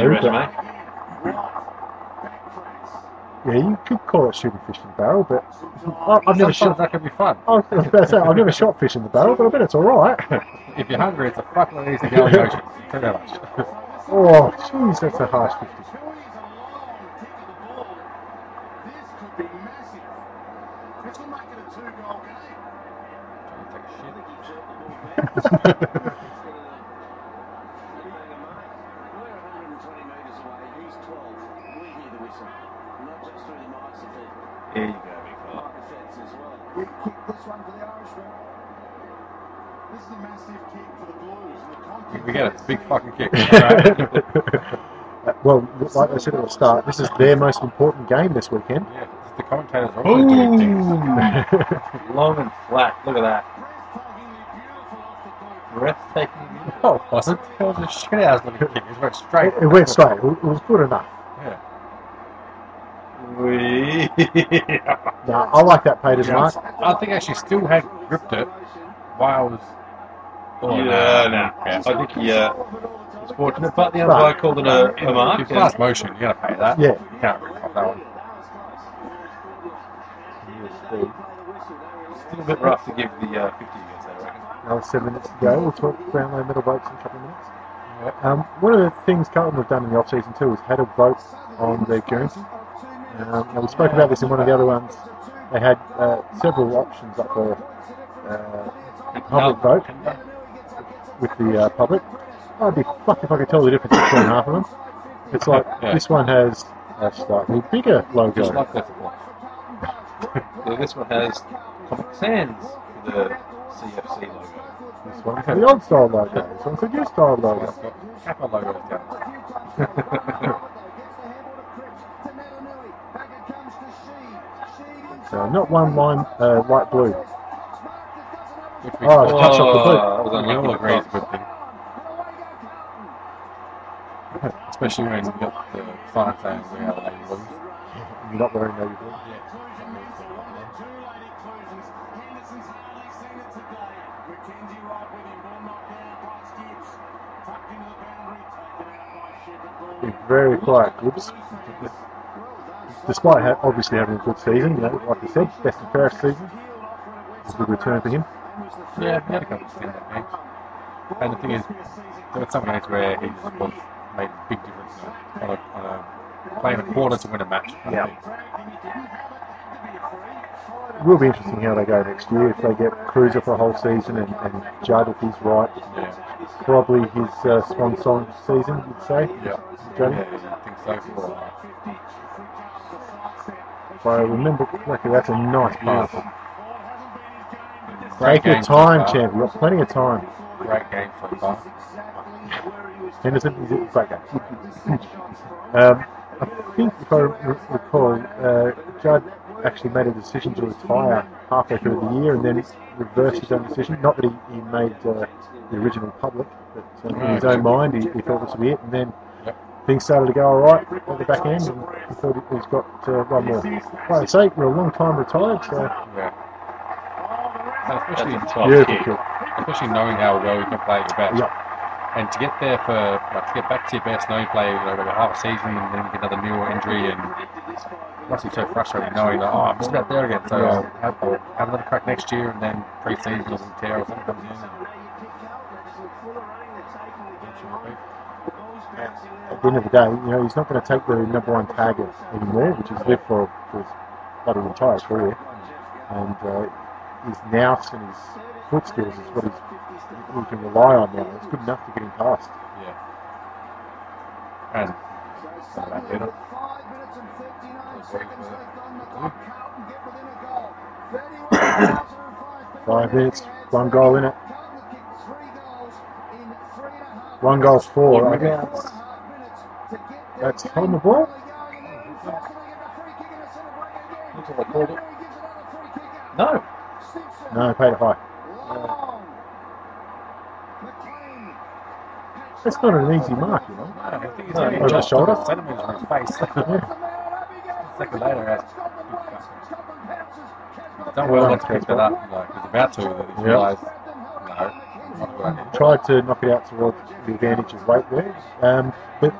Yeah, you could call it shooting fish in the barrel, but I've never shot. That could be fun. I was about to say, I've never shot fish in the barrel, but I bet it's all right. If you're hungry, it's a fucking easy to go in the ocean. Tell you that much. Oh, jeez, that's a harsh 50. Here you go, big fella. We get it. Big fucking kick. Well, like I said at the start, this is their most important game this weekend. Yeah, the commentators are also doing things. Long and flat. Look at that. Breathtaking. Oh, it wasn't. It was a shit ass looking kick. It went straight. It went straight. It was good enough. Yeah. No, I like that Peters mark. I think I actually still had gripped it while I was. Oh, no. Yeah. I think he was fortunate, but the other guy called it a mark. It's fast motion, you gotta pay that. Yeah. You can't rip off that one. Still a bit rough to give the 50 against that, I reckon. Another 7 minutes to go. We'll talk Brownlow medal votes in a couple of minutes. One of the things Carlton have done in the off-season too is had a vote on their Guernsey. Now we spoke about this in one of the other ones. They had several options up for public vote with the public. I'd be fucked if I could tell the difference between half of them. It's like this one has a slightly bigger logo. Just like that. Yeah, this one has Comic Sans for the CFC logo. This one's the old style logo. This one's the new style logo. Kappa logo is down. So not one line, white blue. Which Oh, it's touch off the boot. We all agree it's a good thing. Especially when you've got the sign saying we are the Navy Blues. You're not wearing navy blue. Very quiet Gibbs. Despite obviously having a good season, like I said, best and fairest season. It's a good return for him. Yeah, he had a couple of stand-up games. And the thing is, there were some games where he just made a big difference on a playing a quarter to win a match. Yeah. it will be interesting how they go next year. If they get Cruiser for a whole season and Judd, if he's right, probably his swan song season, you'd say. Yeah. Juddy? Yeah, I think so. If I remember correctly, that's a nice pass. Great Take your game time, so far. champ. You've got plenty of time. Great game so far. Henderson, is it great game? I think, if I recall, Judd actually made a decision to retire halfway through the year and then reversed his own decision. Not that he made the original public, but in his own mind, he thought this would be it. And then things started to go all right at the back end, and he thought he's got one more. Like I say, you're a long time retired, so And especially Beautiful knowing how well you can play at your best. Yep. And to get there for, like, to get back to your best, knowing you play like half a season and then you get another new injury, and it must be so frustrating knowing that, I'm just about there again, so I'll have another crack next year, and then pre-season or some tear or something comes in. at the end of the day, he's not going to take the number one target anymore, which he's lived for his bloody entire career. And his nous and his foot skills is what he can rely on now. It's good enough to get him past. Yeah. And that better. 5 minutes, 1 goal in it. 1 goal, 4. I think that's holding the ball. Looks like I called it. No. No, paid it high. That's not an easy mark, I think he's No, only over the just shoulder. centimetres from his face. A second later, he's done well not to pick that up. Like, he's about to, but he's realised, no, not a good idea. Tried to knock it out towards the advantage of weight there. But,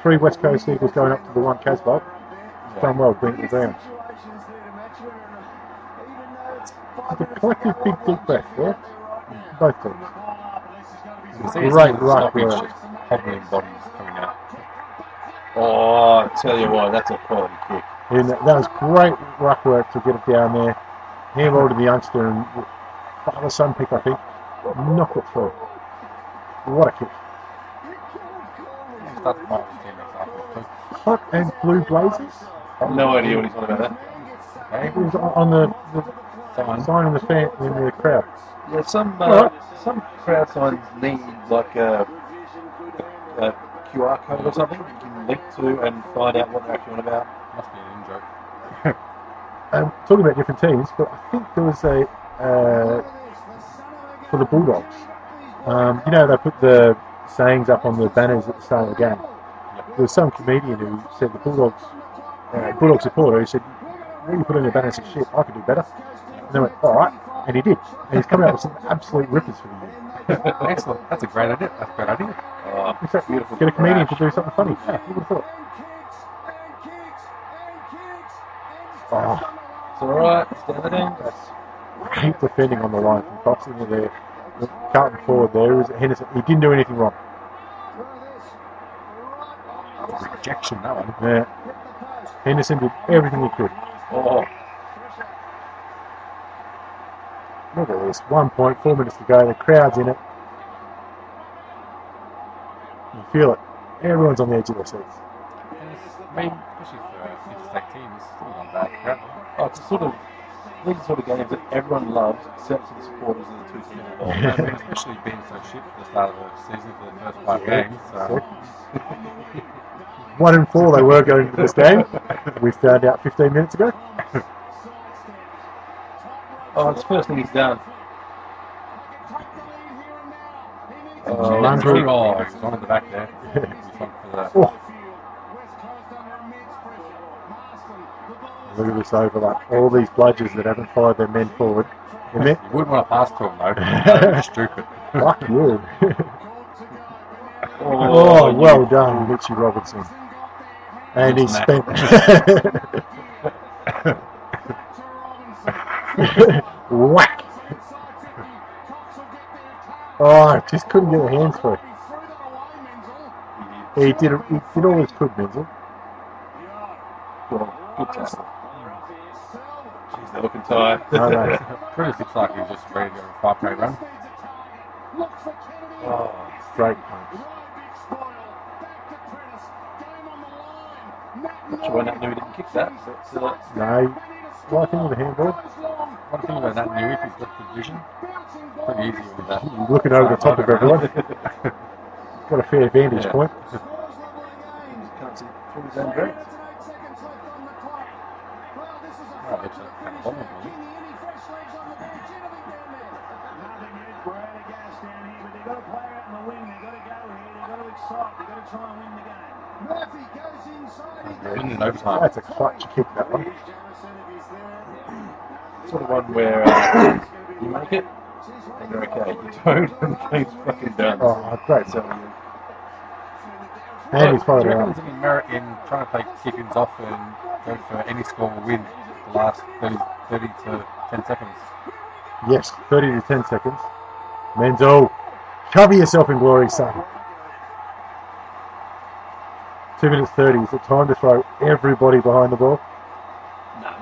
3 West Coast Eagles going up to the 1 Casbolt. Done well, bringing it down. The collective big deep breath, yeah? Both teams. You can see Great it's ruck stoppage, work. just hobbling bodies coming out. Oh, I tell you what, that's a quality kick. And that was great ruck work to get it down there. Handball to the youngster and father-son pick, I think. Knock it through. What a kick. He starts to fight with his teammates afterwards too. Hot and blue blazers. No idea what he's on about that. It was on the sign in the fan in the crowd. Yeah, some crowd signs need like a QR code or something you can link to and find out what they're actually on about. Must be an in-joke. Talking about different teams, but I think there was a for the Bulldogs. They put the sayings up on the banners at the start of the game. There was some comedian who said the Bulldog supporter who said, "What you put on your banners is shit. I could do better." And they went, "All right," and he did. And he's coming out with some absolute rippers for the year. Excellent. That's a great idea. That's a great idea. In fact, get a comedian to do something funny. Yeah, who would have thought? Oh, It's alright, it's down the end. that's great defending on the line from Cox into there. The Carlton forward there is Henderson. He didn't do anything wrong. Rejection, that one. Yeah. Henderson did everything he could. Oh, Look at this. 1 point, 4 minutes to go. The crowd's in it. You feel it. Everyone's on the edge of their seats. I mean, especially for interstate teams, it's still not bad crap. oh, it's these are the sort of games that everyone loves except for the supporters of the two teams involved. I mean, especially being so shit for the start of the season for the first 5 games. So. 1 and 4 they were going to this game. We found out 15 minutes ago. Oh, it's the first thing he's done. Landry. He was on at the back there. He was on for the... Oh. Look at this overlap. All these bludgers that haven't followed their men forward. You wouldn't want to pass to him though. That would be stupid. Fuck you. Oh, well done, Mitchie Robertson. And he spent... Whack! Oh, just couldn't get the hands through. He did all he could, Menzel. Good tackle. Jeez, They're looking tired. No, no. Previously, looks like he was just ready to go for a 5K run. Oh, Straight punch. not sure when that knew didn't kick that, but No. Well, I think with the handball. One thing about that new, if he's got the vision, pretty easy with that. He's looking over the top of everyone. Got a fair vantage point. can't see through his own dreads. Oh, looks like kind of bombing, really. Winning in overtime. That's a clutch kick, that one. Sort of one where you make it, and you're okay. You don't, and the game's fucking done. Oh, great. So And he's followed Do you it reckon up. there's any merit in trying to take kick-ins off and go for any score or win the last 30 to 10 seconds? Yes, 30 to 10 seconds. Menzel, cover yourself in glory, son. 2 minutes 30. Is it time to throw everybody behind the ball? Nah,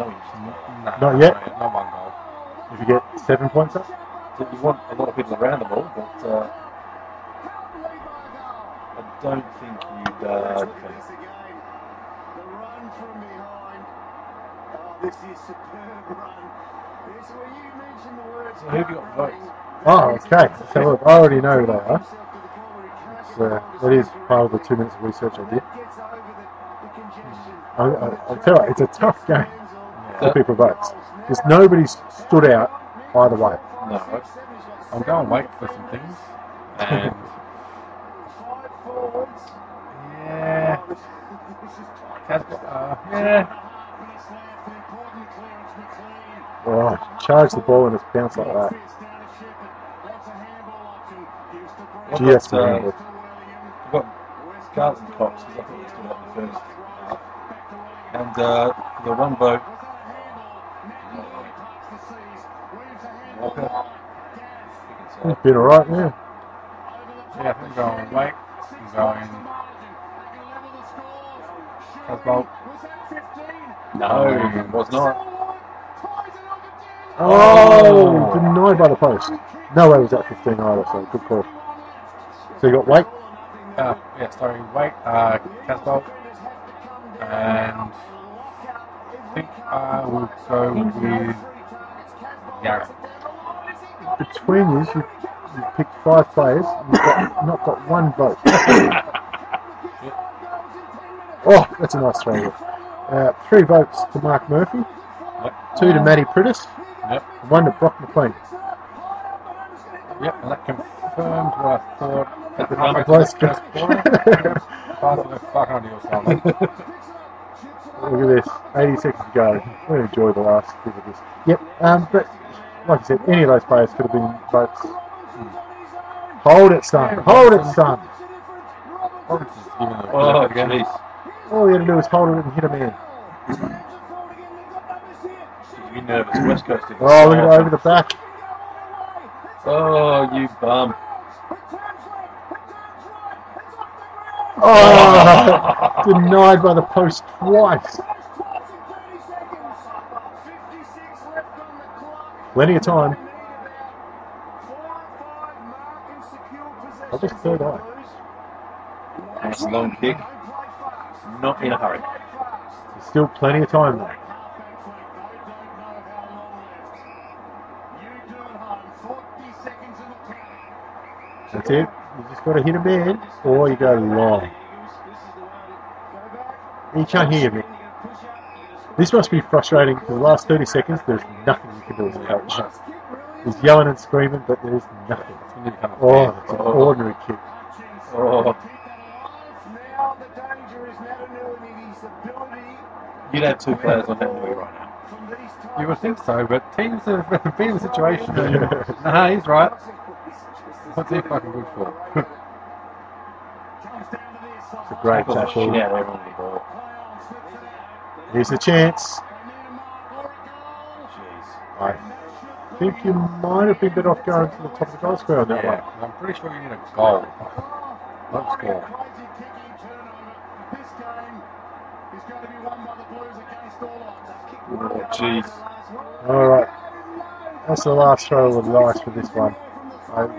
Not yet? Not one goal. If you get 7 points up? So you want a lot of people around the ball, but I don't think you'd. So who have you got for votes? Oh, okay. So look, I already know who they are. That is part of the 2 minutes of research I did. I'll tell you, it's a tough game for people votes. Because nobody's stood out either way. No, I'm going to wait for some things. And yeah, yeah. Oh, charge the ball and it's bounced like that. Gee, that's I've handball. got Carlton Cox, because I think he stood out in the first half. And the one vote, Walker. I think He's been alright, yeah. Yeah, I'm going wait. I'm going Casbolt. No, it was not. Oh, denied by the post. No way was that 15 either, so good call. So you got Wake? Yeah, sorry, wait. Casbolt. And I think I will go with Garrett. Between you, you've picked 5 players, and you've not got 1 vote. Oh, that's a nice throw. 3 votes to Mark Murphy, Yep. 2 to Matty Prittis, Yep. and 1 to Brock McLean. Yep, and that confirmed what I thought. At the Halfway halfway through through the the first quarter, pass it fucking onto your shoulder. Look at this, 80 seconds to go. I'm going to enjoy the last bit of this. Yep, but like I said, any of those players could have been votes. Hold it, son. Hold it, son. Robertson's given it Oh, again. jeez. All you had to do was hold it and hit a man. You'd be nervous. West Coast. Oh, look at it over the back. Oh, you bum. Oh, denied by the post twice. Plenty of time. Probably third eye. Nice long kick. Not in a hurry. There's still plenty of time though. That's it. You just got to hit a man, or you go long. You can't hear me. This must be frustrating. For the last 30 seconds, there's nothing you can do as a coach. He's yelling and screaming, but there's nothing. Oh, it's an ordinary kick. Oh. You'd have 2 players on that knee right now. You would think so, but teams have been in the situation. Nah, he's right. What's he fucking good for? It's a great Tackle the tackle. shit out of everyone with the ball. Here's the chance. Jeez. I think you might have been better off going to the top of the goal square on that Yeah, one. I'm pretty sure you need a goal. Not score. is going to be won by the Blues against all odds. Oh, jeez. All right, that's the last throw of the dice for this one.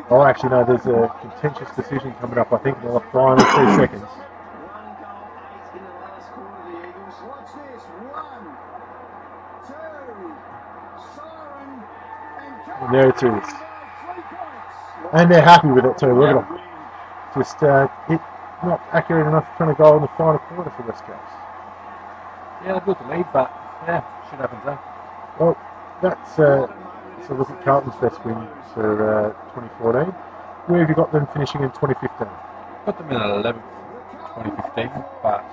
Oh, actually, no, there's a contentious decision coming up, I think, in the final 3 seconds. One goal, 8 in the last quarter of the Eagles. Watch this. 1, 2, siren, And there it is. And they're happy with it too, look at them. Just not accurate enough trying to go in the final quarter for West Coast. Yeah, they built the lead, but yeah, shit happens there. Well, that's a look at Carlton's best win for 2014. Where have you got them finishing in 2015? Put them in at 11th, 2015, but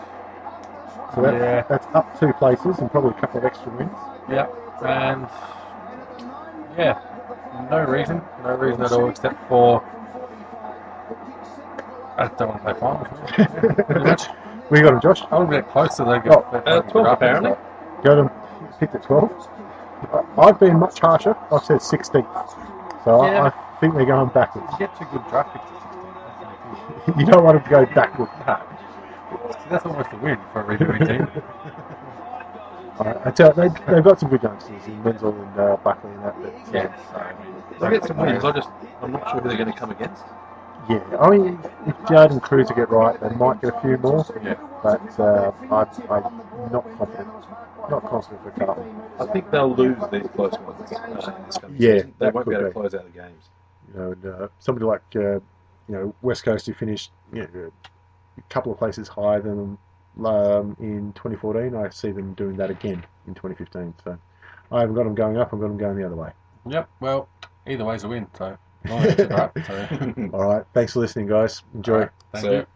So that's up 2 places and probably a couple of extra wins. yeah, and yeah, no reason at all except for I don't want to play finals. Pretty much. We got them, Josh. I would get close to they got 12 apparently. Got them picked at 12. I've been much harsher. I've said 16th. So Yeah. I think they're going backwards. You get 2 good draft picks. You don't want them to go backwards. No. That's almost a win for a rebuilding team. I tell you, they've got some good youngsters in Menzel and Buckley and that. But, Yeah, so They get some wins. I'm not sure who they're going to come against. yeah, I mean, if Judd and Cruiser get right, they might get a few more. yeah. But I'm not confident. Not confident for Carlton. I think they'll lose these close ones in this coming Yeah, season. They that won't be could able to be. close out the games. You know, and somebody like West Coast who finished a couple of places higher than them in 2014. I see them doing that again in 2015. So I haven't got them going up. I've got them going the other way. Yep, well, either way's a win, so. All right, All right. Thanks for listening, guys. Enjoy. Thank So- you.